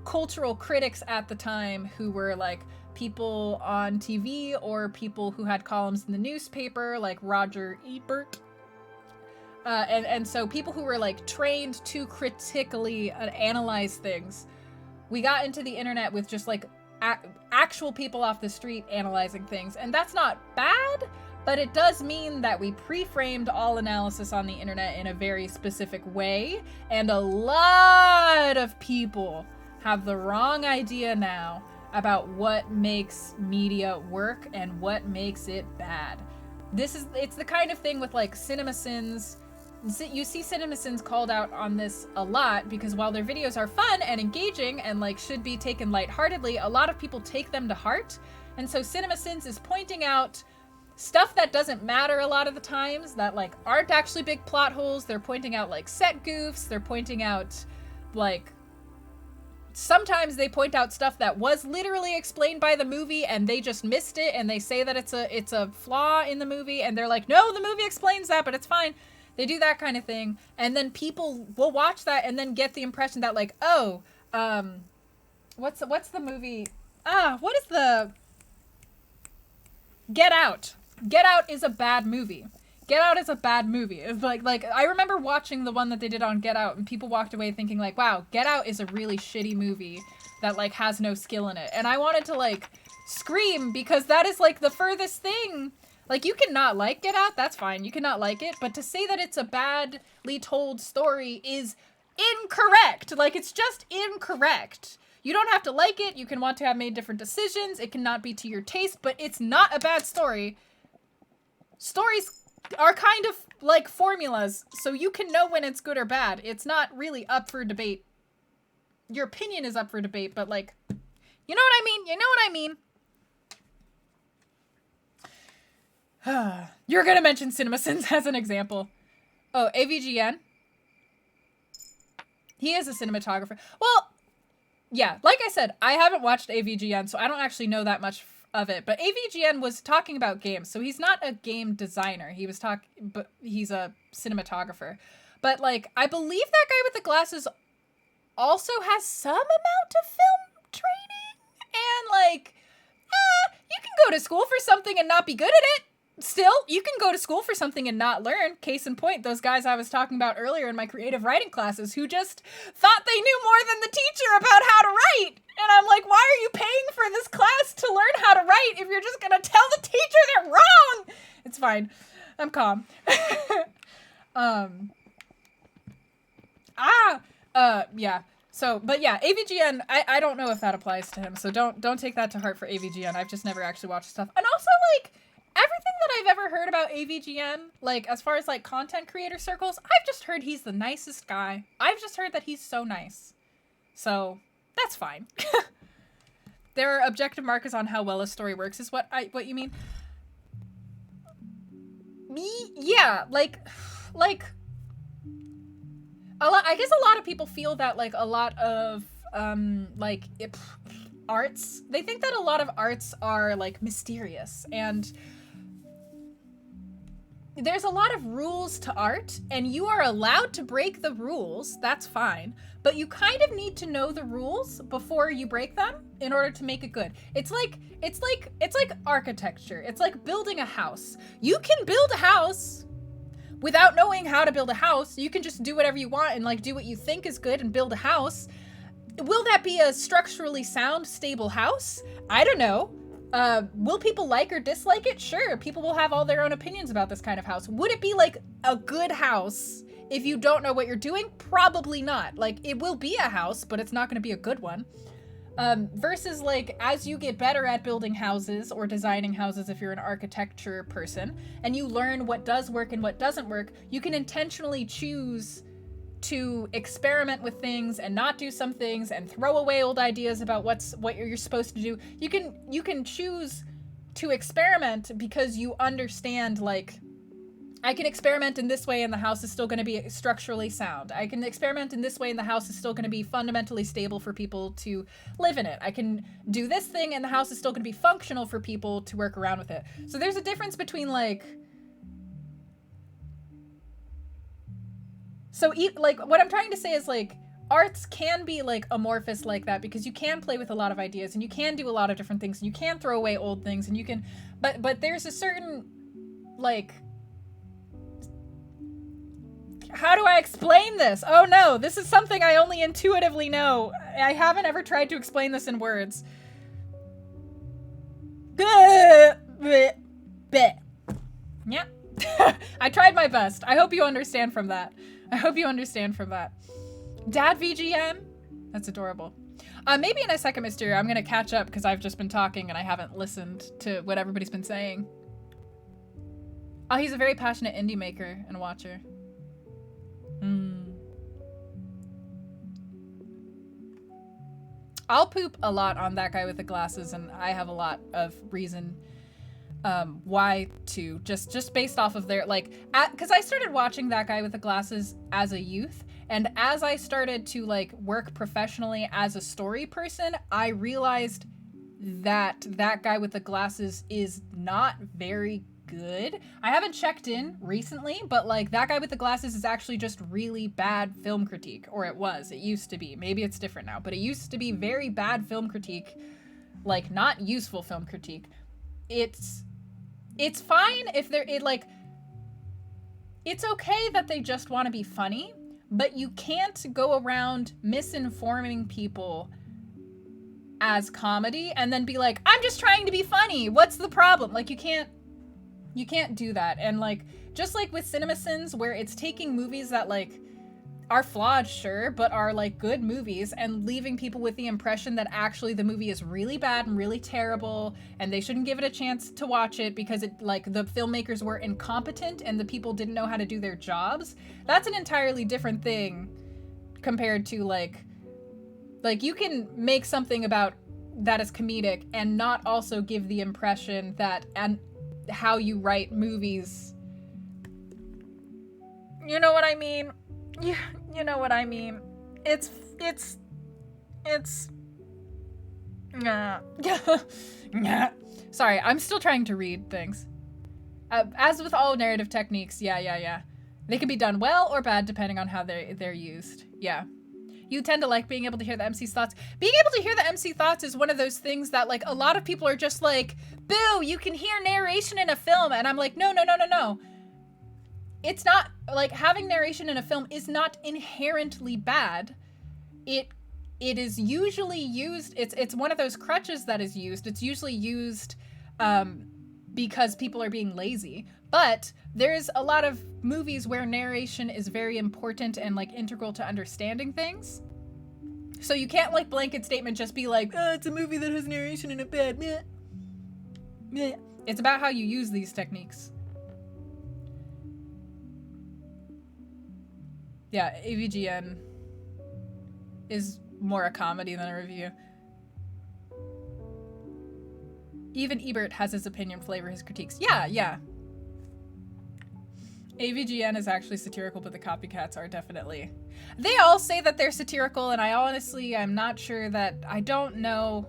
cultural critics at the time who were, like, people on TV or people who had columns in the newspaper, like Roger Ebert. And so people who were, like, trained to critically analyze things. We got into the internet with just, like, actual people off the street analyzing things. And that's not bad, but it does mean that we pre-framed all analysis on the internet in a very specific way. And a lot of people have the wrong idea now about what makes media work and what makes it bad. It's the kind of thing with, like, CinemaSins. You see CinemaSins called out on this a lot because while their videos are fun and engaging and, like, should be taken lightheartedly, a lot of people take them to heart. And so CinemaSins is pointing out stuff that doesn't matter a lot of the times, that, like, aren't actually big plot holes. They're pointing out, like, set goofs. They're pointing out, like, sometimes they point out stuff that was literally explained by the movie and they just missed it and they say that it's a flaw in the movie and they're like, no, the movie explains that, but it's fine. They do that kind of thing. And then people will watch that and then get the impression that, like, oh, what's the movie? What is the... Get Out. Get Out is a bad movie. Get Out is a bad movie. It's like I remember watching the one that they did on Get Out and people walked away thinking, like, wow, Get Out is a really shitty movie that, like, has no skill in it. And I wanted to, like, scream because that is, like, the furthest thing. Like, you can not like Get Out, that's fine. You cannot like it. But to say that it's a badly told story is incorrect. Like, it's just incorrect. You don't have to like it. You can want to have made different decisions. It cannot be to your taste, but it's not a bad story. Stories are kind of like formulas, so you can know when it's good or bad. It's not really up for debate. Your opinion is up for debate, but, like, you know what I mean? You know what I mean? You're gonna mention CinemaSins as an example. Oh, AVGN? He is a cinematographer. Well, yeah, like I said, I haven't watched AVGN, so I don't actually know that much of it. But AVGN was talking about games, so he's not a game designer. But he's a cinematographer. But, like, I believe that guy with the glasses also has some amount of film training. And, like, you can go to school for something and not be good at it. Still, you can go to school for something and not learn. Case in point, those guys I was talking about earlier in my creative writing classes who just thought they knew more than the teacher about how to write. And I'm like, why are you paying for this class to learn how to write if you're just gonna tell the teacher they're wrong? It's fine. I'm calm. Yeah. So, but yeah, AVGN, I don't know if that applies to him, so don't take that to heart for AVGN. I've just never actually watched stuff. And also, like, everything that I've ever heard about AVGN, like, as far as, like, content creator circles, I've just heard he's the nicest guy. I've just heard that he's so nice. So, that's fine. There are objective markers on how well a story works, is what you mean? Yeah, like, I guess a lot of people feel that, like, a lot of, arts, they think that a lot of arts are, like, mysterious, and there's a lot of rules to art, and you are allowed to break the rules, that's fine, but you kind of need to know the rules before you break them in order to make it good. It's like architecture. It's like building a house. You can build a house without knowing how to build a house. You can just do whatever you want and, like, do what you think is good and build a house. Will that be a structurally sound, stable house? I don't know. Will people like or dislike it? Sure, people will have all their own opinions about this kind of house. Would it be, like, a good house if you don't know what you're doing? Probably not. Like, it will be a house, but it's not going to be a good one. Versus like as you get better at building houses or designing houses if you're an architecture person and you learn what does work and what doesn't work, you can intentionally choose to experiment with things and not do some things and throw away old ideas about what you're supposed to do. You can choose to experiment because you understand, like, I can experiment in this way and the house is still going to be structurally sound. I can experiment in this way and the house is still going to be fundamentally stable for people to live in it. I can do this thing and the house is still going to be functional for people to work around with it. So there's a difference between like... So like what I'm trying to say is like arts can be like amorphous like that because you can play with a lot of ideas and you can do a lot of different things and you can throw away old things and you can... But there's a certain like... How do I explain this? Oh no, this is something I only intuitively know. I haven't ever tried to explain this in words. Yeah. I tried my best. I hope you understand from that. Dad VGM? That's adorable. Maybe in a second, Mysterio, I'm gonna catch up because I've just been talking and I haven't listened to what everybody's been saying. Oh, he's a very passionate indie maker and watcher. I'll poop a lot on that guy with the glasses, and I have a lot of reason why to, just based off of their, like, because I started watching that guy with the glasses as a youth, and as I started to like work professionally as a story person, I realized that that guy with the glasses is not very good. I haven't checked in recently, but like that guy with the glasses is actually just really bad film critique, or it used to be. Maybe it's different now, but it used to be very bad film critique, like not useful film critique. It's fine if it's okay that they just want to be funny, but you can't go around misinforming people as comedy and then be like, I'm just trying to be funny. What's the problem? Like, you can't do that. And like, just like with CinemaSins, where it's taking movies that like are flawed, sure, but are like good movies and leaving people with the impression that actually the movie is really bad and really terrible and they shouldn't give it a chance to watch it because it like the filmmakers were incompetent and the people didn't know how to do their jobs. That's an entirely different thing compared to like you can make something about that is comedic and not also give the impression that and how you write movies. You know what I mean? Yeah, you know what I mean. It's Sorry, I'm still trying to read things. As with all narrative techniques, yeah. They can be done well or bad depending on how they're used. Yeah. You tend to like being able to hear the MC's thoughts. Being able to hear the MC thoughts is one of those things that like a lot of people are just like, boo, you can hear narration in a film. And I'm like, no. It's not, like, having narration in a film is not inherently bad. It is usually used, it's one of those crutches that is used. It's usually used because people are being lazy. But there's a lot of movies where narration is very important and like integral to understanding things. So you can't like blanket statement just be like, oh, it's a movie that has narration in it bad. Meh. Meh. It's about how you use these techniques. Yeah, AVGN is more a comedy than a review. Even Ebert has his opinion flavor his critiques. Yeah. AVGN is actually satirical, but the copycats are definitely... They all say that they're satirical, and I'm not sure that... I don't know.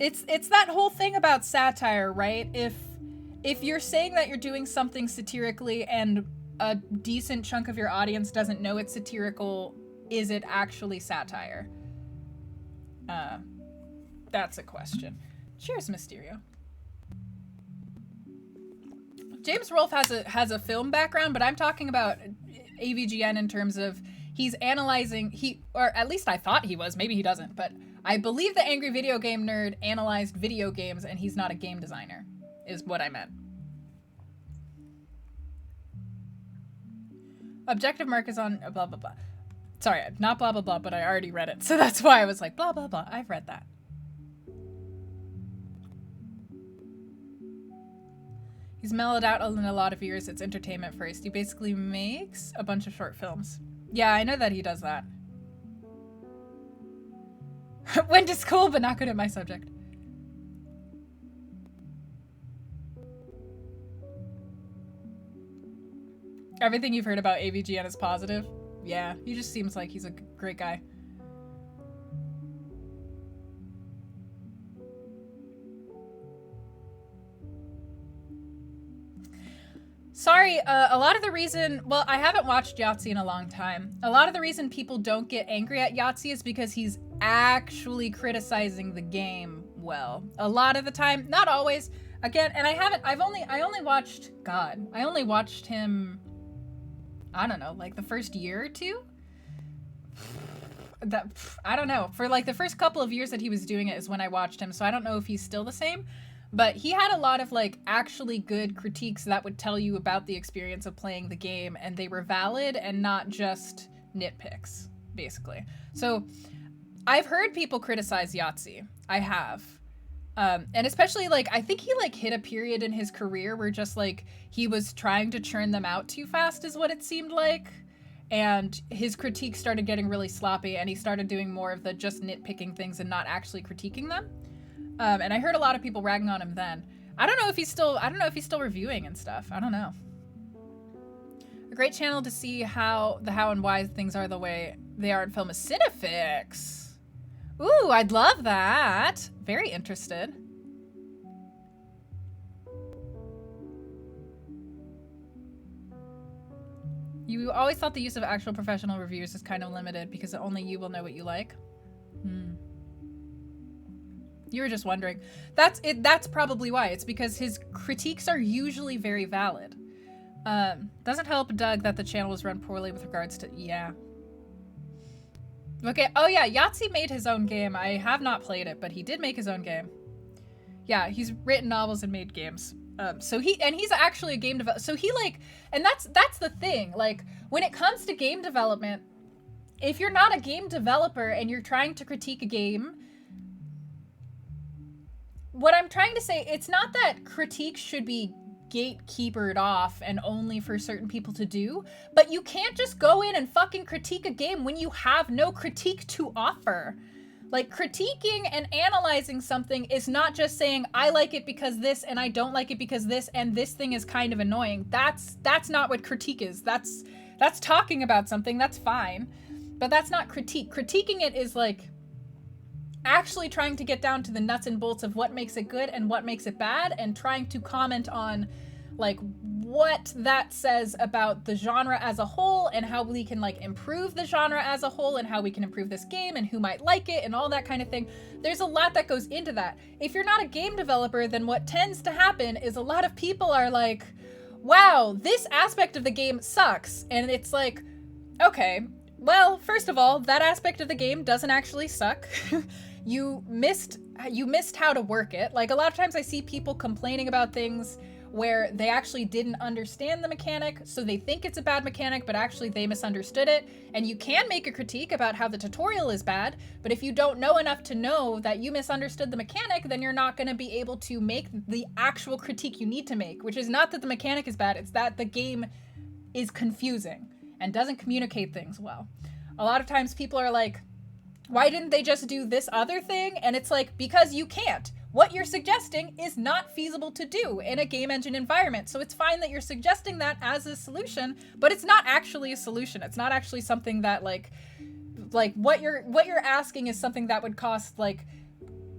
It's that whole thing about satire, right? If you're saying that you're doing something satirically and a decent chunk of your audience doesn't know it's satirical, is it actually satire? That's a question. Cheers, Mysterio. James Rolfe has a film background, but I'm talking about AVGN in terms of he's analyzing, or at least I thought he was, maybe he doesn't, but I believe the Angry Video Game Nerd analyzed video games and he's not a game designer, is what I meant. Objective mark is on blah, blah, blah. Sorry, not blah, blah, blah, but I already read it. So that's why I was like, blah, blah, blah. I've read that. He's mellowed out in a lot of years. It's entertainment first. He basically makes a bunch of short films. Yeah, I know that he does that. Went to school, but not good at my subject. Everything you've heard about AVGN is positive. Yeah, he just seems like he's a great guy. Sorry, a lot of the reason, well, I haven't watched Yahtzee in a long time. A lot of the reason people don't get angry at Yahtzee is because he's actually criticizing the game well. A lot of the time, not always. Again, and I only watched him, I don't know, like the first year or two? I don't know. For like the first couple of years that he was doing it is when I watched him, so I don't know if he's still the same. But he had a lot of like actually good critiques that would tell you about the experience of playing the game, and they were valid and not just nitpicks, basically. So I've heard people criticize Yahtzee. I have. And especially like, I think he like hit a period in his career where just like he was trying to churn them out too fast is what it seemed like. And his critiques started getting really sloppy, and he started doing more of the just nitpicking things and not actually critiquing them. And I heard a lot of people ragging on him then. I don't know if he's still reviewing and stuff. I don't know. A great channel to see how and why things are the way they are in film is Cinefix. Ooh, I'd love that. Very interested. You always thought the use of actual professional reviewers is kind of limited because only you will know what you like. You were just wondering. That's it. That's probably why. It's because his critiques are usually very valid. Doesn't help Doug that the channel was run poorly with regards to... Yeah. Okay. Oh, yeah. Yahtzee made his own game. I have not played it, but he did make his own game. Yeah, he's written novels and made games. So he's actually a game developer. So he like... And that's the thing. Like, when it comes to game development, if you're not a game developer and you're trying to critique a game... What I'm trying to say, it's not that critiques should be gatekeepered off and only for certain people to do, but you can't just go in and fucking critique a game when you have no critique to offer. Like, critiquing and analyzing something is not just saying, I like it because this, and I don't like it because this, and this thing is kind of annoying. That's not what critique is. That's talking about something, that's fine. But that's not critique. Critiquing it is like... actually trying to get down to the nuts and bolts of what makes it good and what makes it bad, and trying to comment on like what that says about the genre as a whole and how we can like improve the genre as a whole and how we can improve this game and who might like it and all that kind of thing. There's a lot that goes into that. If you're not a game developer, then what tends to happen is a lot of people are like, wow, this aspect of the game sucks. And it's like, okay, well, first of all, that aspect of the game doesn't actually suck. You missed how to work it. Like, a lot of times I see people complaining about things where they actually didn't understand the mechanic, so they think it's a bad mechanic, but actually they misunderstood it. And you can make a critique about how the tutorial is bad, but if you don't know enough to know that you misunderstood the mechanic, then you're not going to be able to make the actual critique you need to make, which is not that the mechanic is bad, it's that the game is confusing and doesn't communicate things well. A lot of times people are like, why didn't they just do this other thing? And it's like, because you can't. What you're suggesting is not feasible to do in a game engine environment. So it's fine that you're suggesting that as a solution, but it's not actually a solution. It's not actually something that like what you're asking is something that would cost like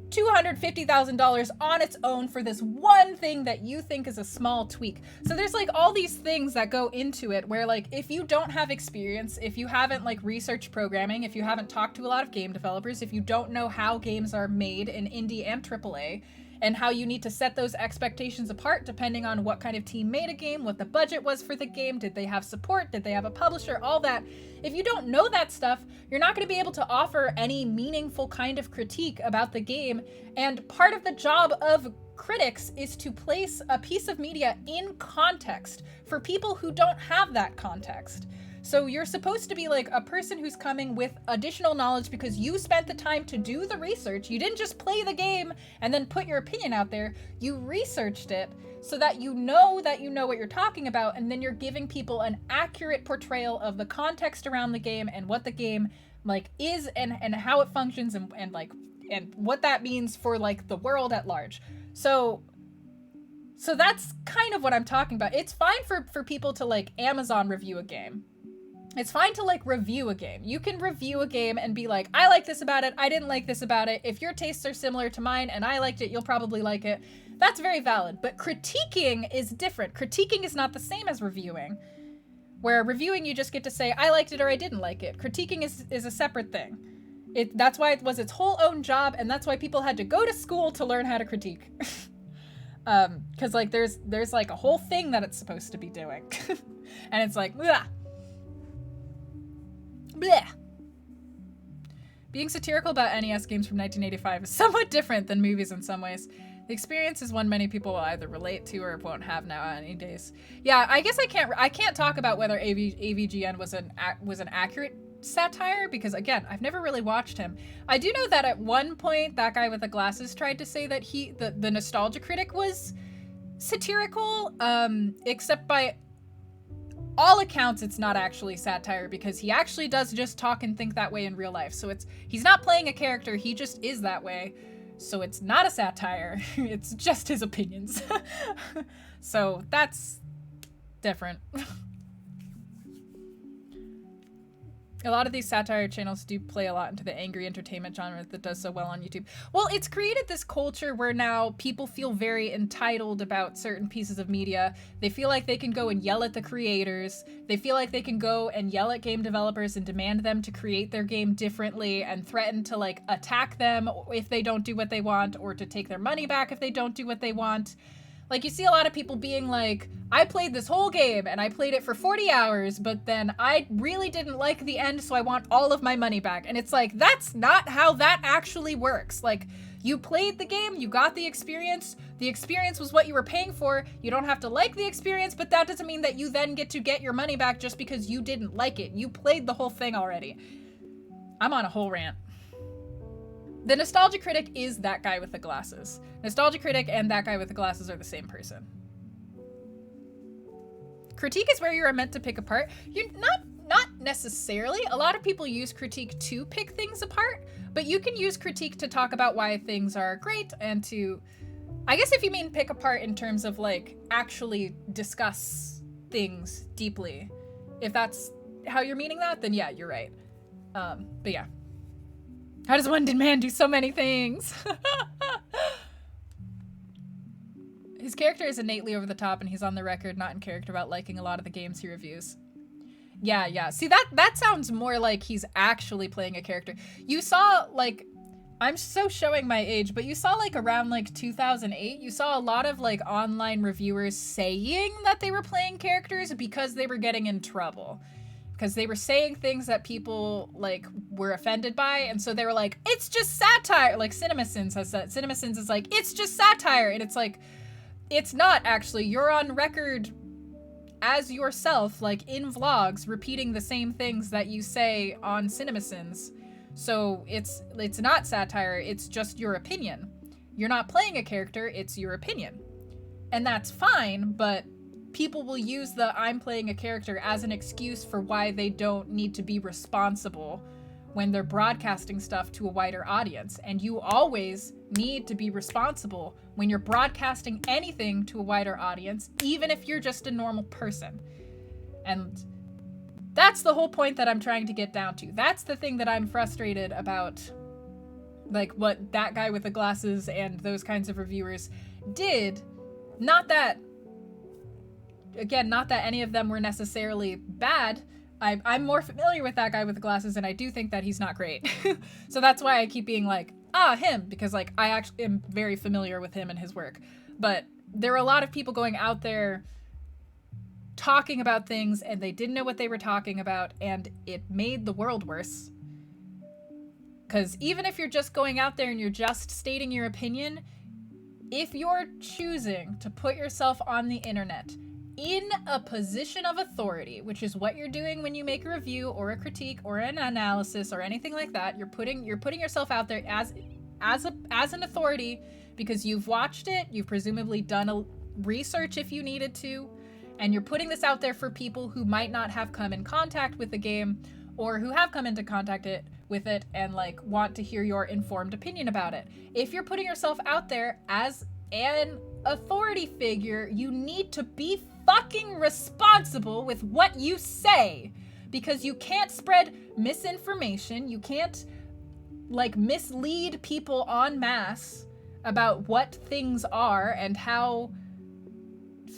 $250,000 on its own for this one thing that you think is a small tweak. So there's like all these things that go into it where like if you don't have experience, if you haven't like researched programming, if you haven't talked to a lot of game developers, if you don't know how games are made in indie and AAA and how you need to set those expectations apart depending on what kind of team made a game, what the budget was for the game, did they have support, did they have a publisher, all that. If you don't know that stuff, you're not going to be able to offer any meaningful kind of critique about the game. And part of the job of critics is to place a piece of media in context for people who don't have that context. So you're supposed to be like a person who's coming with additional knowledge because you spent the time to do the research. You didn't just play the game and then put your opinion out there. You researched it so that you know what you're talking about, and then you're giving people an accurate portrayal of the context around the game and what the game like is and how it functions and like and what that means for like the world at large. So that's kind of what I'm talking about. It's fine for people to like Amazon review a game. It's fine to like review a game. You can review a game and be like, I like this about it, I didn't like this about it. If your tastes are similar to mine and I liked it, you'll probably like it. That's very valid. But critiquing is different. Critiquing is not the same as reviewing. Where reviewing, you just get to say, I liked it or I didn't like it. Critiquing is a separate thing. That's why it was its whole own job, and that's why people had to go to school to learn how to critique. Because like there's like a whole thing that it's supposed to be doing. And it's like, blah. Bleh. Being satirical about NES games from 1985 is somewhat different than movies in some ways. The experience is one many people will either relate to or won't have now any days. Yeah, I guess I can't talk about whether AVGN was an accurate satire because again, I've never really watched him. I do know that at one point that guy with the glasses tried to say that the Nostalgia Critic was satirical, except by all accounts it's not actually satire because he actually does just talk and think that way in real life. So he's not playing a character, he just is that way. So it's not a satire, it's just his opinions. So that's different. A lot of these satire channels do play a lot into the angry entertainment genre that does so well on YouTube. Well, it's created this culture where now people feel very entitled about certain pieces of media. They feel like they can go and yell at the creators. They feel like they can go and yell at game developers and demand them to create their game differently and threaten to like attack them if they don't do what they want or to take their money back if they don't do what they want. Like, you see a lot of people being like, I played this whole game and I played it for 40 hours, but then I really didn't like the end, so I want all of my money back. And it's like, that's not how that actually works. Like, you played the game, you got the experience was what you were paying for. You don't have to like the experience, but that doesn't mean that you then get to get your money back just because you didn't like it. You played the whole thing already. I'm on a whole rant. The Nostalgia Critic is that guy with the glasses. Nostalgia Critic and that guy with the glasses are the same person. Critique is where you're meant to pick apart. You're not necessarily. A lot of people use critique to pick things apart, but you can use critique to talk about why things are great and to, I guess if you mean pick apart in terms of like actually discuss things deeply, if that's how you're meaning that, then yeah, you're right. But yeah. How does one man do so many things? His character is innately over the top and he's on the record not in character about liking a lot of the games he reviews. Yeah. See, that sounds more like he's actually playing a character. You saw, like, I'm so showing my age, but you saw, like, around, like, 2008, you saw a lot of, like, online reviewers saying that they were playing characters because they were getting in trouble. Because they were saying things that people, like, were offended by, and so they were like, it's just satire! Like, CinemaSins has said. CinemaSins is like, it's just satire! And it's like, it's not, actually. You're on record as yourself, like, in vlogs, repeating the same things that you say on CinemaSins. So it's not satire, it's just your opinion. You're not playing a character, it's your opinion. And that's fine, but people will use the I'm playing a character as an excuse for why they don't need to be responsible when they're broadcasting stuff to a wider audience. And you always need to be responsible when you're broadcasting anything to a wider audience, even if you're just a normal person. And that's the whole point that I'm trying to get down to. That's the thing that I'm frustrated about, like, what that guy with the glasses and those kinds of reviewers did. Not that any of them were necessarily bad. I'm more familiar with that guy with the glasses, and I do think that he's not great. So that's why I keep being like, him, because, like, I actually am very familiar with him and his work. But there are a lot of people going out there talking about things, and they didn't know what they were talking about, and it made the world worse. Because even if you're just going out there and you're just stating your opinion, if you're choosing to put yourself on the internet in a position of authority, which is what you're doing when you make a review or a critique or an analysis or anything like that. You're putting yourself out there as an authority because you've watched it, you've presumably done a research if you needed to, and you're putting this out there for people who might not have come in contact with the game or who have come into contact with it and like want to hear your informed opinion about it. If you're putting yourself out there as an authority figure, you need to be fucking responsible with what you say, because you can't spread misinformation. You can't like mislead people en masse about what things are and how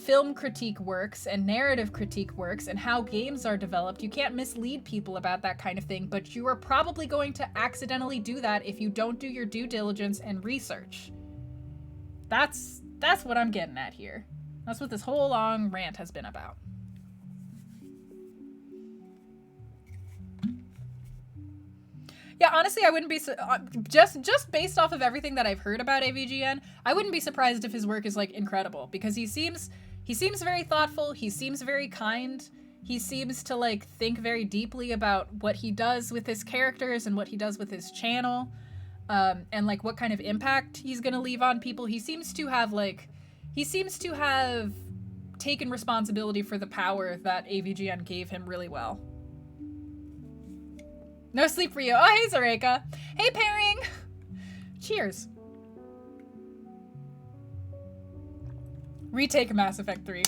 film critique works and narrative critique works and how games are developed. You can't mislead people about that kind of thing, but you are probably going to accidentally do that if you don't do your due diligence and research. That's what I'm getting at here. That's what this whole long rant has been about. Yeah, honestly, I wouldn't be just based off of everything that I've heard about AVGN, I wouldn't be surprised if his work is like incredible, because he seems very thoughtful, he seems very kind, he seems to like think very deeply about what he does with his characters and what he does with his channel, and like what kind of impact he's gonna leave on people. He seems to have taken responsibility for the power that AVGN gave him really well. No sleep for you. Oh, hey, Zareka. Hey, pairing. Cheers. Retake Mass Effect 3.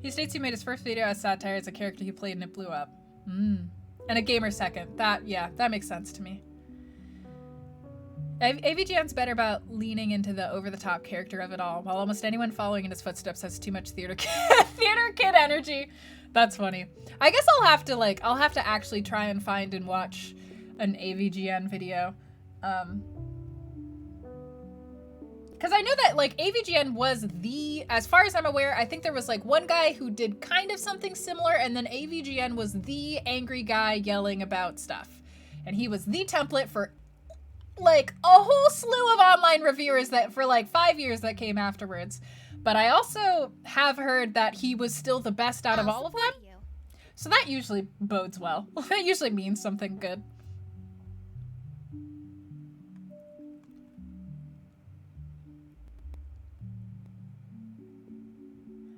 He states he made his first video as satire as a character he played and it blew up. And a gamer second. That makes sense to me. AVGN's better about leaning into the over-the-top character of it all, while almost anyone following in his footsteps has too much theater kid energy. That's funny. I guess I'll have to actually try and find and watch an AVGN video. Because I know that like AVGN was as far as I'm aware, I think there was like one guy who did kind of something similar, and then AVGN was the angry guy yelling about stuff. And he was the template for like a whole slew of online reviewers that for like 5 years that came afterwards. But I also have heard that he was still the best out of all of them. So that usually bodes well. That usually means something good.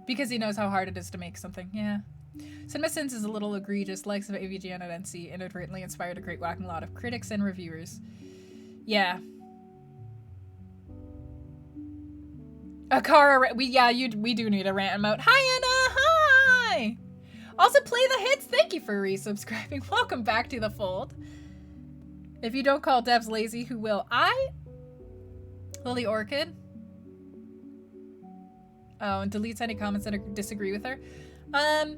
Because he knows how hard it is to make something, yeah. Cinema Sins is a little egregious. Likes of AVGN and NC inadvertently inspired a great whacking lot of critics and reviewers. Yeah. A Cara, we do need a rant emote. Hi, Anna, hi! Also, play the hits. Thank you for resubscribing. Welcome back to the fold. If you don't call devs lazy, who will? Lily Orchid. Oh, and deletes any comments that disagree with her. I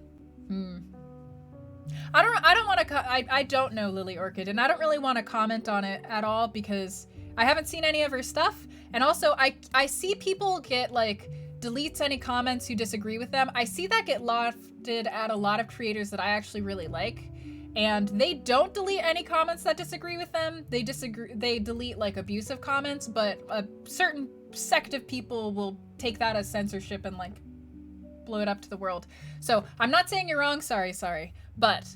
don't know Lily Orchid, and I don't really want to comment on it at all because I haven't seen any of her stuff. And also, I see people get, like, deletes any comments who disagree with them. I see that get lofted at a lot of creators that I actually really like. And they don't delete any comments that disagree with them. They delete, like, abusive comments, but a certain sect of people will take that as censorship and, like, blow it up to the world. So, I'm not saying you're wrong, sorry. But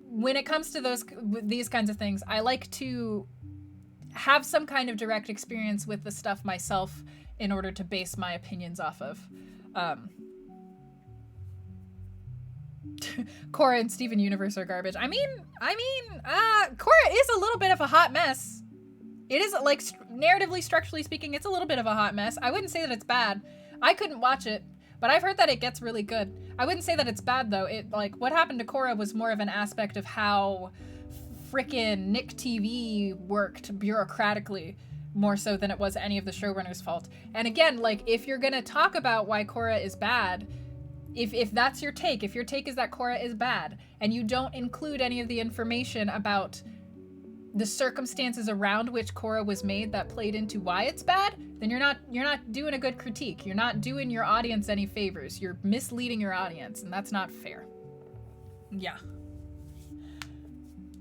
when it comes to these kinds of things, I like to have some kind of direct experience with the stuff myself in order to base my opinions off of. Cora and Steven Universe are garbage. I mean, Cora is a little bit of a hot mess. It is, like, narratively, structurally speaking, it's a little bit of a hot mess. I wouldn't say that it's bad. I couldn't watch it, but I've heard that it gets really good. I wouldn't say that it's bad, though. What happened to Cora was more of an aspect of how frickin' Nick TV worked bureaucratically, more so than it was any of the showrunners' fault. And again, like, if you're gonna talk about why Cora is bad, if that's your take, if your take is that Cora is bad, and you don't include any of the information about the circumstances around which Cora was made that played into why it's bad, then you're not doing a good critique. You're not doing your audience any favors. You're misleading your audience, and that's not fair. Yeah.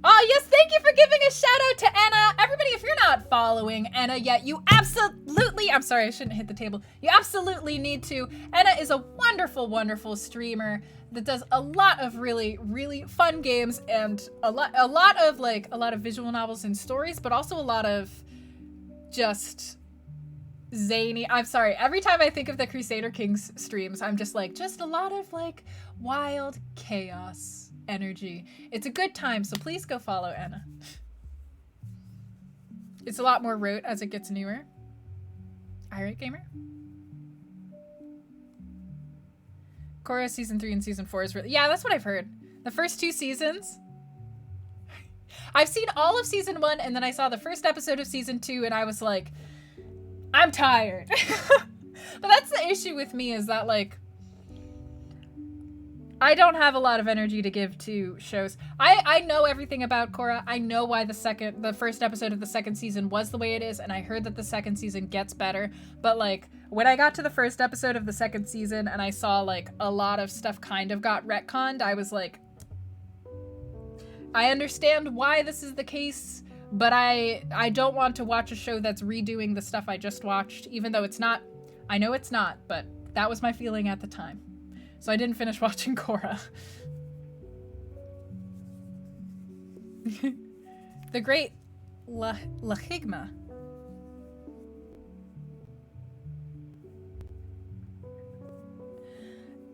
Oh, yes, thank you for giving a shout out to Anna. Everybody, if you're not following Anna yet, you absolutely, I'm sorry, I shouldn't hit the table. You absolutely need to. Anna is a wonderful, wonderful streamer that does a lot of really, really fun games and a lot of visual novels and stories, but also a lot of just zany. I'm sorry. Every time I think of the Crusader Kings streams, I'm just like, just a lot of like wild chaos energy. It's a good time, so please go follow Anna. It's a lot more rote as it gets newer. Irate Gamer. Cara season 3 and season 4 is really, yeah, that's what I've heard. The first 2 seasons. I've seen all of season 1 and then I saw the first episode of season 2 and I was like, I'm tired. But that's the issue with me, is that like I don't have a lot of energy to give to shows. I know everything about Cara. I know why the first episode of the second season was the way it is, and I heard that the second season gets better. But like when I got to the first episode of the second season and I saw like a lot of stuff kind of got retconned, I was like, I understand why this is the case, but I don't want to watch a show that's redoing the stuff I just watched, even though it's not. I know it's not, but that was my feeling at the time. So I didn't finish watching Cara. The great Lahigma.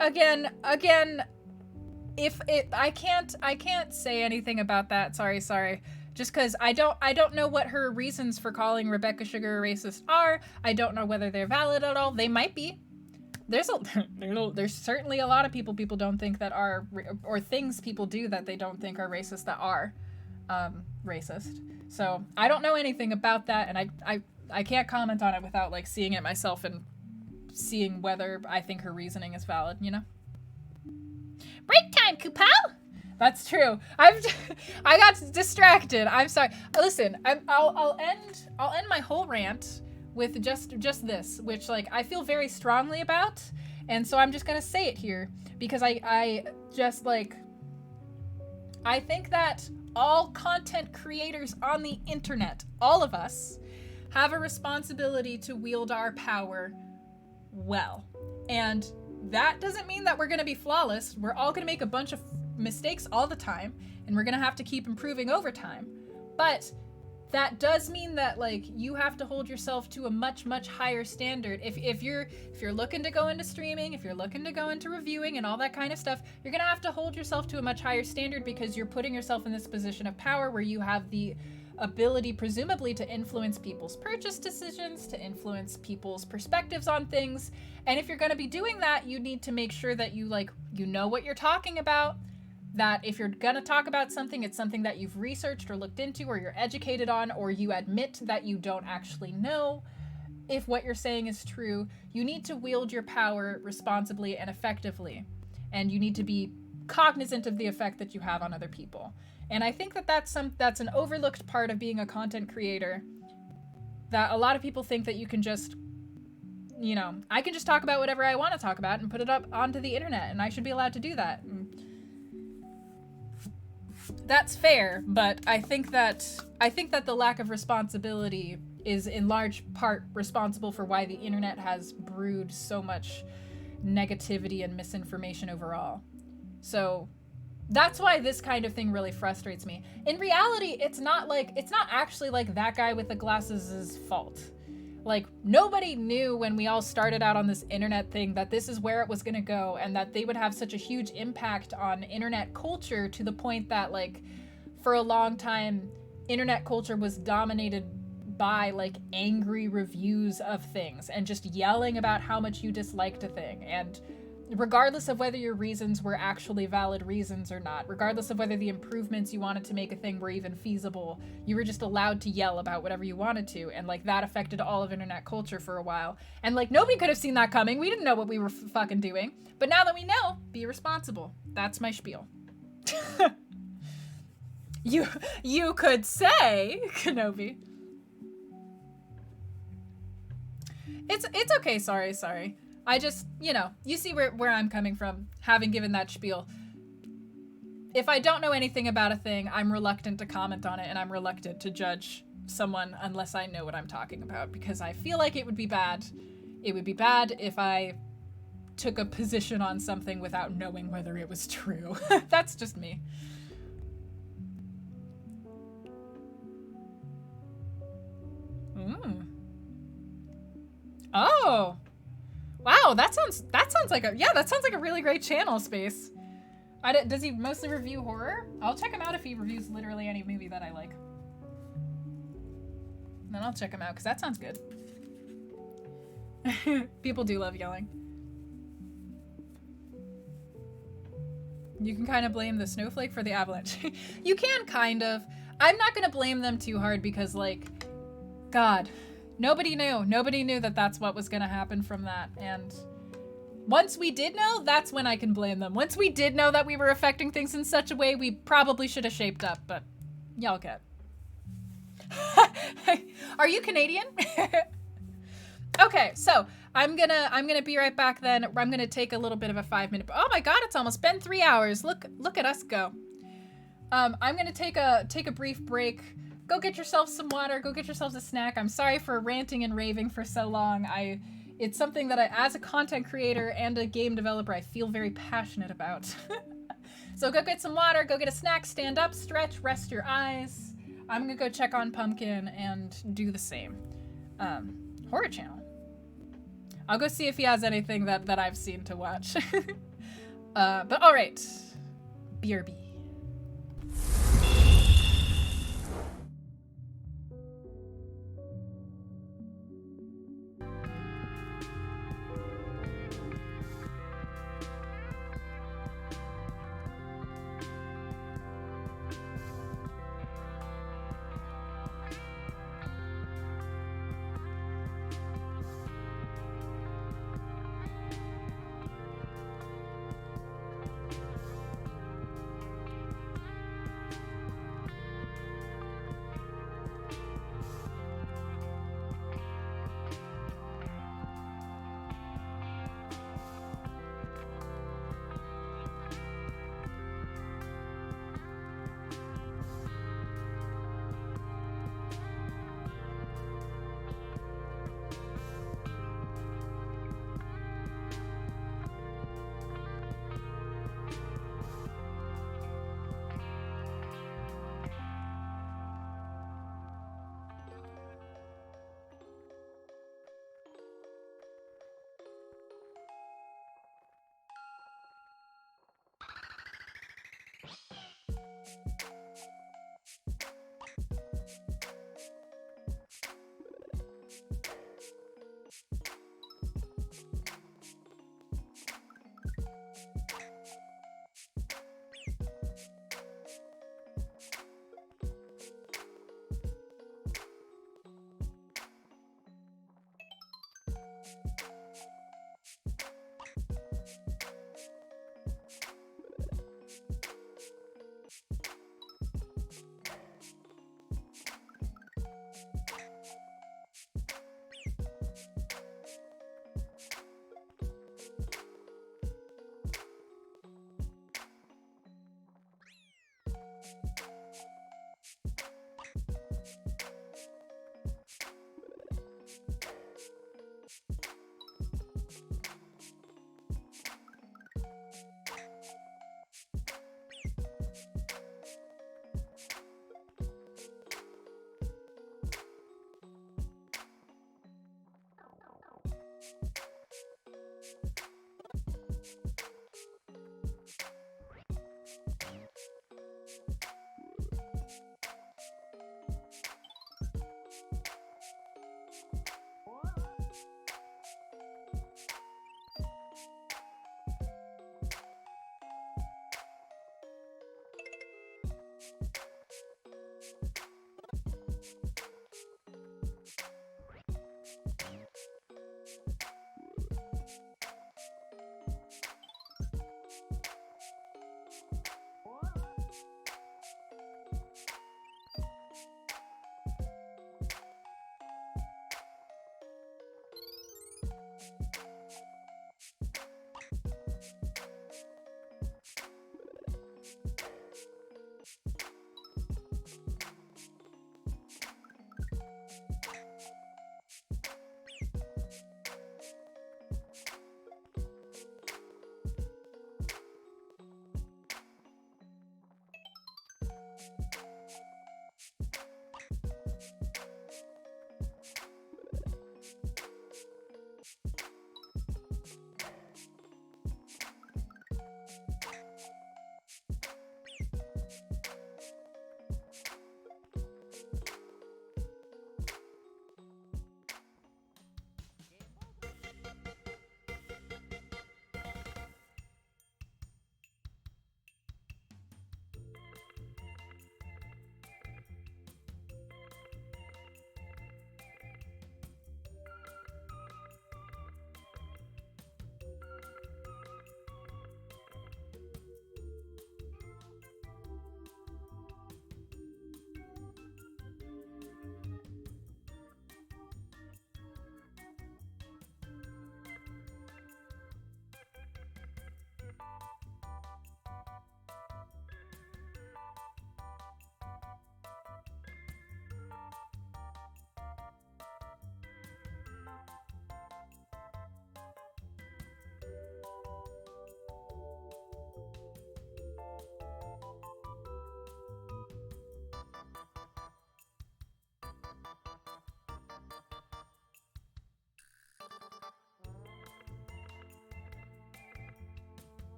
Again, if it, I can't say anything about that. Sorry. Just because I don't know what her reasons for calling Rebecca Sugar a racist are. I don't know whether they're valid at all. They might be. There's certainly a lot of people don't think that are, or things people do that they don't think are racist that are racist. So I don't know anything about that, and I can't comment on it without like seeing it myself and seeing whether I think her reasoning is valid, you know? Break time, Kupal! That's true. I got distracted. I'm sorry. Listen, I'll end my whole rant with just this, which like I feel very strongly about, and so I'm just gonna say it here because I just like, I think that all content creators on the internet, all of us, have a responsibility to wield our power well. And that doesn't mean that we're gonna be flawless. We're all gonna make a bunch of mistakes all the time, and we're gonna have to keep improving over time. But that does mean that like you have to hold yourself to a much higher standard. If you're looking to go into streaming, if you're looking to go into reviewing and all that kind of stuff, you're gonna have to hold yourself to a much higher standard because you're putting yourself in this position of power where you have the ability presumably to influence people's purchase decisions, to influence people's perspectives on things. And if you're going to be doing that, you need to make sure that you know what you're talking about, that if you're going to talk about something, it's something that you've researched or looked into or you're educated on, or you admit that you don't actually know if what you're saying is true. You need to wield your power responsibly and effectively, and you need to be cognizant of the effect that you have on other people. And I think that that's an overlooked part of being a content creator, that a lot of people think that you can just, you know, I can just talk about whatever I want to talk about and put it up onto the internet, and I should be allowed to do that. And that's fair, but I think that the lack of responsibility is in large part responsible for why the internet has brewed so much negativity and misinformation overall. So that's why this kind of thing really frustrates me. In reality, it's not actually like that guy with the glasses' fault. Like, nobody knew when we all started out on this internet thing that this is where it was gonna go, and that they would have such a huge impact on internet culture, to the point that, like, for a long time, internet culture was dominated by, like, angry reviews of things and just yelling about how much you disliked a thing. And regardless of whether your reasons were actually valid reasons or not, regardless of whether the improvements you wanted to make a thing were even feasible, you were just allowed to yell about whatever you wanted to. And like, that affected all of internet culture for a while. And like, nobody could have seen that coming. We didn't know what we were fucking doing. But now that we know, be responsible. That's my spiel. You could say, Kenobi. It's okay, sorry. I just, you know, you see where I'm coming from, having given that spiel. if I don't know anything about a thing, I'm reluctant to comment on it, and I'm reluctant to judge someone unless I know what I'm talking about, because I feel like it would be bad. It would be bad if I took a position on something without knowing whether it was true. That's just me. Oh. Wow, that sounds like a really great channel, Space. Does he mostly review horror? I'll check him out if he reviews literally any movie that I like. And then I'll check him out, because that sounds good. People do love yelling. You can kind of blame the snowflake for the avalanche. You can, kind of. I'm not going to blame them too hard, because, like, God, nobody knew. Nobody knew that that's what was going to happen from that, and once we did know, that's when I can blame them. Once we did know that we were affecting things in such a way, we probably should have shaped up, but y'all get. Are you Canadian? Okay, so I'm gonna be right back then. I'm gonna take a little bit of a 5-minute. Oh my God, it's almost been 3 hours. Look at us go. I'm gonna take a brief break. Go get yourself some water. Go get yourselves a snack. I'm sorry for ranting and raving for so long. It's something that as a content creator and a game developer, I feel very passionate about. So go get some water, go get a snack, stand up, stretch, rest your eyes. I'm gonna go check on Pumpkin and do the same. Horror channel. I'll go see if he has anything that I've seen to watch. But all right, BRB.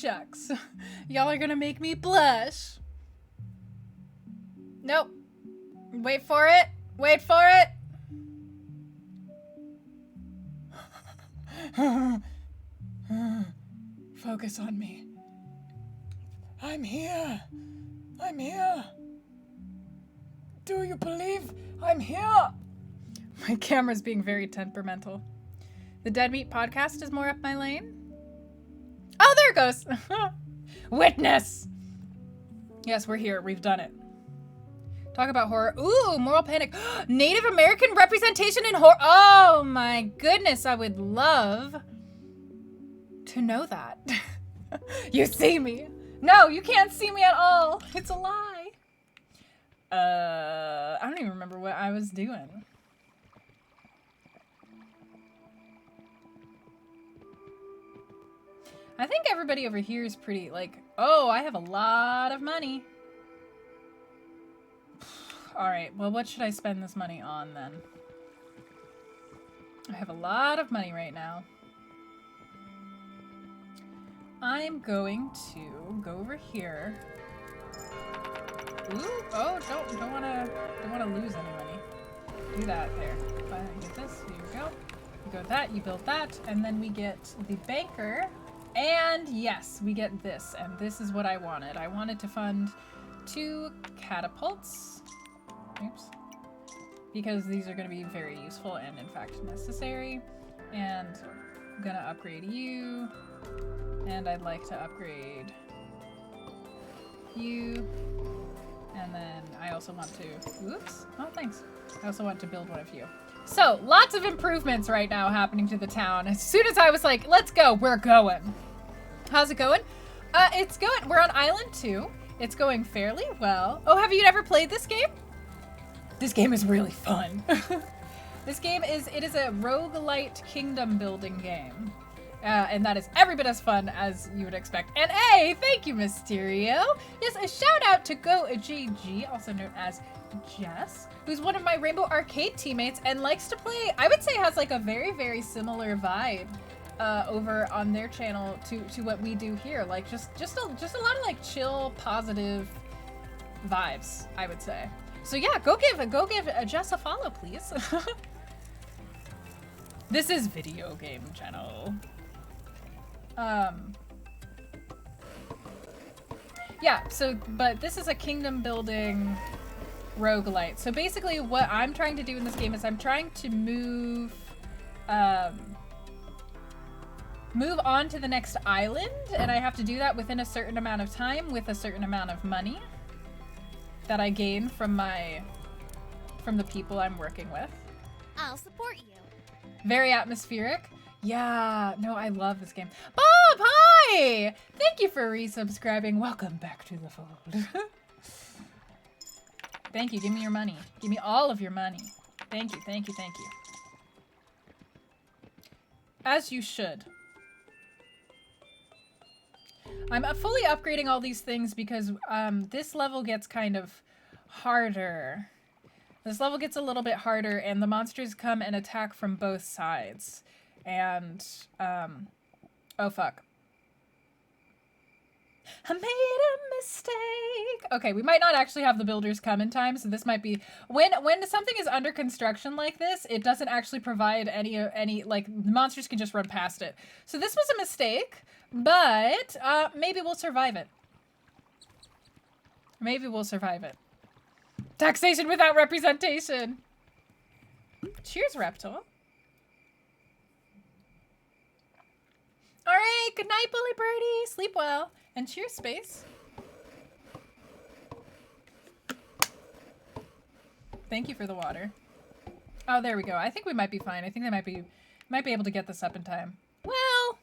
shucks. Y'all are gonna make me blush. Nope. Wait for it. Wait for it. Focus on me. I'm here. I'm here. Do you believe I'm here? My camera's being very temperamental. The Dead Meat podcast is more up my lane. Oh, there it goes. Witness. Yes, we're here. We've done it. Talk about horror. Ooh, moral panic. Native American representation in horror. Oh my goodness. I would love to know that. You see me. No, you can't see me at all. It's a lie. I don't even remember what I was doing. I think everybody over here is pretty, like, oh, I have a lot of money. Alright, well, what should I spend this money on, then? I have a lot of money right now. I'm going to go over here. Ooh, oh, don't wanna lose any money. Do that, there. Get this, here we go. You go with that, you build that, and then we get the banker. And yes, we get this, and this is what I wanted. I wanted to fund 2 catapults. Oops. Because these are going to be very useful and in fact necessary. And I'm going to upgrade you. And I'd like to upgrade you. And then I also want to, oops, oh thanks. I also want to build one of you. So, lots of improvements right now happening to the town. As soon as I was like, let's go, we're going. How's it going? It's going, we're on Island 2. It's going fairly well. Oh, have you never played this game? This game is really fun. This game is, it is a roguelite kingdom building game. And that is every bit as fun as you would expect. And hey, thank you, Mysterio. Yes, a shout out to GoGG, also known as Jess, who's one of my Rainbow Arcade teammates and likes to play, I would say has like a very, very similar vibe over on their channel to what we do here. Like just a lot of like chill, positive vibes, I would say. So yeah, go give Jess a follow, please. This is video game channel. Yeah, so, but this is a kingdom building roguelite. So basically what I'm trying to do in this game is I'm trying to move on to the next island, and I have to do that within a certain amount of time with a certain amount of money that I gain from the people I'm working with. I'll support you. Very atmospheric. Yeah, no, I love this game. Bob, hi! Thank you for resubscribing. Welcome back to the fold. Thank you, give me your money. Give me all of your money. Thank you, thank you, thank you. As you should. I'm fully upgrading all these things because this level gets kind of harder. This level gets a little bit harder and the monsters come and attack from both sides. And, oh fuck. I made a mistake. Okay, we might not actually have the builders come in time, so this might be when something is under construction like this, it doesn't actually provide any like monsters can just run past it. So this was a mistake, but maybe we'll survive it. Maybe we'll survive it. Taxation without representation. Cheers, Reptile. All right, good night, Bully Birdie. Sleep well. And cheers, Space. Thank you for the water. Oh, there we go. I think we might be fine. I think they might be able to get this up in time. Well,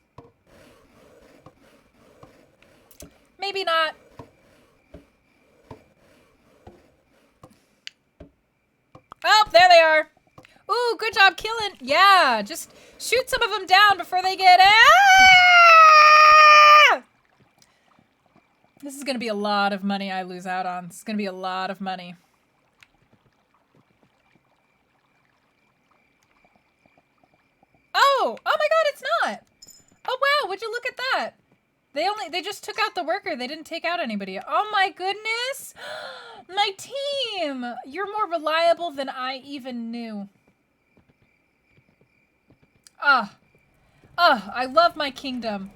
maybe not. Oh, there they are. Ooh, good job killing. Yeah, just shoot some of them down before they get out. This is going to be a lot of money I lose out on. This is going to be a lot of money. Oh my god, it's not. Oh wow, would you look at that? They just took out the worker. They didn't take out anybody. Oh my goodness! My team! You're more reliable than I even knew. I love my kingdom.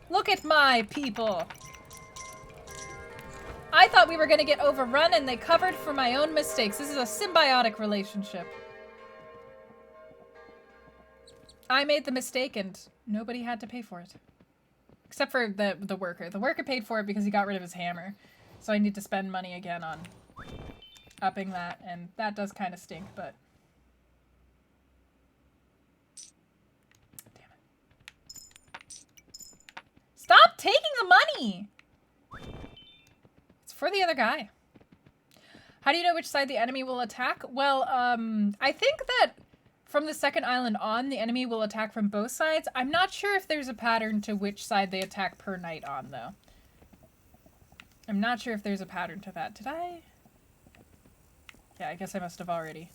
Look at my people. I thought we were gonna get overrun and they covered for my own mistakes. This is a symbiotic relationship. I made the mistake and nobody had to pay for it. Except for the worker. The worker paid for it because he got rid of his hammer. So I need to spend money again on upping that, and that does kind of stink, but... Damn it. Stop taking the money! It's for the other guy. How do you know which side the enemy will attack? Well, I think that from the second island on, the enemy will attack from both sides. I'm not sure if there's a pattern to which side they attack per night on, though. I'm not sure if there's a pattern to that. Did I? Yeah, I guess I must have already.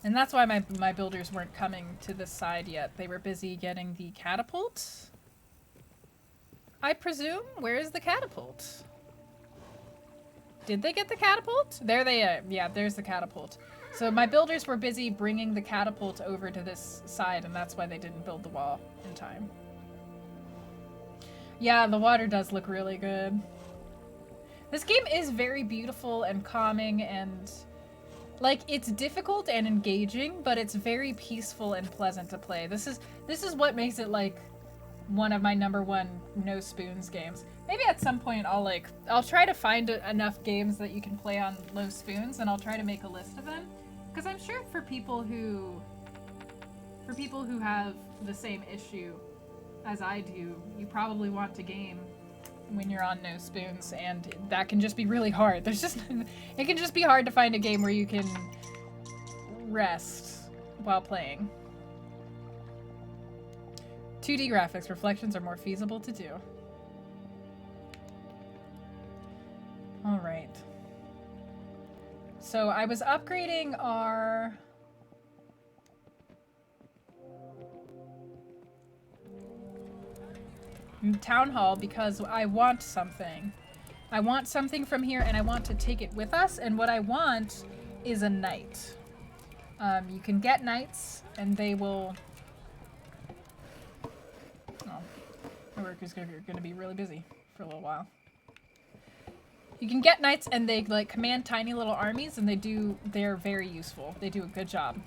And that's why my builders weren't coming to this side yet. They were busy getting the catapult, I presume. Where is the catapult? Did they get the catapult? There they are. Yeah, there's the catapult. So my builders were busy bringing the catapult over to this side, and that's why they didn't build the wall in time. Yeah, the water does look really good. This game is very beautiful and calming and, like, it's difficult and engaging, but it's very peaceful and pleasant to play. This is what makes it, like, one of my #1 no spoons games. Maybe at some point I'll try to find enough games that you can play on low spoons, and I'll try to make a list of them. Because I'm sure for people who have the same issue as I do, you probably want to game when you're on no spoons, and that can just be really hard. It can just be hard to find a game where you can rest while playing. 2D graphics, reflections are more feasible to do. Alright. So I was upgrading our... town hall because I want something. I want something from here and I want to take it with us, and what I want is a knight. You can get knights and they will... Oh, my workers are going to be really busy for a little while. You can get knights and they like command tiny little armies, and they're very useful. They do a good job.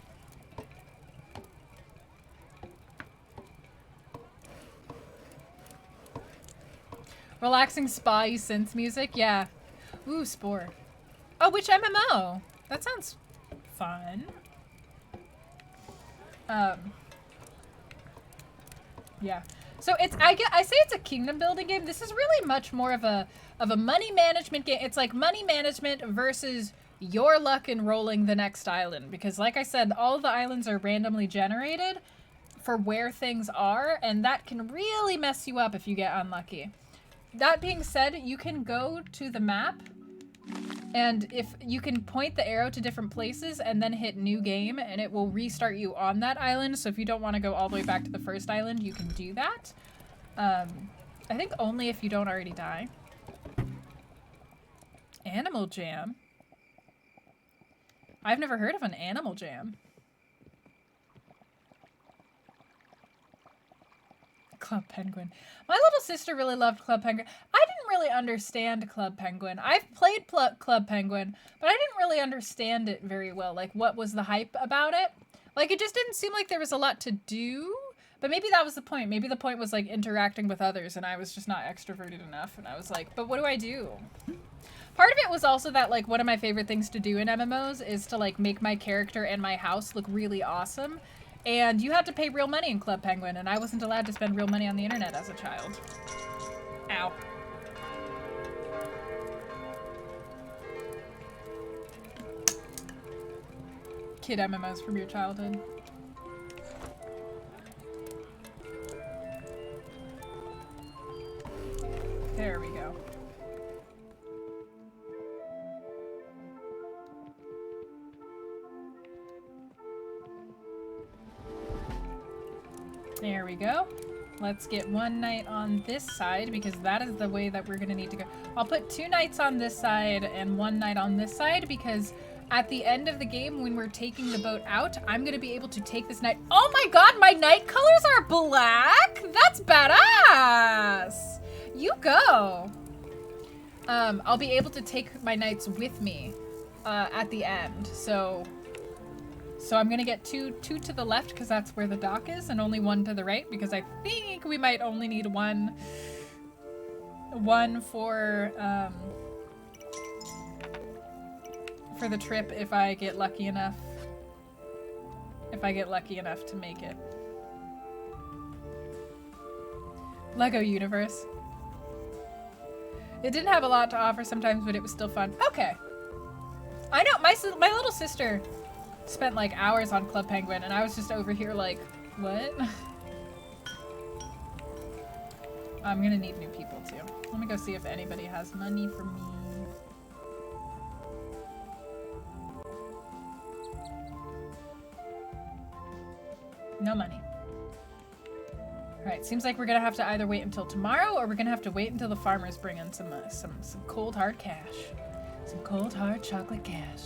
Relaxing spa synth music, yeah. Ooh, Spore. Oh, which MMO? That sounds fun. Yeah. So I say it's a kingdom building game. This is really much more of a money management game. It's like money management versus your luck in rolling the next island, because like I said, all of the islands are randomly generated for where things are, and that can really mess you up if you get unlucky. That being said, you can go to the map, and if you can point the arrow to different places and then hit new game, and it will restart you on that island. So if you don't want to go all the way back to the first island, you can do that. I think only if you don't already die. Animal Jam? I've never heard of an Animal Jam. Club Penguin. My little sister really loved Club Penguin. I didn't really understand Club Penguin. I've played Club Penguin, but I didn't really understand it very well. Like, what was the hype about it? Like, it just didn't seem like there was a lot to do. But maybe that was the point. Maybe the point was, like, interacting with others, and I was just not extroverted enough. And I was like, but what do I do? Part of it was also that, like, one of my favorite things to do in MMOs is to, like, make my character and my house look really awesome. And you had to pay real money in Club Penguin, and I wasn't allowed to spend real money on the internet as a child. Ow. Kid MMOs from your childhood. There we go. There we go. Let's get one knight on this side because that is the way that we're gonna need to go. I'll put 2 knights on this side and 1 knight on this side because at the end of the game when we're taking the boat out, I'm gonna be able to take this knight. Oh my god, my knight colors are black? That's badass! You go! I'll be able to take my knights with me at the end, so I'm gonna get two to the left because that's where the dock is, and only 1 to the right because I think we might only need one for the trip if I get lucky enough. If I get lucky enough to make it. Lego Universe. It didn't have a lot to offer sometimes, but it was still fun. Okay. I know, my little sister spent like hours on Club Penguin and I was just over here like, what? I'm gonna need new people too. Let me go see if anybody has money for me. No money. Alright, seems like we're gonna have to either wait until tomorrow or we're gonna have to wait until the farmers bring in some cold hard cash. Some cold hard chocolate cash.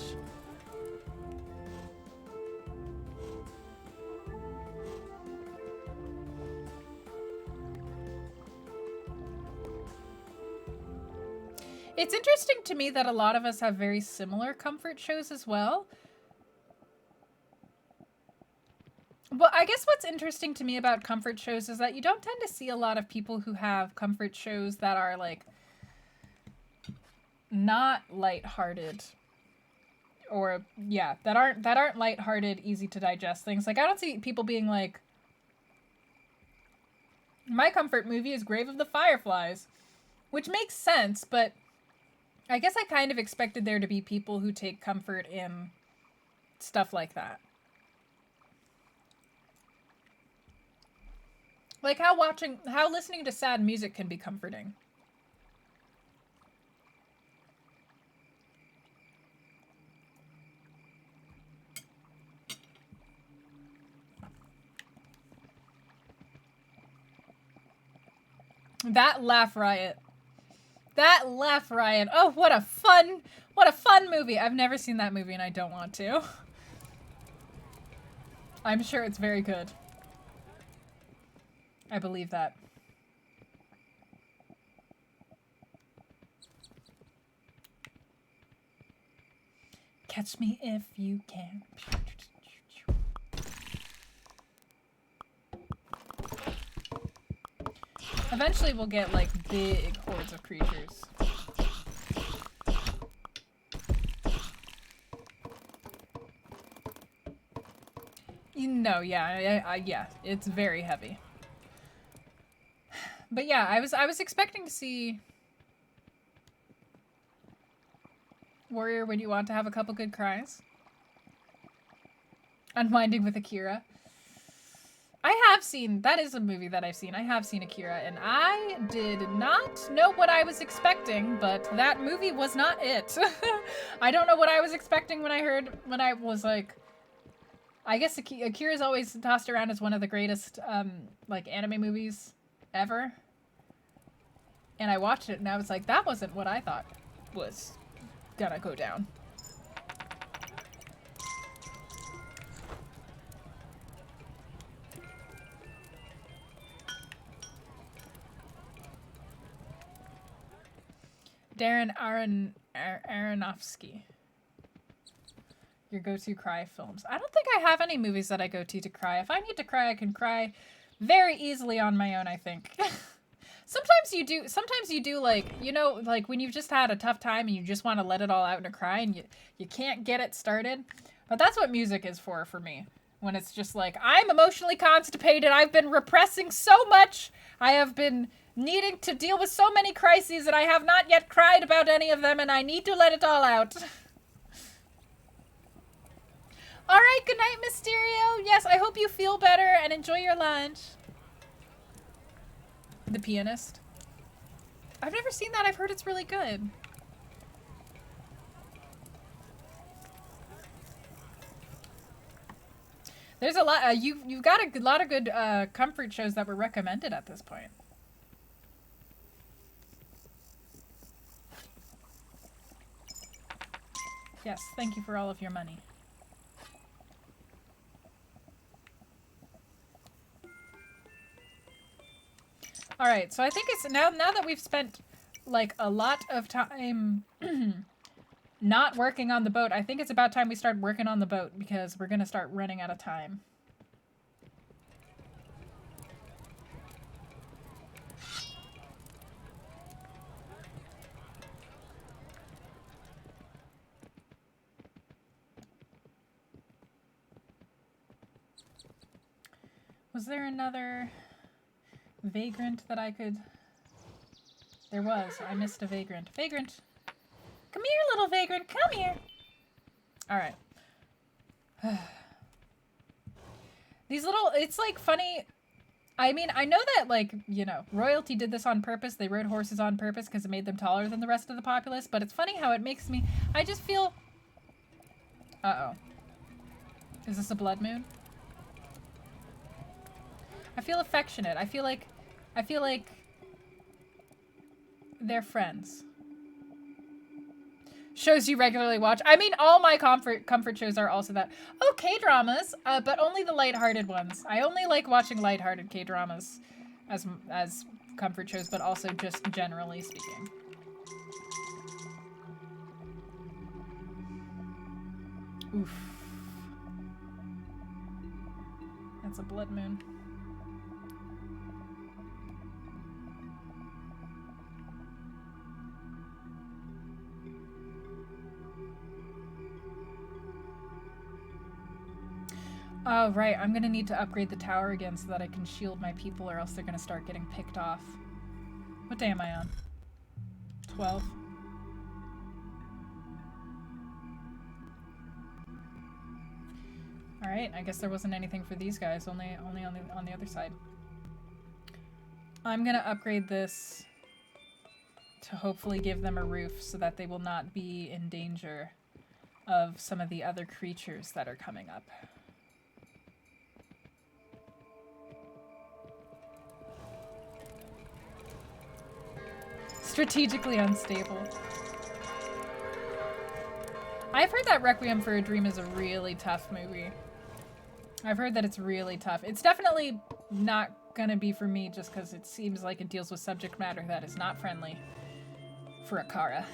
It's interesting to me that a lot of us have very similar comfort shows as well. Well, I guess what's interesting to me about comfort shows is that you don't tend to see a lot of people who have comfort shows that are like not lighthearted or yeah, that aren't lighthearted, easy to digest things. Like I don't see people being like, my comfort movie is Grave of the Fireflies, which makes sense, but I guess I kind of expected there to be people who take comfort in stuff like that. Like how listening to sad music can be comforting. That laugh riot. That laugh riot. Oh, what a fun movie. I've never seen that movie and I don't want to. I'm sure it's very good. I believe that. Catch me if you can. Eventually we'll get like big hordes of creatures. No, yeah, yeah, it's very heavy. But yeah, I was expecting to see Warrior when you want to have a couple good cries. Unwinding with Akira. I have seen, that is a movie that I've seen. I have seen Akira and I did not know what I was expecting, but that movie was not it. I don't know what I was expecting when I was like, I guess Akira's always tossed around as one of the greatest like anime movies ever. And I watched it and I was like, that wasn't what I thought was gonna go down. Darren Aronofsky. Your go-to cry films. I don't think I have any movies that I go to cry. If I need to cry, I can cry very easily on my own, I think. Sometimes you do like, you know, like when you've just had a tough time and you just want to let it all out in a cry and you can't get it started. But that's what music is for me. When it's just like, I'm emotionally constipated. I've been repressing so much. I have been needing to deal with so many crises and I have not yet cried about any of them and I need to let it all out. Alright, good night, Mysterio. Yes, I hope you feel better and enjoy your lunch. The Pianist. I've never seen that. I've heard it's really good. There's a lot. You've got a lot of good comfort shows that were recommended at this point. Yes, thank you for all of your money. All right, so I think it's now that we've spent like a lot of time not working on the boat, I think it's about time we start working on the boat because we're going to start running out of time. Was there another vagrant that I could... There was. I missed a vagrant. Vagrant! Come here, little vagrant! Come here! Alright. These little... It's, like, funny... I mean, I know that, like, you know, royalty did this on purpose. They rode horses on purpose because it made them taller than the rest of the populace. But it's funny how it makes me... I just feel... Uh-oh. Is this a blood moon? I feel affectionate. I feel like they're friends. Shows you regularly watch. I mean, all my comfort shows are also that. Oh, K-dramas, but only the lighthearted ones. I only like watching lighthearted K-dramas as comfort shows, but also just generally speaking. Oof. That's a blood moon. Oh, right. I'm gonna need to upgrade the tower again so that I can shield my people or else they're gonna start getting picked off. What day am I on? 12. Alright, I guess there wasn't anything for these guys, only on the other side. I'm gonna upgrade this to hopefully give them a roof so that they will not be in danger of some of the other creatures that are coming up. Strategically unstable. I've heard that Requiem for a Dream is a really tough movie. I've heard that it's really tough. It's definitely not gonna be for me just because it seems like it deals with subject matter that is not friendly for a Cara.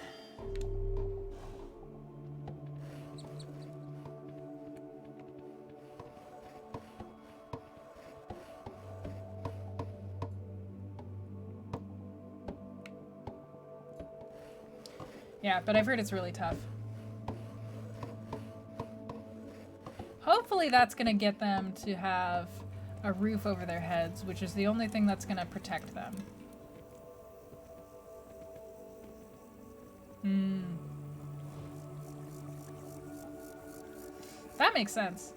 Yeah, but I've heard it's really tough. Hopefully that's gonna get them to have a roof over their heads, which is the only thing that's gonna protect them. That makes sense.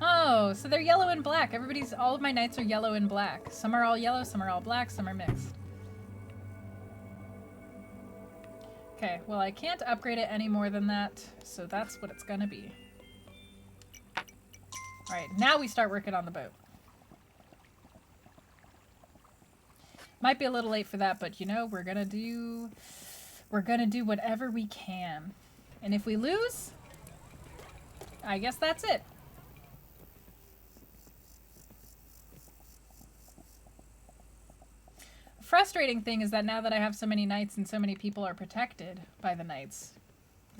Oh, so they're yellow and black. All of my knights are yellow and black. Some are all yellow, some are all black, some are mixed. Okay, well I can't upgrade it any more than that, so that's what it's gonna be. Alright, now we start working on the boat. Might be a little late for that, but you know, we're gonna do whatever we can. And if we lose, I guess that's it. Frustrating thing is that now that I have so many knights and so many people are protected by the knights,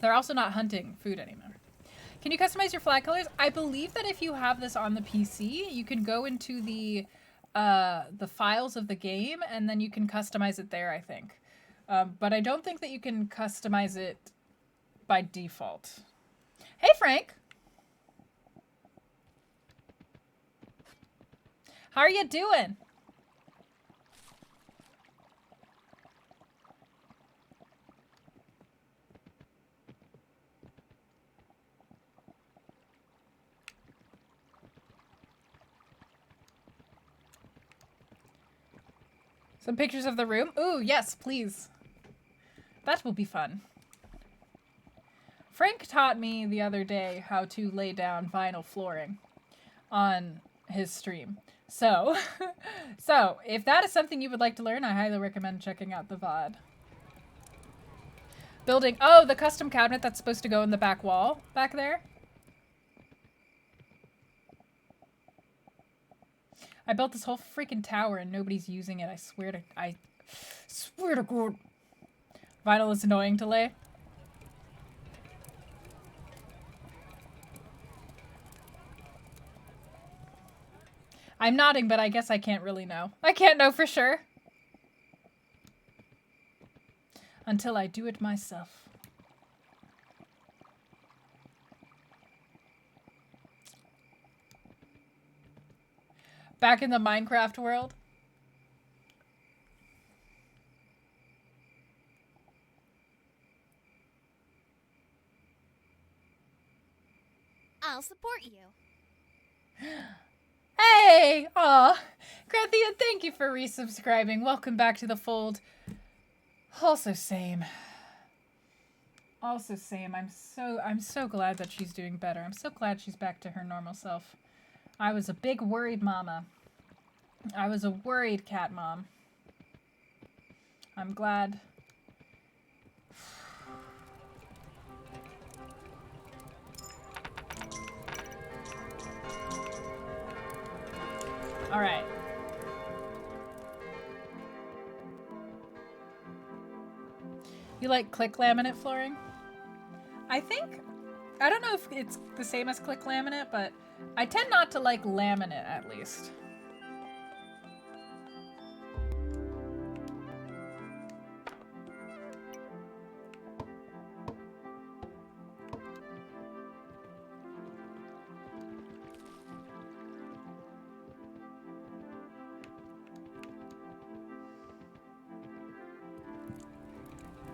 they're also not hunting food anymore. Can you customize your flag colors? I believe that if you have this on the PC, you can go into the files of the game and then you can customize it there, I think. But I don't think that you can customize it by default. Hey, Frank! How are you doing? Some pictures of the room? Ooh, yes, please. That will be fun. Frank taught me the other day how to lay down vinyl flooring on his stream. So, if that is something you would like to learn, I highly recommend checking out the VOD. Building, oh, the custom cabinet that's supposed to go in the back wall back there. I built this whole freaking tower and nobody's using it. I swear to God. Vinyl is annoying to lay. I'm nodding, but I guess I can't really know. I can't know for sure. Until I do it myself. Back in the Minecraft world. I'll support you. Hey! Aw. Granthea, thank you for resubscribing. Welcome back to the fold. Also same. Also same. I'm so glad that she's doing better. I'm so glad she's back to her normal self. I was a big worried mama. I was a worried cat mom. I'm glad. All right. You like click laminate flooring? I don't know if it's the same as click laminate, but I tend not to like laminate at least.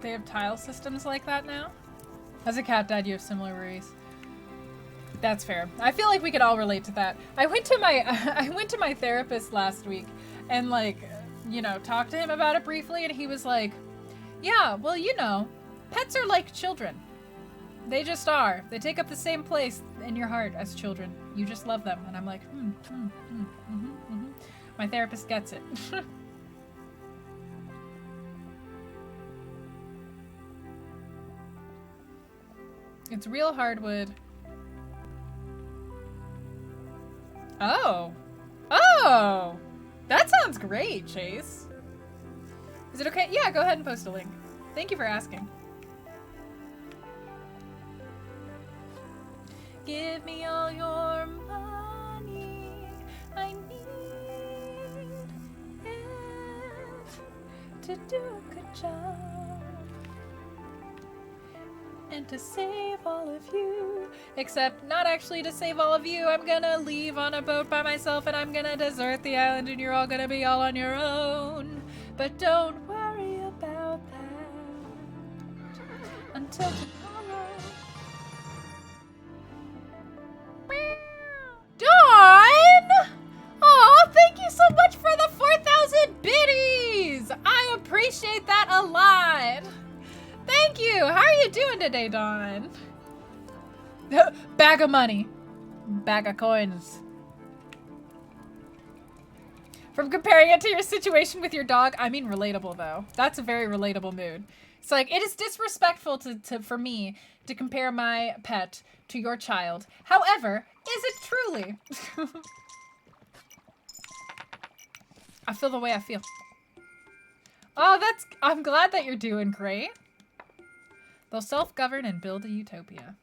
They have tile systems like that now? As a cat dad, you have similar worries. That's fair. I feel like we could all relate to that. I went to my therapist last week and like, you know, talked to him about it briefly and he was like, yeah, well, you know, pets are like children. They just are. They take up the same place in your heart as children. You just love them. And I'm like, My therapist gets it. It's real hardwood. Oh. Oh! That sounds great, Chase. Is it okay? Yeah, go ahead and post a link. Thank you for asking. Give me all your money. I need it to do a good job. And to save all of you. Except not actually to save all of you. I'm gonna leave on a boat by myself and I'm gonna desert the island and you're all gonna be all on your own. But don't worry about that until tomorrow. Dawn! Aw, thank you so much for the 4,000 biddies! I appreciate that a lot. Thank you! How are you doing today, Dawn? Bag of money. Bag of coins. From comparing it to your situation with your dog, I mean relatable though. That's a very relatable mood. It's like, it is disrespectful for me to compare my pet to your child. However, is it truly? I feel the way I feel. Oh, I'm glad that you're doing great. They'll self-govern and build a utopia.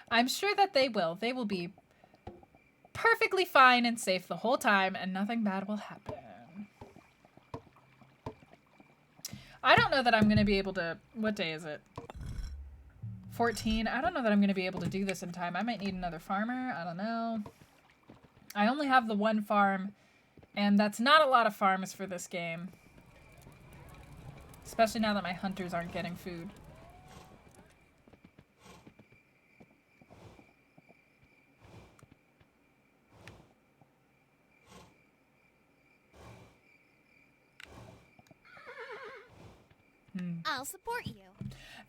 I'm sure that they will. They will be perfectly fine and safe the whole time, and nothing bad will happen. I don't know that I'm going to be able to... What day is it? 14? I don't know that I'm going to be able to do this in time. I might need another farmer. I don't know. I only have the one farm, and that's not a lot of farms for this game. Especially now that my hunters aren't getting food. I'll support you.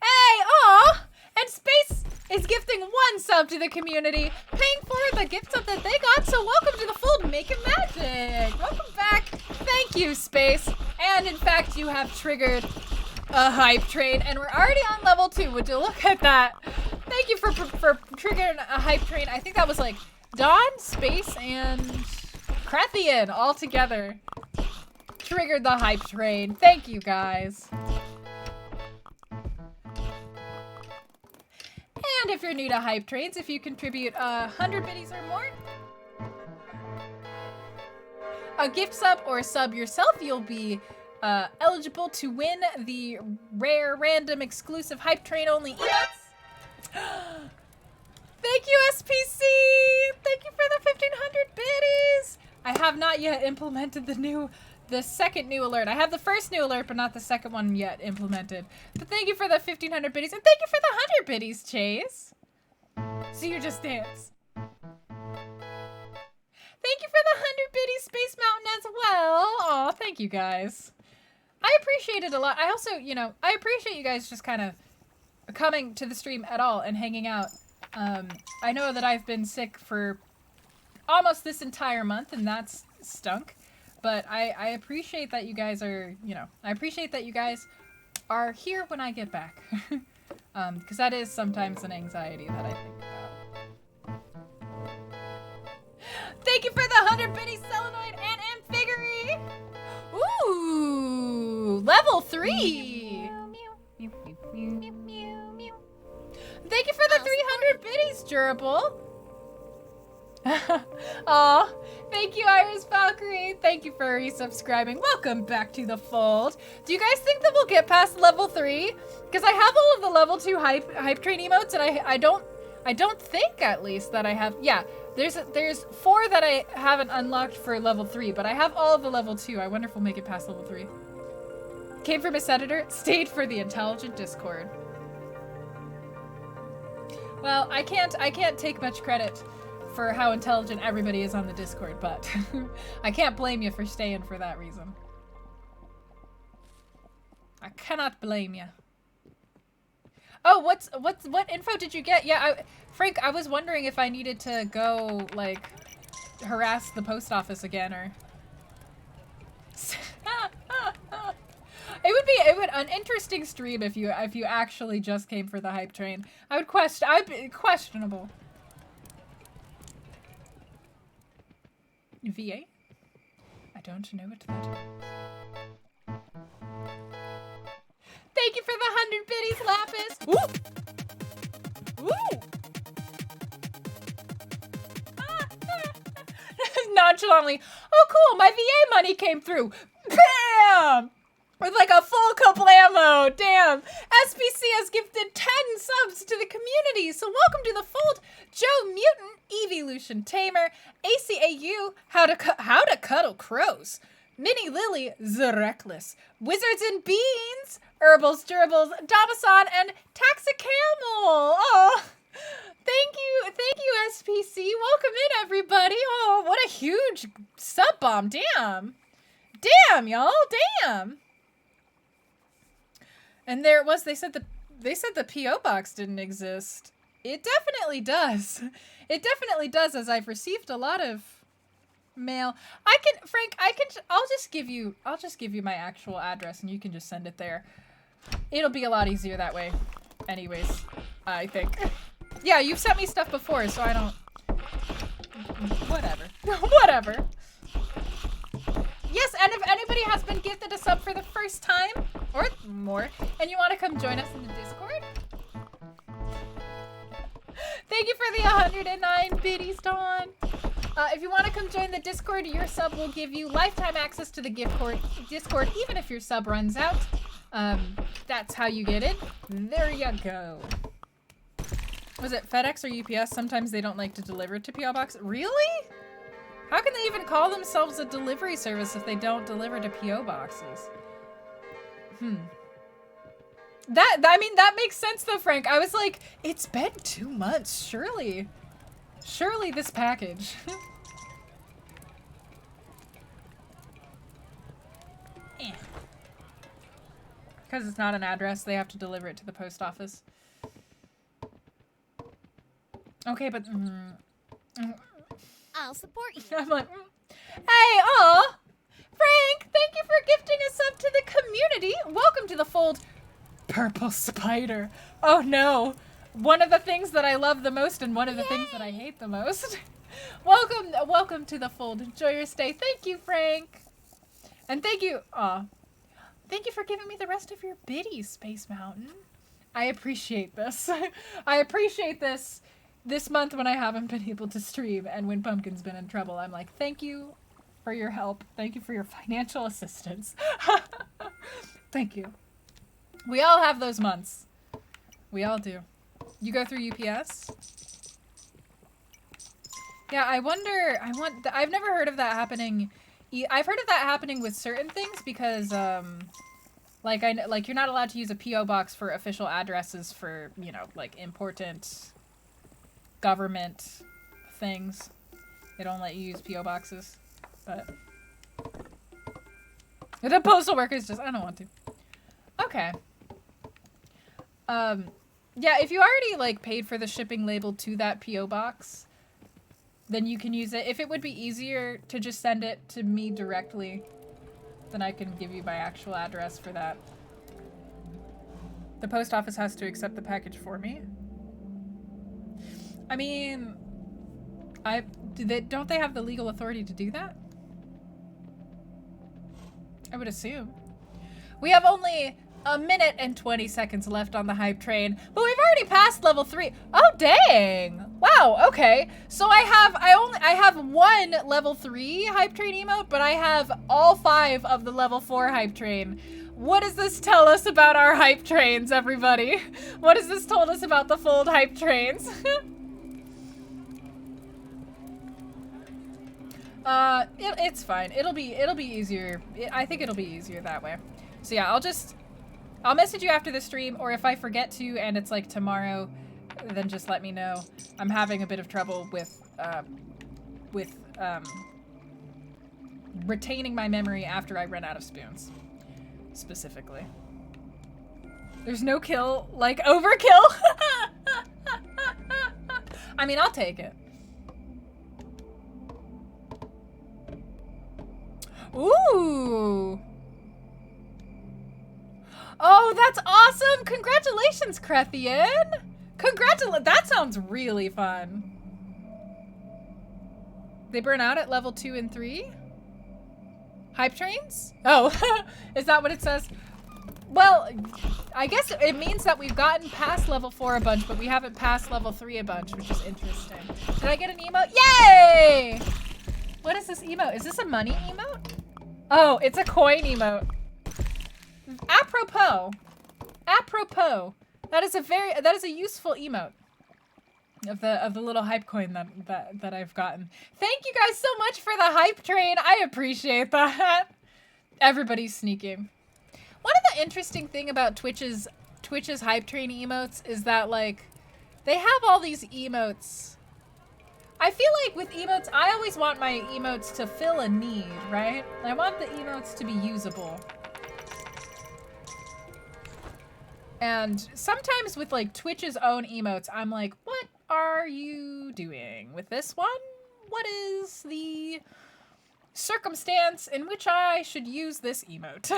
Hey, aw! And Space is gifting 1 sub to the community, paying for the gift sub that they got, so welcome to the fold, making magic! Welcome back! Thank you, Space! And in fact, you have triggered a hype train, and we're already on level 2. Would you look at that? Thank you for triggering a hype train. I think that was like Dawn, Space, and Krathian all together. Triggered the hype train. Thank you, guys. And if you're new to hype trains, if you contribute 100 biddies or more, a gift sub or sub yourself, you'll be eligible to win the rare, random, exclusive hype train only emotes. Thank you, SPC! Thank you for the 1,500 biddies! I have not yet implemented the second new alert. I have the first new alert, but not the second one yet implemented. But thank you for the 1,500 biddies, and thank you for the 100 biddies, Chase. So you just dance. Thank you for the 100 biddies, Space Mountain, as well. Aw, thank you guys. I appreciate it a lot. I also, you know, I appreciate you guys just kind of coming to the stream at all and hanging out. I know that I've been sick for almost this entire month, and that's stunk. But I appreciate that you guys are, you know, I appreciate that you guys are here when I get back. Because that is sometimes an anxiety that I think about. Thank you for the 100 biddies, Selenoid and Amphigory! Ooh, level 3! Thank you for the 300 biddies, Durable! Aw, thank you, Iris Valkyrie. Thank you for resubscribing. Welcome back to the fold. Do you guys think that we'll get past level 3? Because I have all of the level 2 hype train emotes, and I don't think, at least, that I have. Yeah, there's 4 that I haven't unlocked for level 3, but I have all of the level 2. I wonder if we'll make it past level 3. Came from a senator, stayed for the intelligent Discord. Well, I can't take much credit for how intelligent everybody is on the Discord, but I can't blame you for staying for that reason. I cannot blame you. Oh, what info did you get? Yeah, Frank, I was wondering if I needed to go, like, harass the post office again, or... It would an interesting stream if you actually just came for the hype train. I'd be questionable. VA? I don't know what that is. Thank you for the 100 biddies, Lapis! Woo! Woo! Nonchalantly. Oh, cool, my VA money came through. Bam! With like a full kablamo. Damn. SPC has gifted 10 subs to the community. So welcome to the fold. Joe Mutant, Evolution Tamer, ACAU, How to Cuddle Crows, Minnie Lily, The Reckless, Wizards and Beans, Herbals, Durables, Dabasan, and Taxicamel. Oh, thank you, SPC. Welcome in, everybody. Oh, what a huge sub bomb. Damn. Damn, y'all. Damn. And there it was. They said the P.O. box didn't exist. It definitely does. It definitely does, as I've received a lot of mail. I'll just give you my actual address and you can just send it there. It'll be a lot easier that way. Anyways, I think. Yeah, you've sent me stuff before, so I don't... Whatever. Whatever. Yes, and if anybody has been gifted a sub for the first time, or more, and you want to come join us in the Discord, thank you for the 109 biddies, Dawn. If you want to come join the Discord, your sub will give you lifetime access to the Discord, even if your sub runs out. That's how you get it. There you go. Was it FedEx or UPS? Sometimes they don't like to deliver to P.O. Box. Really? How can they even call themselves a delivery service if they don't deliver to P.O. boxes? I mean, that makes sense though, Frank. I was like, it's been 2 months, surely. Surely this package. because it's not an address, they have to deliver it to the post office. Okay, but... I'll support you. I'm like... Hey, aw! Frank, thank you for gifting us up to the community. Welcome to the fold. Purple spider. Oh no. One of the things that I love the most and one of the things that I hate the most. Welcome to the fold. Enjoy your stay. Thank you, Frank. And thank you, thank you for giving me the rest of your biddies, Space Mountain. I appreciate this. I appreciate this month when I haven't been able to stream and when Pumpkin's been in trouble. I'm like, thank you for your help. Thank you for your financial assistance. Thank you. We all have those months. We all do. You go through UPS? Yeah, I've never heard of that happening. I've heard of that happening with certain things because, like you're not allowed to use a PO box for official addresses for, you know, like important government things. They don't let you use PO boxes, but the postal workers just, I don't want to. Okay. Yeah, if you already, like, paid for the shipping label to that PO box, then you can use it. If it would be easier to just send it to me directly, then I can give you my actual address for that. The post office has to accept the package for me. I mean, don't they have the legal authority to do that? I would assume. We have only a minute and 20 seconds left on the hype train, but we've already passed level 3. Oh, dang. Wow, okay. So I have one level 3 hype train emote, but I have all 5 of the level 4 hype train. What does this tell us about our hype trains, everybody? What has this told us about the fold hype trains? It's fine. It'll be easier. I think it'll be easier that way. So yeah, I'll message you after the stream, or if I forget to and it's like tomorrow, then just let me know. I'm having a bit of trouble with retaining my memory after I run out of spoons, specifically. There's no kill, like overkill. I mean, I'll take it. Ooh. Oh, that's awesome! Congratulations, Krethian! That sounds really fun. They burn out at level 2 and 3? Hype trains? Oh, is that what it says? Well, I guess it means that we've gotten past level 4 a bunch, but we haven't passed level 3 a bunch, which is interesting. Did I get an emote? Yay! What is this emote? Is this a money emote? Oh, it's a coin emote. Apropos, that is a useful emote of the little hype coin that I've gotten. Thank you guys so much for the hype train. I appreciate that. Everybody's sneaking. One of the interesting thing about Twitch's hype train emotes is that, like, they have all these emotes. I feel like with emotes, I always want my emotes to fill a need, right? I want the emotes to be usable. And sometimes with, like, Twitch's own emotes, I'm like, what are you doing with this one? What is the circumstance in which I should use this emote?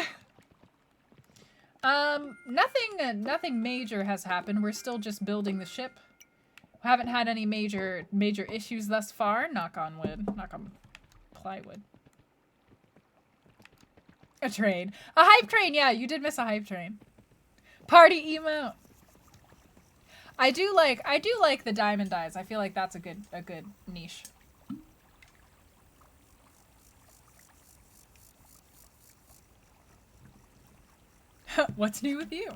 Nothing major has happened. We're still just building the ship. Haven't had any major issues thus far. Knock on wood. Knock on plywood. A train. A hype train, yeah, you did miss a hype train. Party emote. I do like the diamond dyes. I feel like that's a good niche. What's new with you?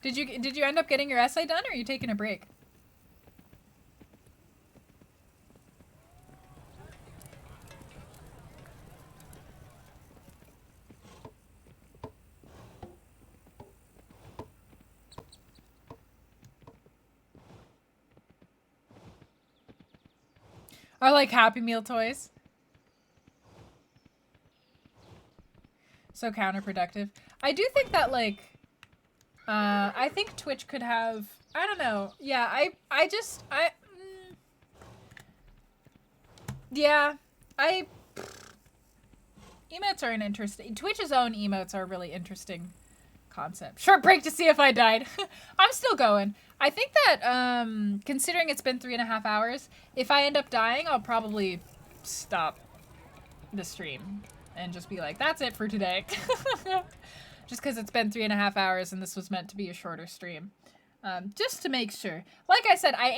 Did you end up getting your essay done, or are you taking a break? Or like Happy Meal toys. So counterproductive. I do think that, like, I think Twitch could have, I don't know. Yeah, yeah, I, emotes are an interesting, Twitch's own emotes are a really interesting concept. Short break to see if I died. I'm still going. I think that, considering it's been 3.5 hours, if I end up dying, I'll probably stop the stream and just be like, that's it for today. Just because it's been 3.5 hours and this was meant to be a shorter stream. Just to make sure. Like I said, I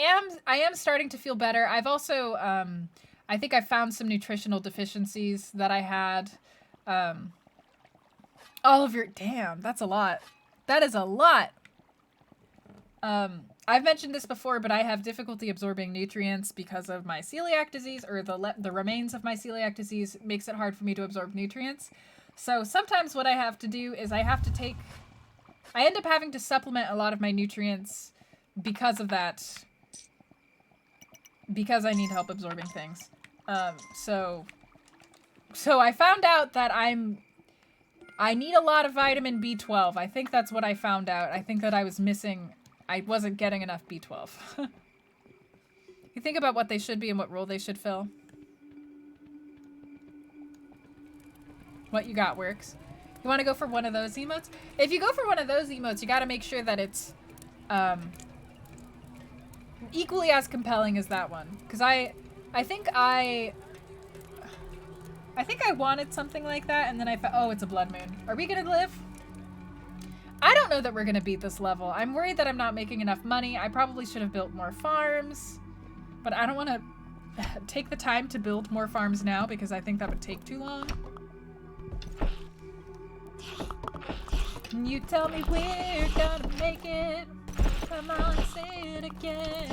am starting to feel better. I've also, I think I found some nutritional deficiencies that I had. All of your, damn, that's a lot. That is a lot. I've mentioned this before, but I have difficulty absorbing nutrients because of my celiac disease, or the remains of my celiac disease makes it hard for me to absorb nutrients. So sometimes what I have to do is I end up having to supplement a lot of my nutrients because of that. Because I need help absorbing things. So I found out that I need a lot of vitamin B12. I think that's what I found out. I think that I wasn't getting enough B12. You think about what they should be and what role they should fill. What you got works. You want to go for one of those emotes? If you go for one of those emotes, you got to make sure that it's equally as compelling as that one. Because I think I wanted something like that, and then I found, oh, it's a blood moon. Are we gonna live? I don't know that we're gonna beat this level. I'm worried that I'm not making enough money. I probably should have built more farms, but I don't want to take the time to build more farms now because I think that would take too long. You tell me we're gonna make it. Come on, say it again.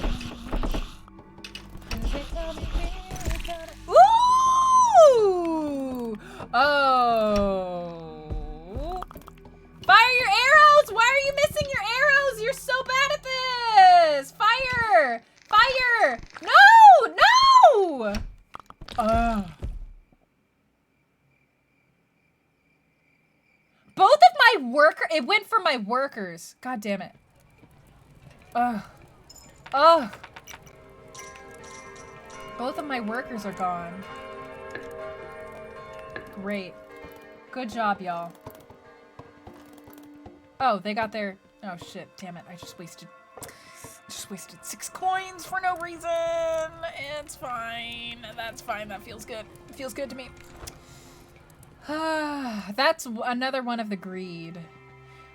They tell me we're gonna... Ooh! Oh. Fire your arrows! Why are you missing your arrows? You're so bad at this! Fire! Fire! No! No! Ugh. Both of my it went for my workers. God damn it. Ugh. Ugh. Both of my workers are gone. Great. Good job, y'all. Oh, they got their... Oh, shit. Damn it. I just wasted 6 coins for no reason. It's fine. That's fine. That feels good. It feels good to me. That's another one of the greed.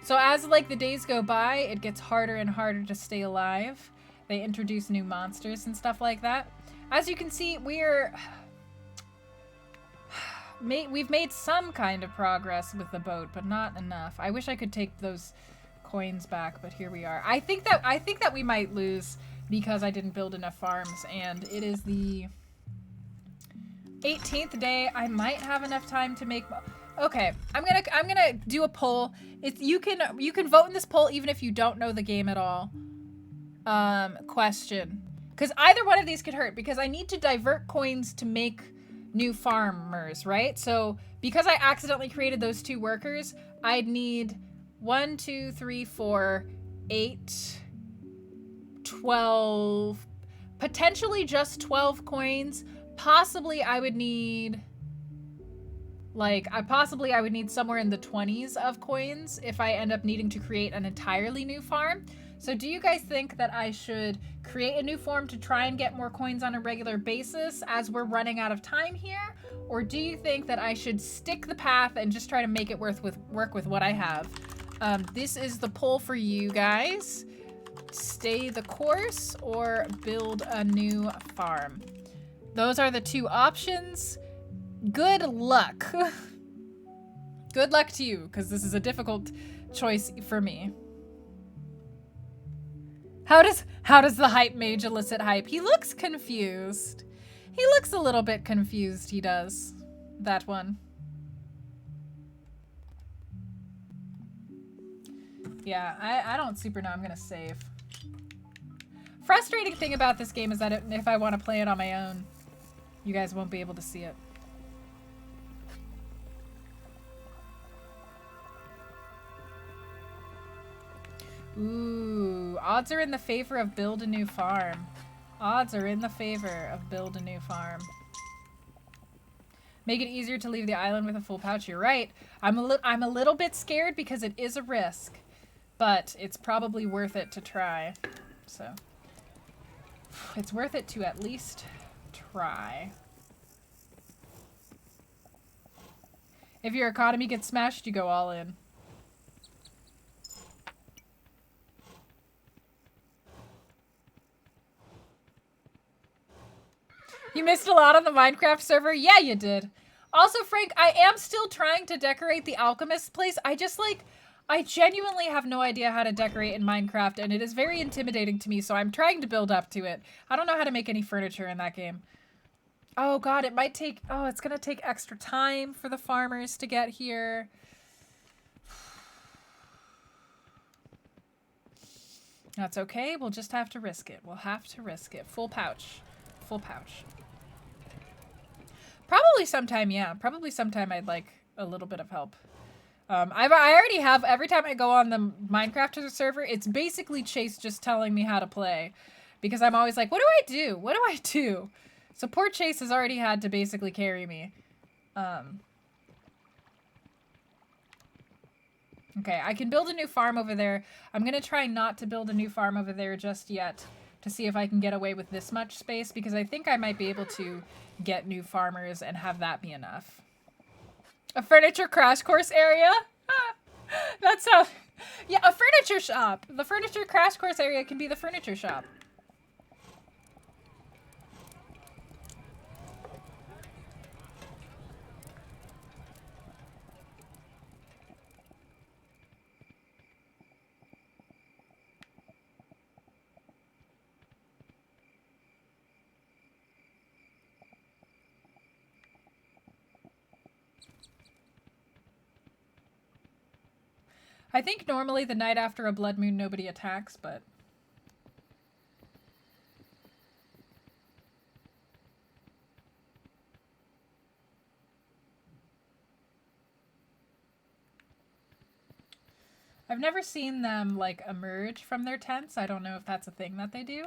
So as, like, the days go by, it gets harder and harder to stay alive. They introduce new monsters and stuff like that. As you can see, we've made some kind of progress with the boat, but not enough. I wish I could take those coins back, but here we are. I think that we might lose because I didn't build enough farms, and it is the 18th day. I might have enough time to make... Okay, I'm gonna do a poll. You can vote in this poll even if you don't know the game at all. Question. Because either one of these could hurt, because I need to divert coins to make new farmers, right? So because I accidentally created those 2 workers, I'd need 1, 2, 3, 4, 8, 12, potentially just 12 coins. Possibly I would need, like, I would need somewhere in the 20s of coins if I end up needing to create an entirely new farm. So do you guys think that I should create a new farm to try and get more coins on a regular basis as we're running out of time here? Or do you think that I should stick the path and just try to make it work with what I have? This is the poll for you guys. Stay the course or build a new farm. Those are the 2 options. Good luck. Good luck to you, because this is a difficult choice for me. How does the hype mage elicit hype? He looks confused. He looks a little bit confused, he does. That one. Yeah, I don't super know. I'm gonna save. Frustrating thing about this game is that if I want to play it on my own, you guys won't be able to see it. Ooh, odds are in the favor of build a new farm. Odds are in the favor of build a new farm. Make it easier to leave the island with a full pouch. You're right. I'm a little bit scared because it is a risk, but it's probably worth it to try. So it's worth it to at least try. If your economy gets smashed, you go all in. You missed a lot on the Minecraft server? Yeah, you did. Also, Frank, I am still trying to decorate the alchemist place. I genuinely have no idea how to decorate in Minecraft, and it is very intimidating to me, so I'm trying to build up to it. I don't know how to make any furniture in that game. Oh god, it might take... Oh, it's gonna take extra time for the farmers to get here. That's okay, we'll just have to risk it. We'll have to risk it. Full pouch. Full pouch. Probably sometime, yeah. Probably sometime I'd like a little bit of help. I already have, every time I go on the Minecraft server, it's basically Chase just telling me how to play. Because I'm always like, what do I do? What do I do? So poor Chase has already had to basically carry me. Okay, I can build a new farm over there. I'm gonna try not to build a new farm over there just yet to see if I can get away with this much space, because I think I might be able to get new farmers and have that be enough. A furniture crash course area? That's how... Yeah, a furniture shop. The furniture crash course area can be the furniture shop. I think normally the night after a blood moon nobody attacks, but... I've never seen them, like, emerge from their tents. I don't know if that's a thing that they do.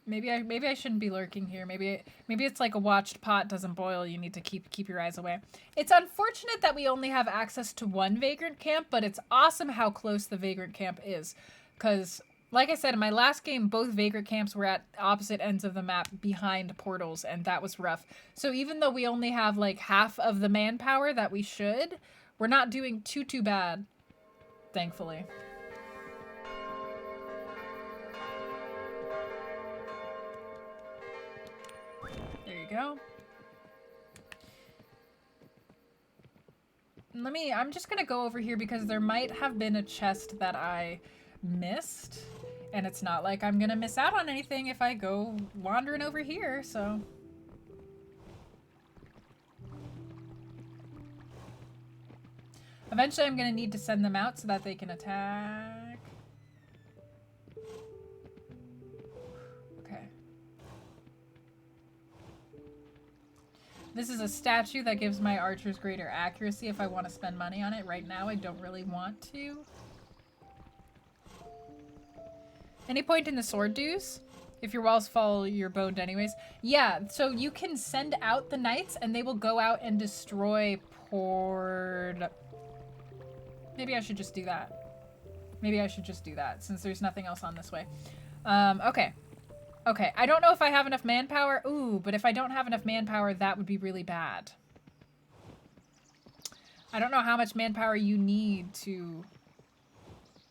Maybe I shouldn't be lurking here. Maybe it's like a watched pot doesn't boil. You need to keep your eyes away. It's unfortunate that we only have access to one vagrant camp, but it's awesome how close the vagrant camp is. Because, like I said, in my last game, both vagrant camps were at opposite ends of the map behind portals, and that was rough. So even though we only have, like, half of the manpower that we should, we're not doing too bad, thankfully. Go. I'm just gonna go over here because there might have been a chest that I missed, and it's not like I'm gonna miss out on anything if I go wandering over here, so. Eventually I'm gonna need to send them out so that they can attack. This is a statue that gives my archers greater accuracy if I want to spend money on it. Right now, I don't really want to. Any point in the sword dues? If your walls fall, you're boned anyways. Yeah, so you can send out the knights and they will go out and destroy port... Maybe I should just do that. Maybe I should just do that since there's nothing else on this way. Okay. Okay, I don't know if I have enough manpower. Ooh, but if I don't have enough manpower, that would be really bad. I don't know how much manpower you need to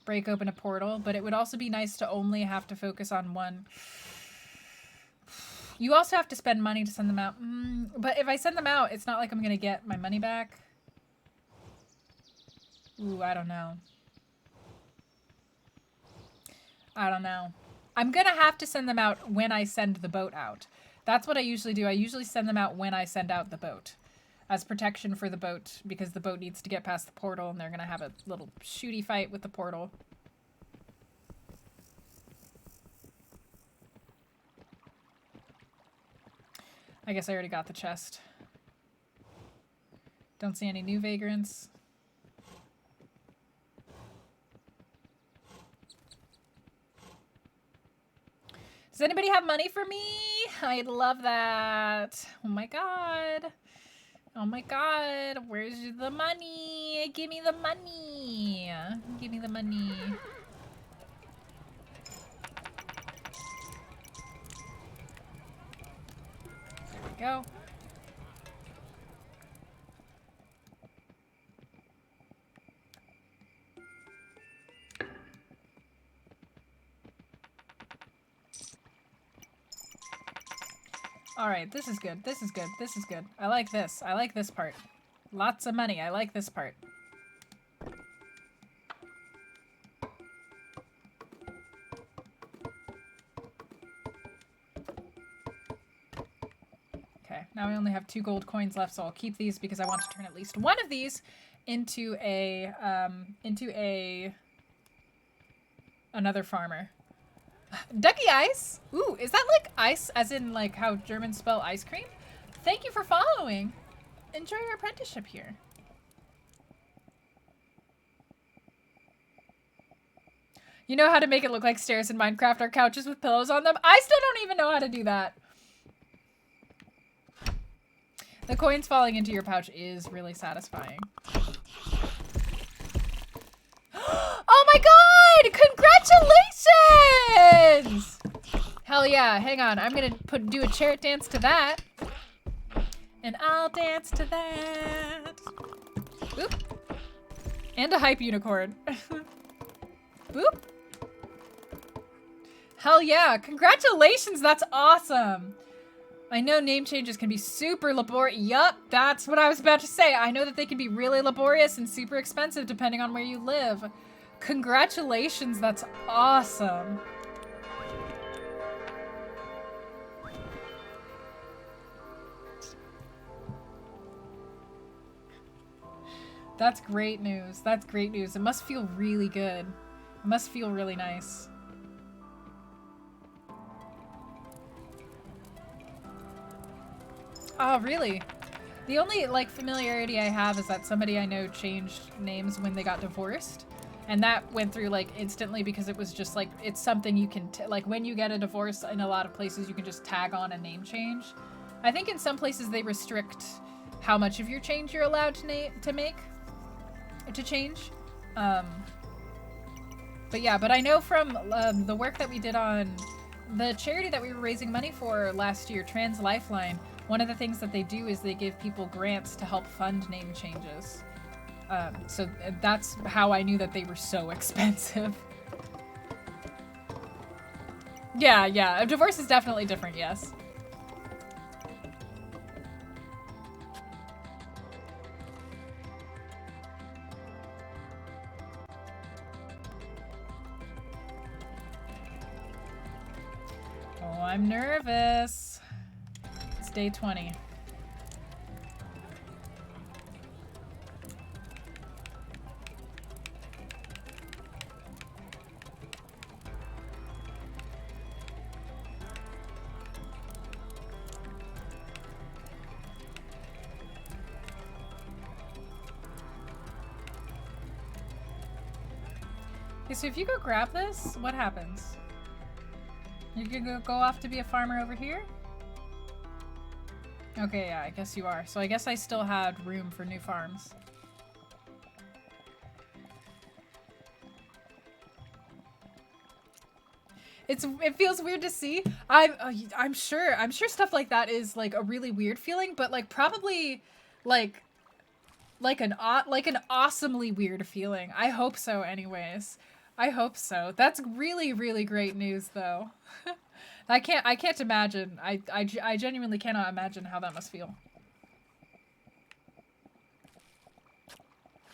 break open a portal, but it would also be nice to only have to focus on one. You also have to spend money to send them out. But if I send them out, it's not like I'm going to get my money back. Ooh, I don't know. I don't know. I'm gonna have to send them out when I send the boat out. That's what I usually do. I usually send them out when I send out the boat. As protection for the boat, because the boat needs to get past the portal and they're gonna have a little shooty fight with the portal. I guess I already got the chest. Don't see any new vagrants. Does anybody have money for me? I'd love that. Oh my god. Oh my god. Where's the money? Give me the money. Give me the money. There we go. All right, this is good. This is good. This is good. I like this. I like this part. Lots of money. I like this part. Okay, now we only have 2 gold coins left, so I'll keep these because I want to turn at least one of these into another farmer. Ducky ice? Ooh, is that like ice as in like how Germans spell ice cream? Thank you for following. Enjoy your apprenticeship here. You know how to make it look like stairs in Minecraft or couches with pillows on them? I still don't even know how to do that. The coins falling into your pouch is really satisfying. Oh my god! Congratulations! Hell yeah, hang on. I'm gonna do a chariot dance to that. And I'll dance to that. Boop. And a hype unicorn. Boop. Hell yeah, congratulations, that's awesome. I know name changes can be super laborious. Yup, that's what I was about to say. I know that they can be really laborious and super expensive depending on where you live. Congratulations, that's awesome. That's great news. That's great news. It must feel really good. It must feel really nice. Oh, really? The only, like, familiarity I have is that somebody I know changed names when they got divorced. And that went through, like, instantly because it was just, like, it's something you can, like, when you get a divorce in a lot of places, you can just tag on a name change. I think in some places they restrict how much of your change you're allowed to change. But yeah, but I know from the work that we did on the charity that we were raising money for last year, Trans Lifeline, one of the things that they do is they give people grants to help fund name changes. So that's how I knew that they were so expensive. Yeah, a divorce is definitely different, yes. Oh, I'm nervous. It's day 20. Okay, so if you go grab this, what happens? You can go off to be a farmer over here? Okay, yeah, I guess you are. So I guess I still had room for new farms. It feels weird to see. I'm sure stuff like that is like a really weird feeling, but like probably like an awesomely weird feeling. I hope so anyways. I hope so. That's really, really great news though. I can't imagine. I genuinely cannot imagine how that must feel.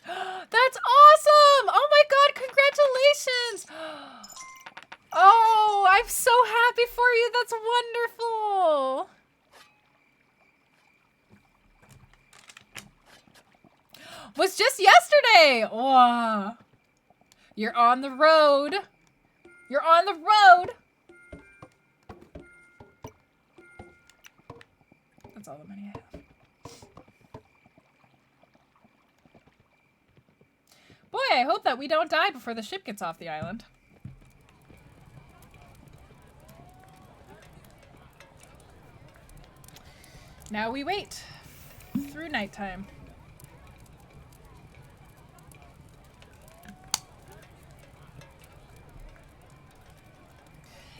That's awesome! Oh my god, congratulations! Oh, I'm so happy for you. That's wonderful. Was just yesterday. Wow. You're on the road. You're on the road. That's all the money I have. Boy, I hope that we don't die before the ship gets off the island. Now we wait through nighttime.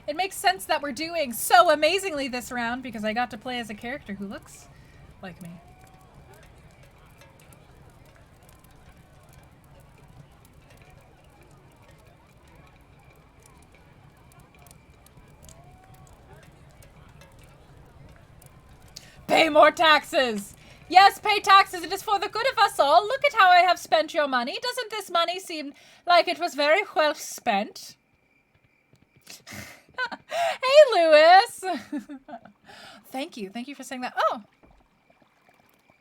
It makes sense that we're doing so amazingly this round because I got to play as a character who looks like me. Pay more taxes! Yes, pay taxes. It is for the good of us all. Look at how I have spent your money. Doesn't this money seem like it was very well spent? Hey, Lewis! Thank you. Thank you for saying that. Oh!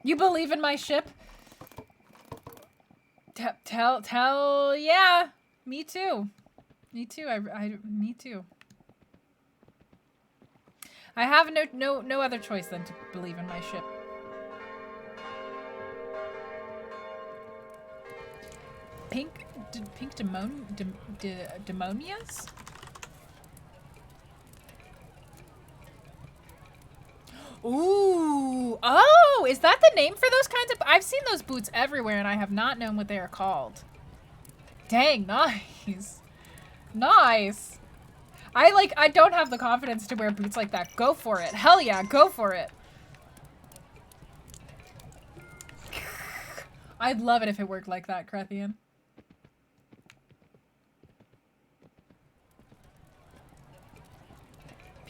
You believe in my ship? Tell, yeah. Me too. Me too. Me too. I have no other choice than to believe in my ship. Pink demonias? Ooh. Oh, is that the name for those kinds of... I've seen those boots everywhere and I have not known what they are called. Dang, nice. Nice. I don't have the confidence to wear boots like that. Go for it. Hell yeah, go for it. I'd love it if it worked like that, Crethian.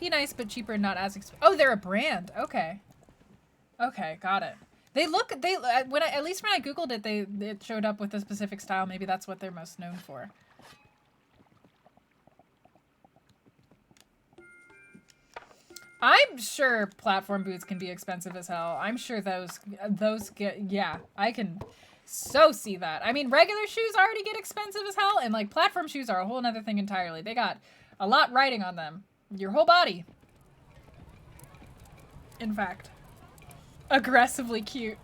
Be nice, but cheaper, not as expensive. Oh, they're a brand. Okay. Okay, got it. They look, at least when I Googled it, it showed up with a specific style. Maybe that's what they're most known for. I'm sure platform boots can be expensive as hell. I'm sure those get, yeah, I can so see that. I mean, regular shoes already get expensive as hell, and like platform shoes are a whole nother thing entirely. They got a lot riding on them. Your whole body. In fact. Aggressively cute.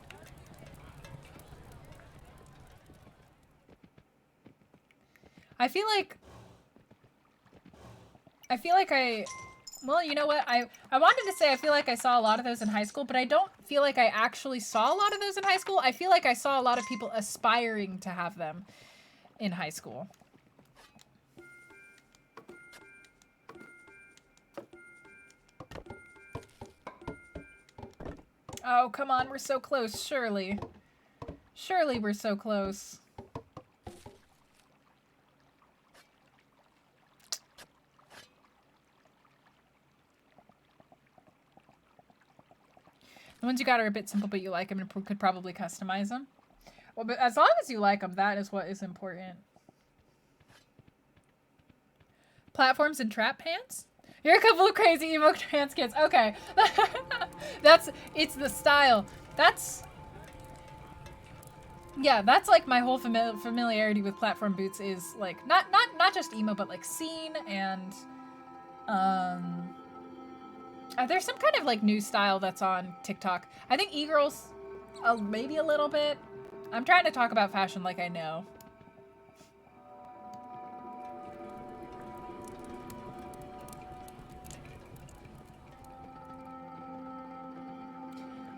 I feel like well, you know what? I wanted to say I feel like I saw a lot of those in high school, but I don't feel like I actually saw a lot of those in high school. I feel like I saw a lot of people aspiring to have them in high school. Oh, come on, we're so close, surely. Surely we're so close. The ones you got are a bit simple, but you like them and could probably customize them. Well, but as long as you like them, that is what is important. Platforms and trap pants? You're a couple of crazy emo trans kids. Okay. It's the style. Yeah, that's like my whole familiarity with platform boots is like, not just emo, but like scene and, there's some kind of like new style that's on TikTok. I think e-girls, maybe a little bit. I'm trying to talk about fashion like I know.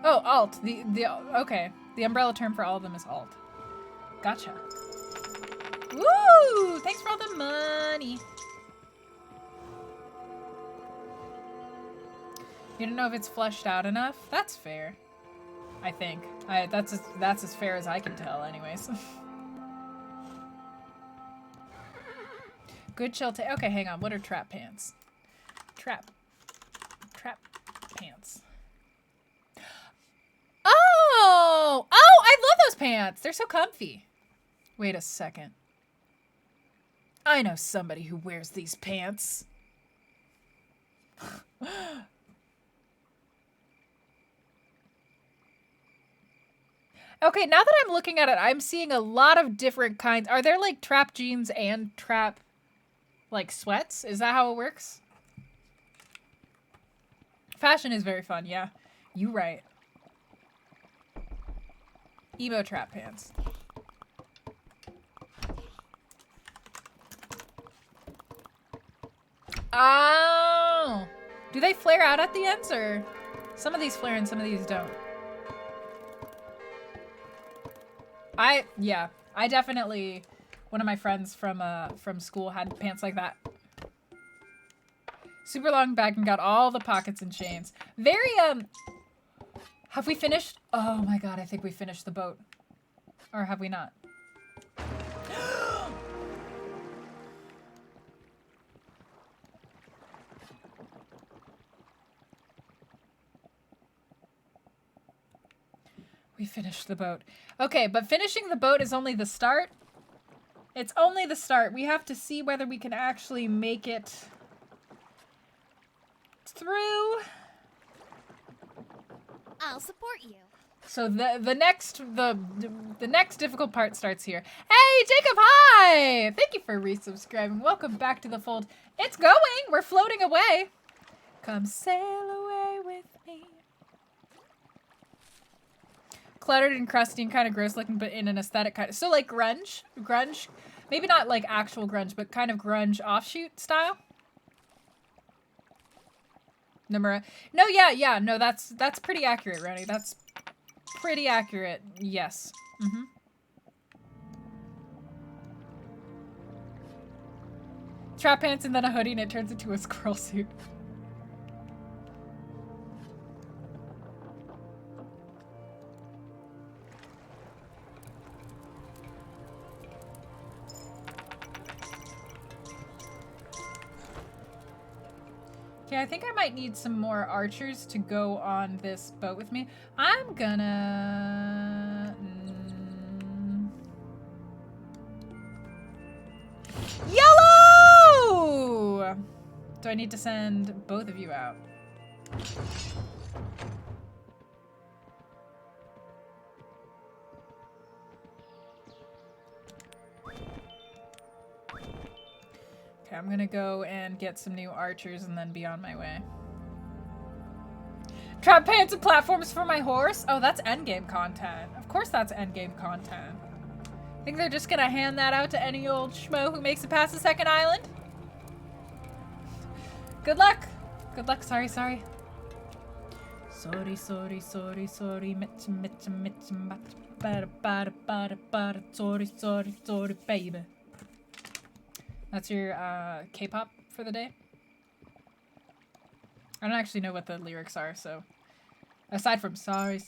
Oh, alt. Okay. The umbrella term for all of them is alt. Gotcha. Woo! Thanks for all the money. You don't know if it's fleshed out enough? That's fair. I think. That's as fair as I can tell, anyways. Good chill tape. Okay, hang on. What are trap pants? Trap pants. Oh! Oh, I love those pants. They're so comfy. Wait a second. I know somebody who wears these pants. Okay, now that I'm looking at it, I'm seeing a lot of different kinds. Are there like trap jeans and trap like sweats? Is that how it works? Fashion is very fun, yeah. You right. Emo trap pants. Oh. Do they flare out at the ends or Some of these flare and some of these don't. Yeah, I definitely, one of my friends from school had pants like that. Super long bag and got all the pockets and chains. Very, have we finished? Oh my god, I think we finished the boat. Or have we not? We finished the boat. Okay, but finishing the boat is only the start. It's only the start. We have to see whether we can actually make it through. I'll support you. So the next difficult part starts here. Hey, Jacob, hi! Thank you for resubscribing. Welcome back to the fold. It's going. We're floating away. Come sail away with me. Cluttered and crusty and kind of gross looking, but in an aesthetic kind of, so like grunge, maybe not like actual grunge, but kind of grunge offshoot style. Nomura. No, yeah, no, that's pretty accurate, Ronnie. That's pretty accurate. Yes. Mm-hmm. Trap pants and then a hoodie and it turns into a squirrel suit. Okay, I think I might need some more archers to go on this boat with me. I'm gonna... Yellow! Do I need to send both of you out? Okay, I'm gonna go and get some new archers and then be on my way. Trap pants and platforms for my horse? Oh, that's endgame content. Of course that's endgame content. Think they're just gonna hand that out to any old schmo who makes it past the second island? Good luck! Good luck, sorry. Sorry, baby. That's your K-pop for the day? I don't actually know what the lyrics are, so... Aside from sorry.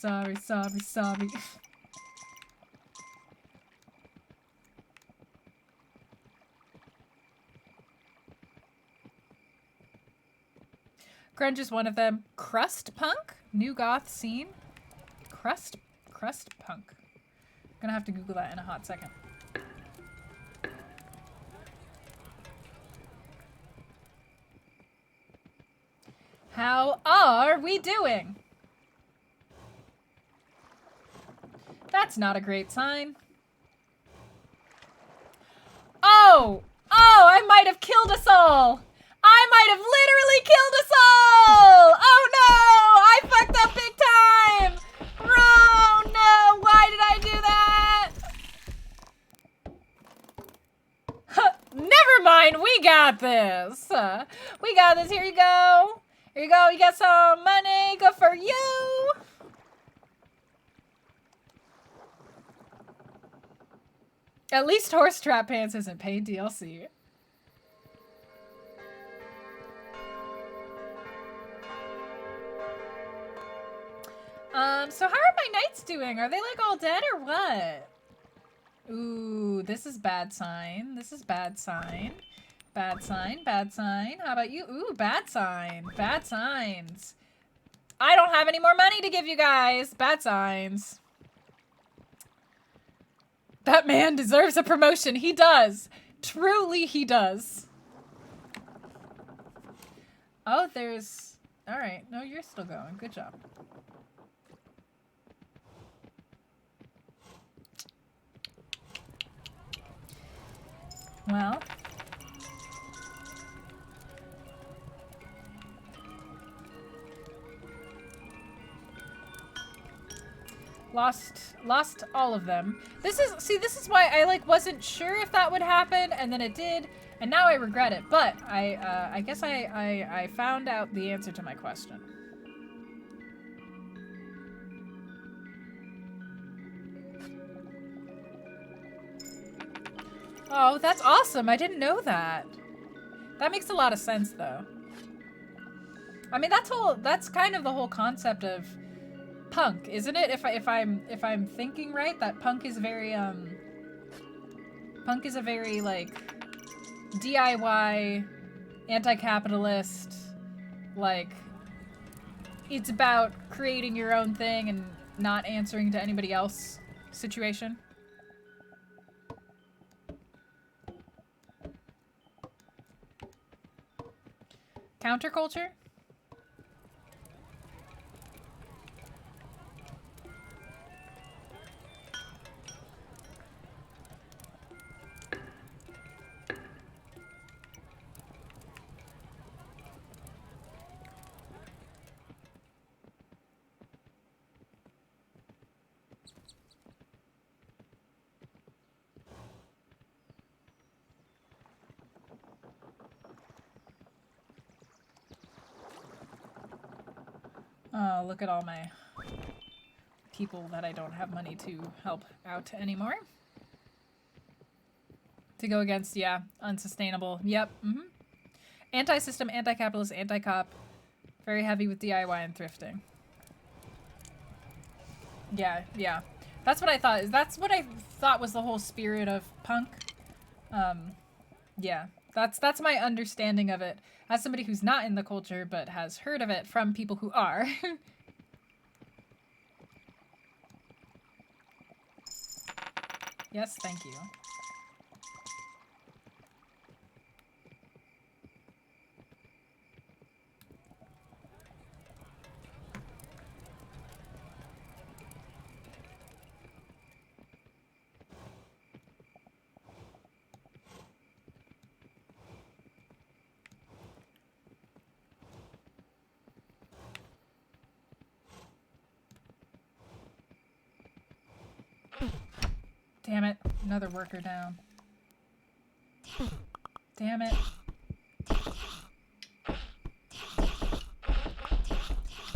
Grunge is one of them. Crust punk? New goth scene? Crust punk. I'm gonna have to Google that in a hot second. How are we doing? That's not a great sign. Oh! Oh, I might have killed us all! I might have literally killed us all! Oh no! I fucked up big time! Oh no! Why did I do that? Never mind, we got this! We got this, here you go! Here you go, you got some money, good for you! At least Horse Trap Pants isn't paid DLC. So how are my knights doing? Are they like all dead or what? Ooh, this is bad sign. This is bad sign. Bad sign, bad sign. How about you? Ooh, bad sign. Bad signs. I don't have any more money to give you guys. Bad signs. That man deserves a promotion. He does. Truly, he does. Oh, there's... All right. No, you're still going. Good job. Well... Lost all of them. This is why I like wasn't sure if that would happen, and then it did, and now I regret it. But I guess I found out the answer to my question. Oh, that's awesome. I didn't know that. That makes a lot of sense, though. I mean, that's kind of the whole concept of punk, isn't it? If I'm thinking right, that punk is a very like DIY, anti-capitalist, like it's about creating your own thing and not answering to anybody else situation. Counterculture? Oh, look at all my people that I don't have money to help out anymore. To go against, yeah, unsustainable. Yep. Anti-system, anti-capitalist, anti-cop. Very heavy with DIY and thrifting. Yeah. That's what I thought. That's what I thought was the whole spirit of punk. Yeah. That's my understanding of it. As somebody who's not in the culture but has heard of it from people who are. Yes, thank you. Damn it. Another worker down. Damn it.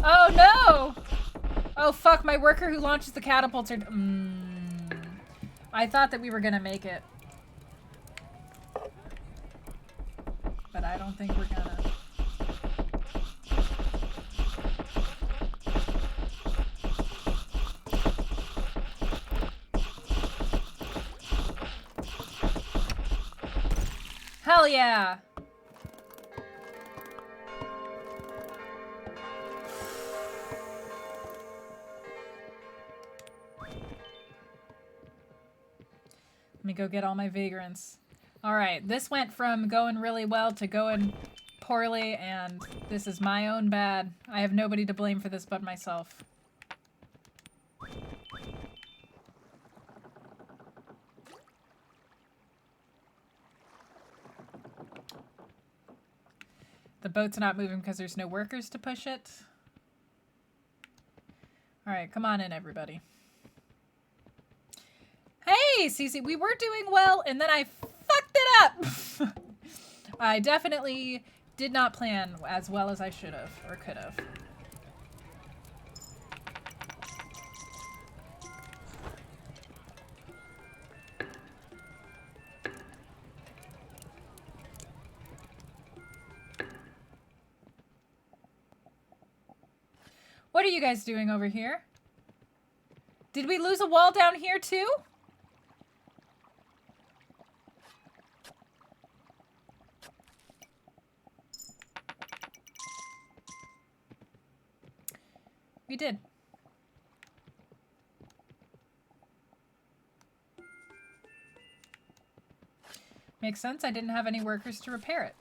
Oh no! Oh fuck, my worker who launches the catapults are... I thought that we were gonna make it. But I don't think we're gonna. Hell yeah! Let me go get all my vagrants. Alright, this went from going really well to going poorly, and this is my own bad. I have nobody to blame for this but myself. The boat's not moving because there's no workers to push it. Alright, come on in, everybody. Hey, Cece, we were doing well, and then I fucked it up! I definitely did not plan as well as I should have, or could have. What are you guys doing over here? Did we lose a wall down here too? We did. Makes sense. I didn't have any workers to repair it.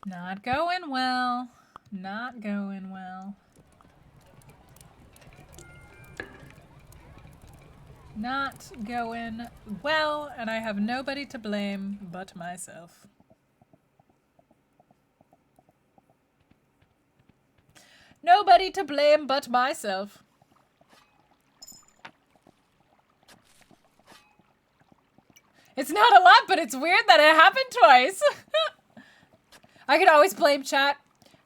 Not going well. Not going well. Not going well, and I have nobody to blame but myself. Nobody to blame but myself. It's not a lot, but it's weird that it happened twice. I could always blame chat.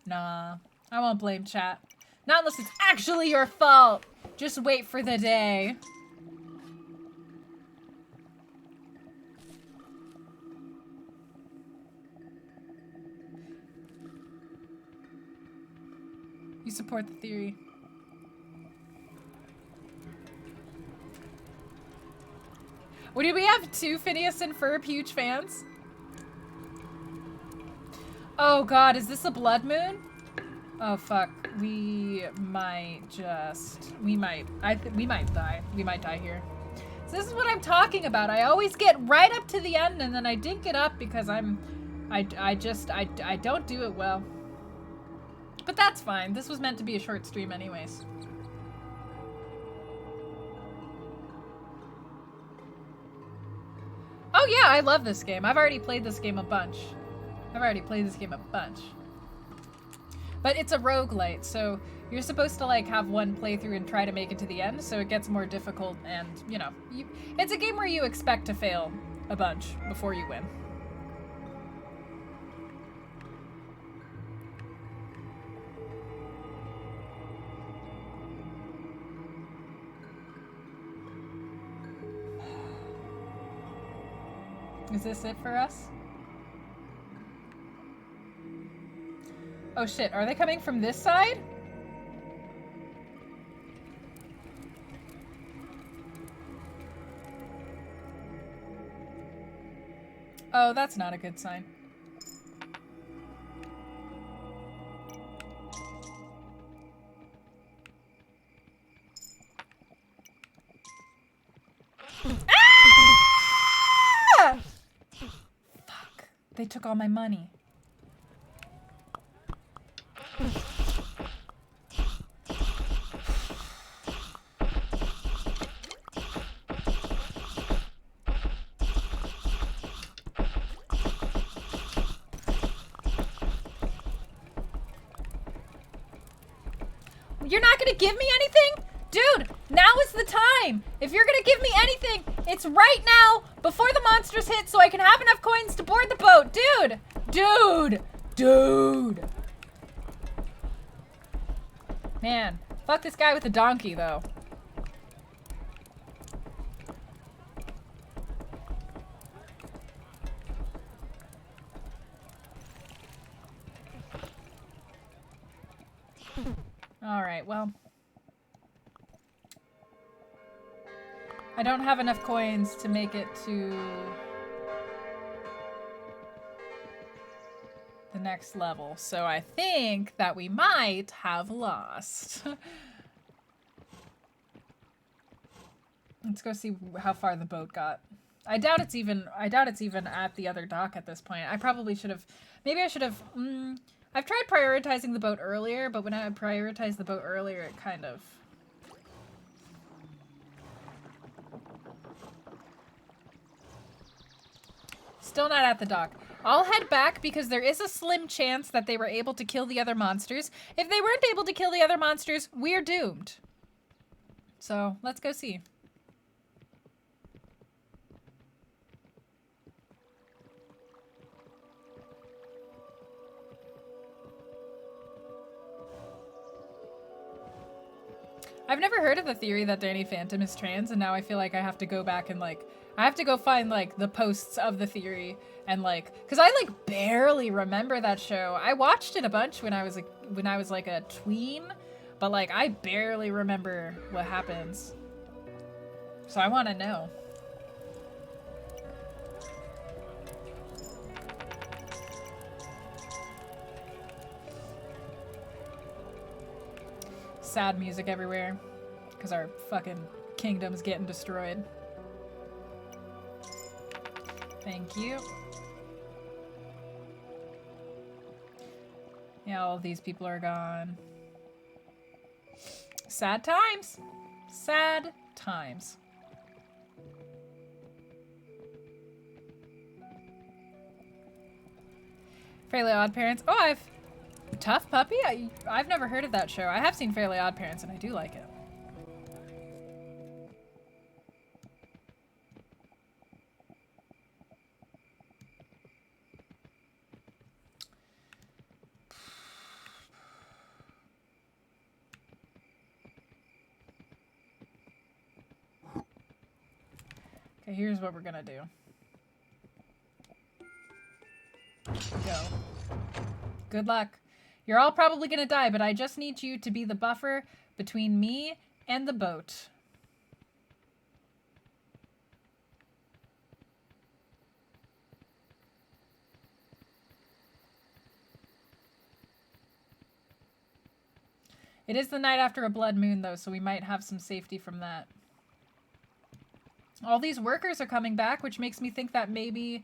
Nah, I won't blame chat. Not unless it's actually your fault. Just wait for the day. support the theory. What do we have? 2 Phineas and Ferb huge fans? Oh god, is this a blood moon? Oh fuck, we might die. We might die here. So this is what I'm talking about. I always get right up to the end and then I dink it up because I don't do it well. But that's fine. This was meant to be a short stream anyways. Oh yeah, I love this game. I've already played this game a bunch. But it's a roguelite, so you're supposed to like have one playthrough and try to make it to the end, so it gets more difficult and, you know, it's a game where you expect to fail a bunch before you win. Is this it for us? Oh shit, are they coming from this side? Oh, that's not a good sign. Ah! Fuck. They took all my money. You're not gonna give me anything? Dude, now is the time. If you're gonna give me anything, it's right now before the monsters hit so I can have enough coins to board the boat. Dude! Dude! Dude! Man, fuck this guy with the donkey, though. Alright, well. I don't have enough coins to make it to the next level, so I think that we might have lost. Let's go see how far the boat got. I doubt it's even at the other dock at this point. I probably should have, maybe I should have, I've tried prioritizing the boat earlier, but when I prioritized the boat earlier, it kind of... Still not at the dock. I'll head back because there is a slim chance that they were able to kill the other monsters. If they weren't able to kill the other monsters, we're doomed. So, let's go see. I've never heard of the theory that Danny Phantom is trans, and now I feel like I have to go back and, like, I have to go find, like, the posts of the theory and, like, because I, like, barely remember that show. I watched it a bunch when I was, like, a tween, but, like, I barely remember what happens. So I want to know. Sad music everywhere because our fucking kingdom's getting destroyed. Thank you. Yeah, all of these people are gone. Sad times. Sad times. Fairly Odd Parents. Oh, Tough Puppy? I've never heard of that show. I have seen Fairly Odd Parents and I do like it. Okay, here's what we're gonna do. Go. Good luck. You're all probably gonna die, but I just need you to be the buffer between me and the boat. It is the night after a blood moon, though, so we might have some safety from that. All these workers are coming back, which makes me think that maybe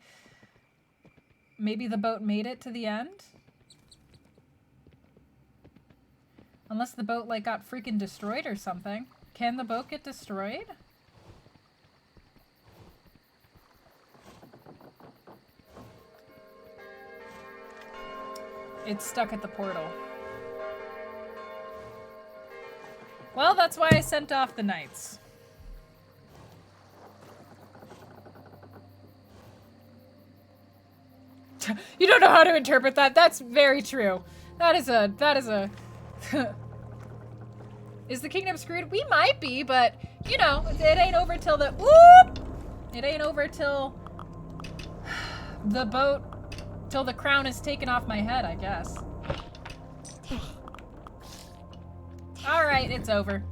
the boat made it to the end. Unless the boat, like, got freaking destroyed or something. Can the boat get destroyed? It's stuck at the portal. Well, that's why I sent off the knights. You don't know how to interpret that. That's very true. That is a Is the kingdom screwed? We might be, but you know, it ain't over till the It ain't over till the crown is taken off my head, I guess. All right, it's over.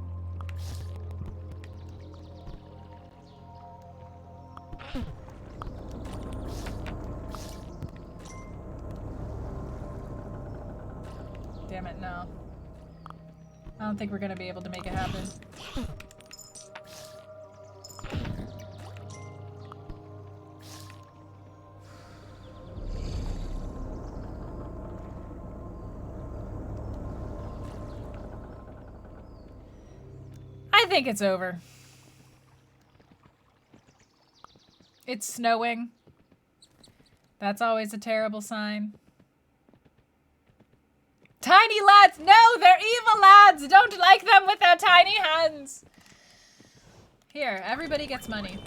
Damn it, no. I don't think we're gonna be able to make it happen. I think it's over. It's snowing. That's always a terrible sign. Tiny lads! No, they're evil lads! Don't like them with their tiny hands! Here, everybody gets money.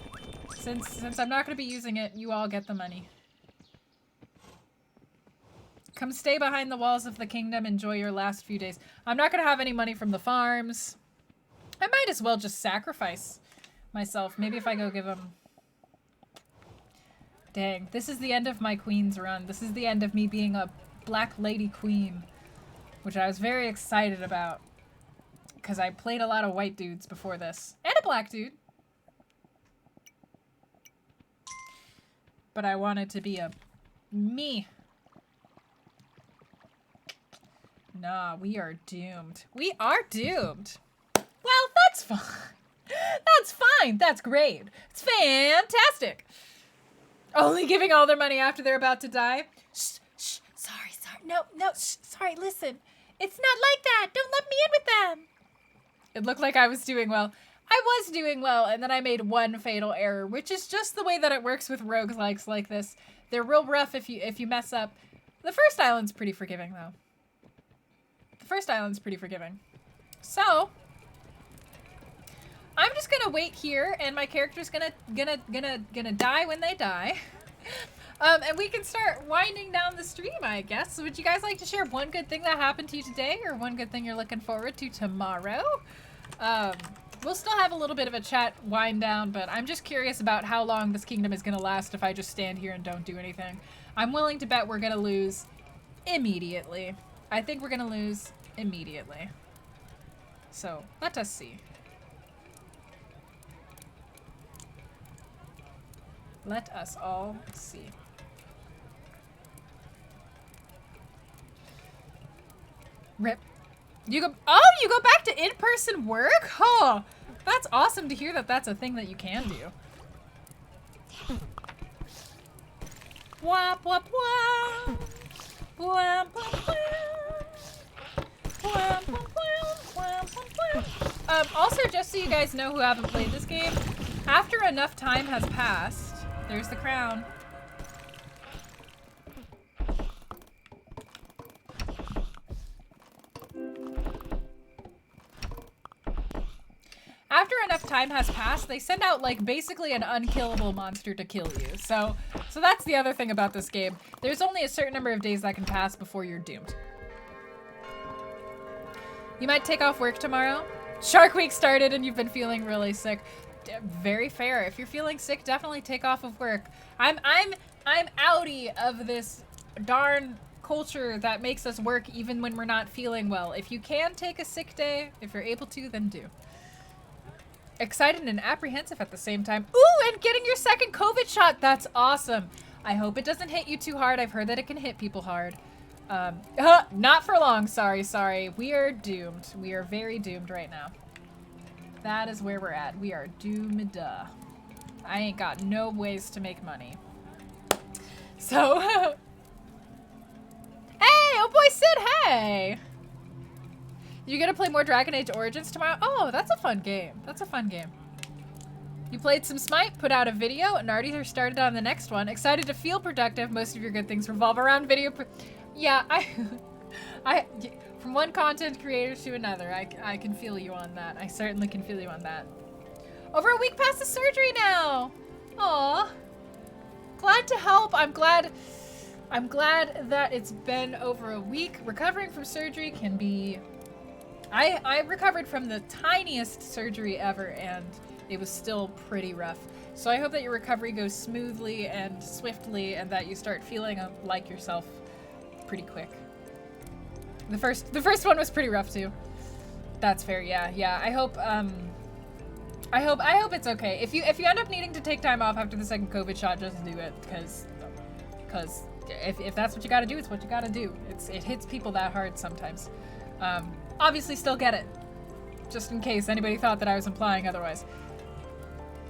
Since I'm not going to be using it, you all get the money. Come stay behind the walls of the kingdom, enjoy your last few days. I'm not going to have any money from the farms. I might as well just sacrifice myself. Maybe if I go give them... Dang, this is the end of my queen's run. This is the end of me being a black lady queen. Which I was very excited about. Because I played a lot of white dudes before this. And a black dude. But I wanted to be a me. Nah, we are doomed. We are doomed. Well, that's fine. That's fine. That's great. It's fantastic. Only giving all their money after they're about to die. Shh, shh. Sorry. No, shh, sorry, listen. It's not like that. Don't let me in with them. It looked like I was doing well. I was doing well, and then I made one fatal error, which is just the way that it works with roguelikes like this. They're real rough if you mess up. The first island's pretty forgiving, though. So, I'm just gonna wait here, and my character's gonna die when they die. And we can start winding down the stream, I guess. So would you guys like to share one good thing that happened to you today, or one good thing you're looking forward to tomorrow? We'll still have a little bit of a chat wind down, but I'm just curious about how long this kingdom is gonna last if I just stand here and don't do anything. I'm willing to bet we're gonna lose immediately. I think we're gonna lose immediately. So, let us see. Let us all see. Rip. You go back to in-person work? Oh, that's awesome to hear that that's a thing that you can do. Wap, wap, wap. Wap, wap, wap. Wap, wap, wap, wap, wap. Also, just so you guys know who haven't played this game, after enough time has passed, there's the crown. After enough time has passed, they send out, like, basically an unkillable monster to kill you. So that's the other thing about this game. There's only a certain number of days that can pass before you're doomed. You might take off work tomorrow. Shark Week started and you've been feeling really sick. Very fair. If you're feeling sick, definitely take off of work. I'm outie of this darn culture that makes us work even when we're not feeling well. If you can take a sick day, if you're able to, then do. Excited and apprehensive at the same time. Ooh, and getting your second COVID shot. That's awesome. I hope it doesn't hit you too hard. I've heard that it can hit people hard. Not for long. Sorry. We are doomed. We are very doomed right now. That is where we're at. We are doomed. I ain't got no ways to make money. So, hey, oh boy, Sid, hey! You gonna play more Dragon Age Origins tomorrow? Oh, that's a fun game. That's a fun game. You played some Smite, put out a video, and already started on the next one. Excited to feel productive. Most of your good things revolve around video. Yeah, from one content creator to another, I can feel you on that. I certainly can feel you on that. Over a week past the surgery now. Aw. Glad to help. I'm glad that it's been over a week. Recovering from surgery can be... I recovered from the tiniest surgery ever, and it was still pretty rough. So I hope that your recovery goes smoothly and swiftly, and that you start feeling like yourself pretty quick. The first one was pretty rough too. That's fair. Yeah. I hope it's okay. If you end up needing to take time off after the second COVID shot, just do it, because if that's what you got to do, it's what you got to do. It hits people that hard sometimes. Obviously still get it, just in case anybody thought that I was implying otherwise.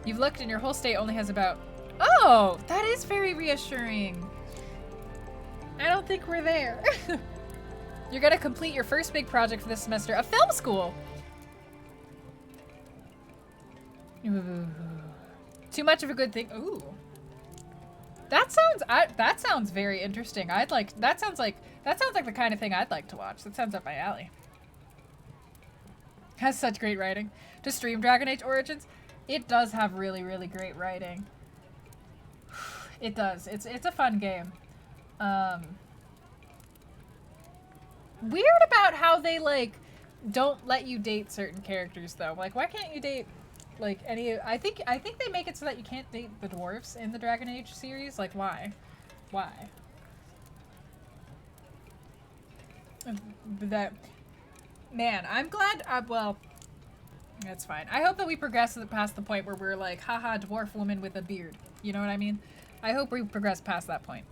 You've looked and your whole state only has about... Oh, that is very reassuring. I don't think we're there. You're gonna complete your first big project for this semester, a film school. Ooh. Too much of a good thing. Ooh. That sounds very interesting. That sounds like the kind of thing I'd like to watch. That sounds up my alley. Has such great writing. To stream Dragon Age Origins, it does have really, really great writing. It does. It's a fun game. Weird about how they don't let you date certain characters though. Like, why can't you date any? I think they make it so that you can't date the dwarves in the Dragon Age series. Like, why? Man, I'm glad, well, that's fine. I hope that we progress past the point where we're like, haha, dwarf woman with a beard. You know what I mean? I hope we progress past that point.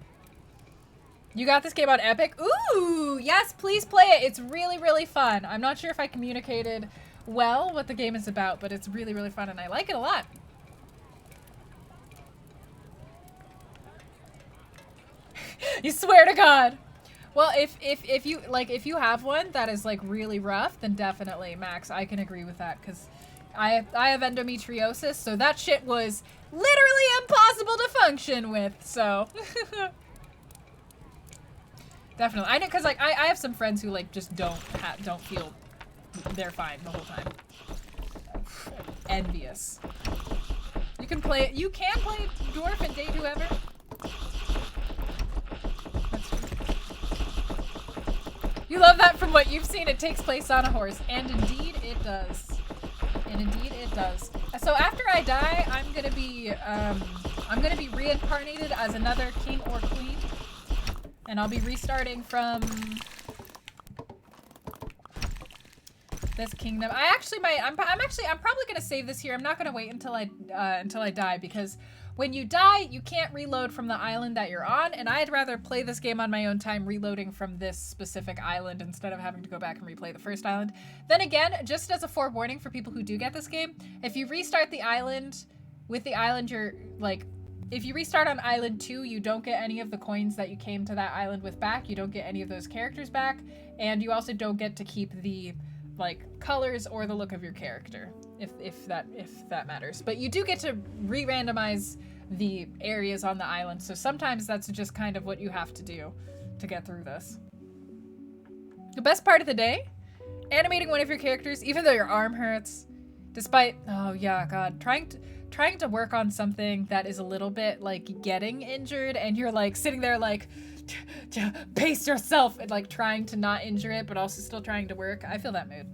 You got this game on Epic? Ooh, yes, please play it. It's really, really fun. I'm not sure if I communicated well what the game is about, but it's really, really fun and I like it a lot. You swear to God. Well, if you have one that is really rough, then definitely, Max, I can agree with that, because I have endometriosis, so that shit was literally impossible to function with. So definitely, I know, because I have some friends who just don't feel they're fine the whole time. Envious. You can play dwarf and date whoever. You love that from what you've seen. It takes place on a horse. And indeed it does. So after I die, I'm gonna be reincarnated as another king or queen. And I'll be restarting from this kingdom. I'm probably gonna save this here. I'm not gonna wait until I die, because when you die, you can't reload from the island that you're on, and I'd rather play this game on my own time reloading from this specific island instead of having to go back and replay the first island. Then again, just as a forewarning for people who do get this game, if you restart the island, with the island if you restart on Island 2, you don't get any of the coins that you came to that island with back, you don't get any of those characters back, and you also don't get to keep the colors or the look of your character, if that matters. But you do get to re-randomize the areas on the island, so sometimes that's just kind of what you have to do to get through this. The best part of the day? Animating one of your characters, even though your arm hurts, despite, oh yeah, God, trying to work on something that is a little bit getting injured, and you're sitting there pace yourself and trying to not injure it, but also still trying to work. I feel that mood.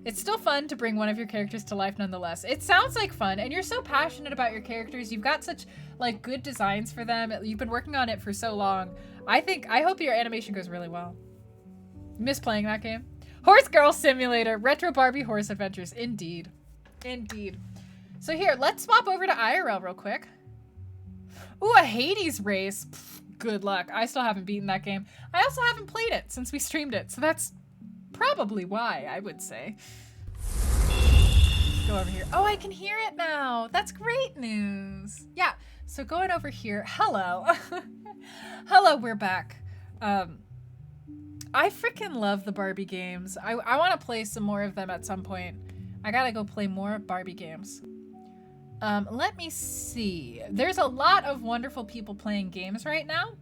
it's still fun to bring one of your characters to life nonetheless. It sounds like fun, and you're so passionate about your characters. You've got such like good designs for them. You've been working on it for so long. I hope your animation goes really well. Miss playing that game. Horse Girl Simulator, Retro Barbie Horse Adventures. Indeed. Indeed. So here, let's swap over to IRL real quick. Ooh, a Hades race. Pfft, good luck. I still haven't beaten that game. I also haven't played it since we streamed it, so that's probably why, I would say. Let's go over here. Oh, I can hear it now. That's great news. Yeah, so going over here. Hello. Hello, we're back. I freaking love the Barbie games. I want to play some more of them at some point. I gotta go play more Barbie games. Let me see. There's a lot of wonderful people playing games right now.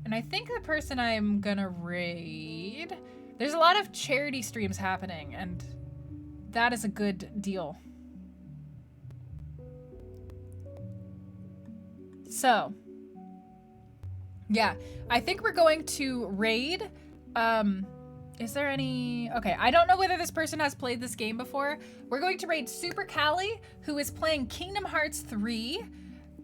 And I think the person I'm gonna raid... There's a lot of charity streams happening, and that is a good deal. So, yeah, I think we're going to raid. Is there any... Okay, I don't know whether this person has played this game before. We're going to raid Super Callie, who is playing Kingdom Hearts 3.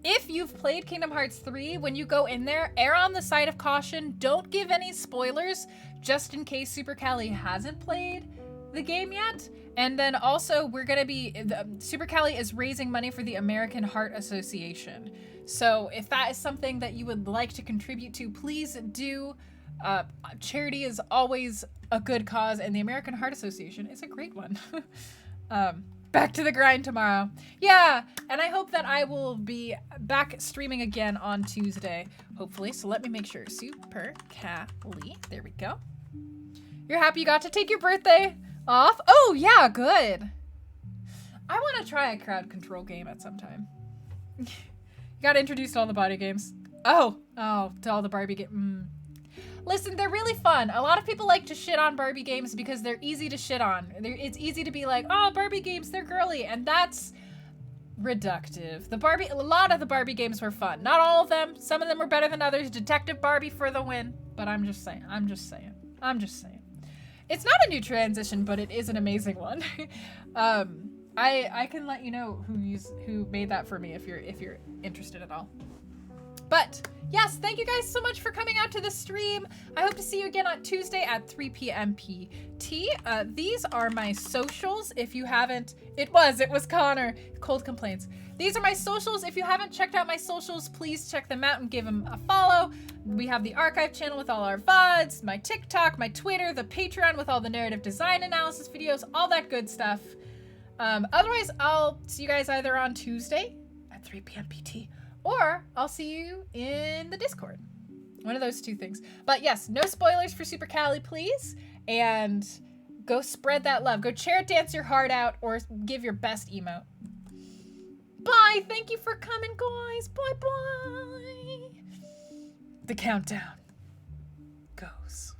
If you've played Kingdom Hearts 3, when you go in there, err on the side of caution. Don't give any spoilers, just in case Super Callie hasn't played the game yet. And then also, we're going to be... Super Callie is raising money for the American Heart Association. So if that is something that you would like to contribute to, please do. Charity is always a good cause, and the American Heart Association is a great one. Back to the grind tomorrow. Yeah, and I hope that I will be back streaming again on Tuesday, hopefully. So let me make sure. Super Callie. There we go. You're happy you got to take your birthday off? Oh, yeah, good. I want to try a crowd control game at some time. You got introduced to all the body games. Oh, to all the Barbie games. Listen, they're really fun. A lot of people like to shit on Barbie games because they're easy to shit on. It's easy to be like, oh, Barbie games, they're girly. And that's reductive. A lot of the Barbie games were fun. Not all of them. Some of them were better than others. Detective Barbie for the win. But I'm just saying. It's not a new transition, but it is an amazing one. I can let you know who made that for me if you're interested at all. But yes, thank you guys so much for coming out to the stream. I hope to see you again on Tuesday at 3 p.m. PT. These are my socials. If you haven't, it was Connor. Cold complaints. These are my socials. If you haven't checked out my socials, please check them out and give them a follow. We have the archive channel with all our VODs, my TikTok, my Twitter, the Patreon with all the narrative design analysis videos, all that good stuff. Otherwise, I'll see you guys either on Tuesday at 3 p.m. PT, or I'll see you in the Discord. One of those two things. But yes, no spoilers for Super Callie, please. And go spread that love. Go chair dance your heart out or give your best emote. Bye. Thank you for coming, guys. Bye-bye. The countdown goes.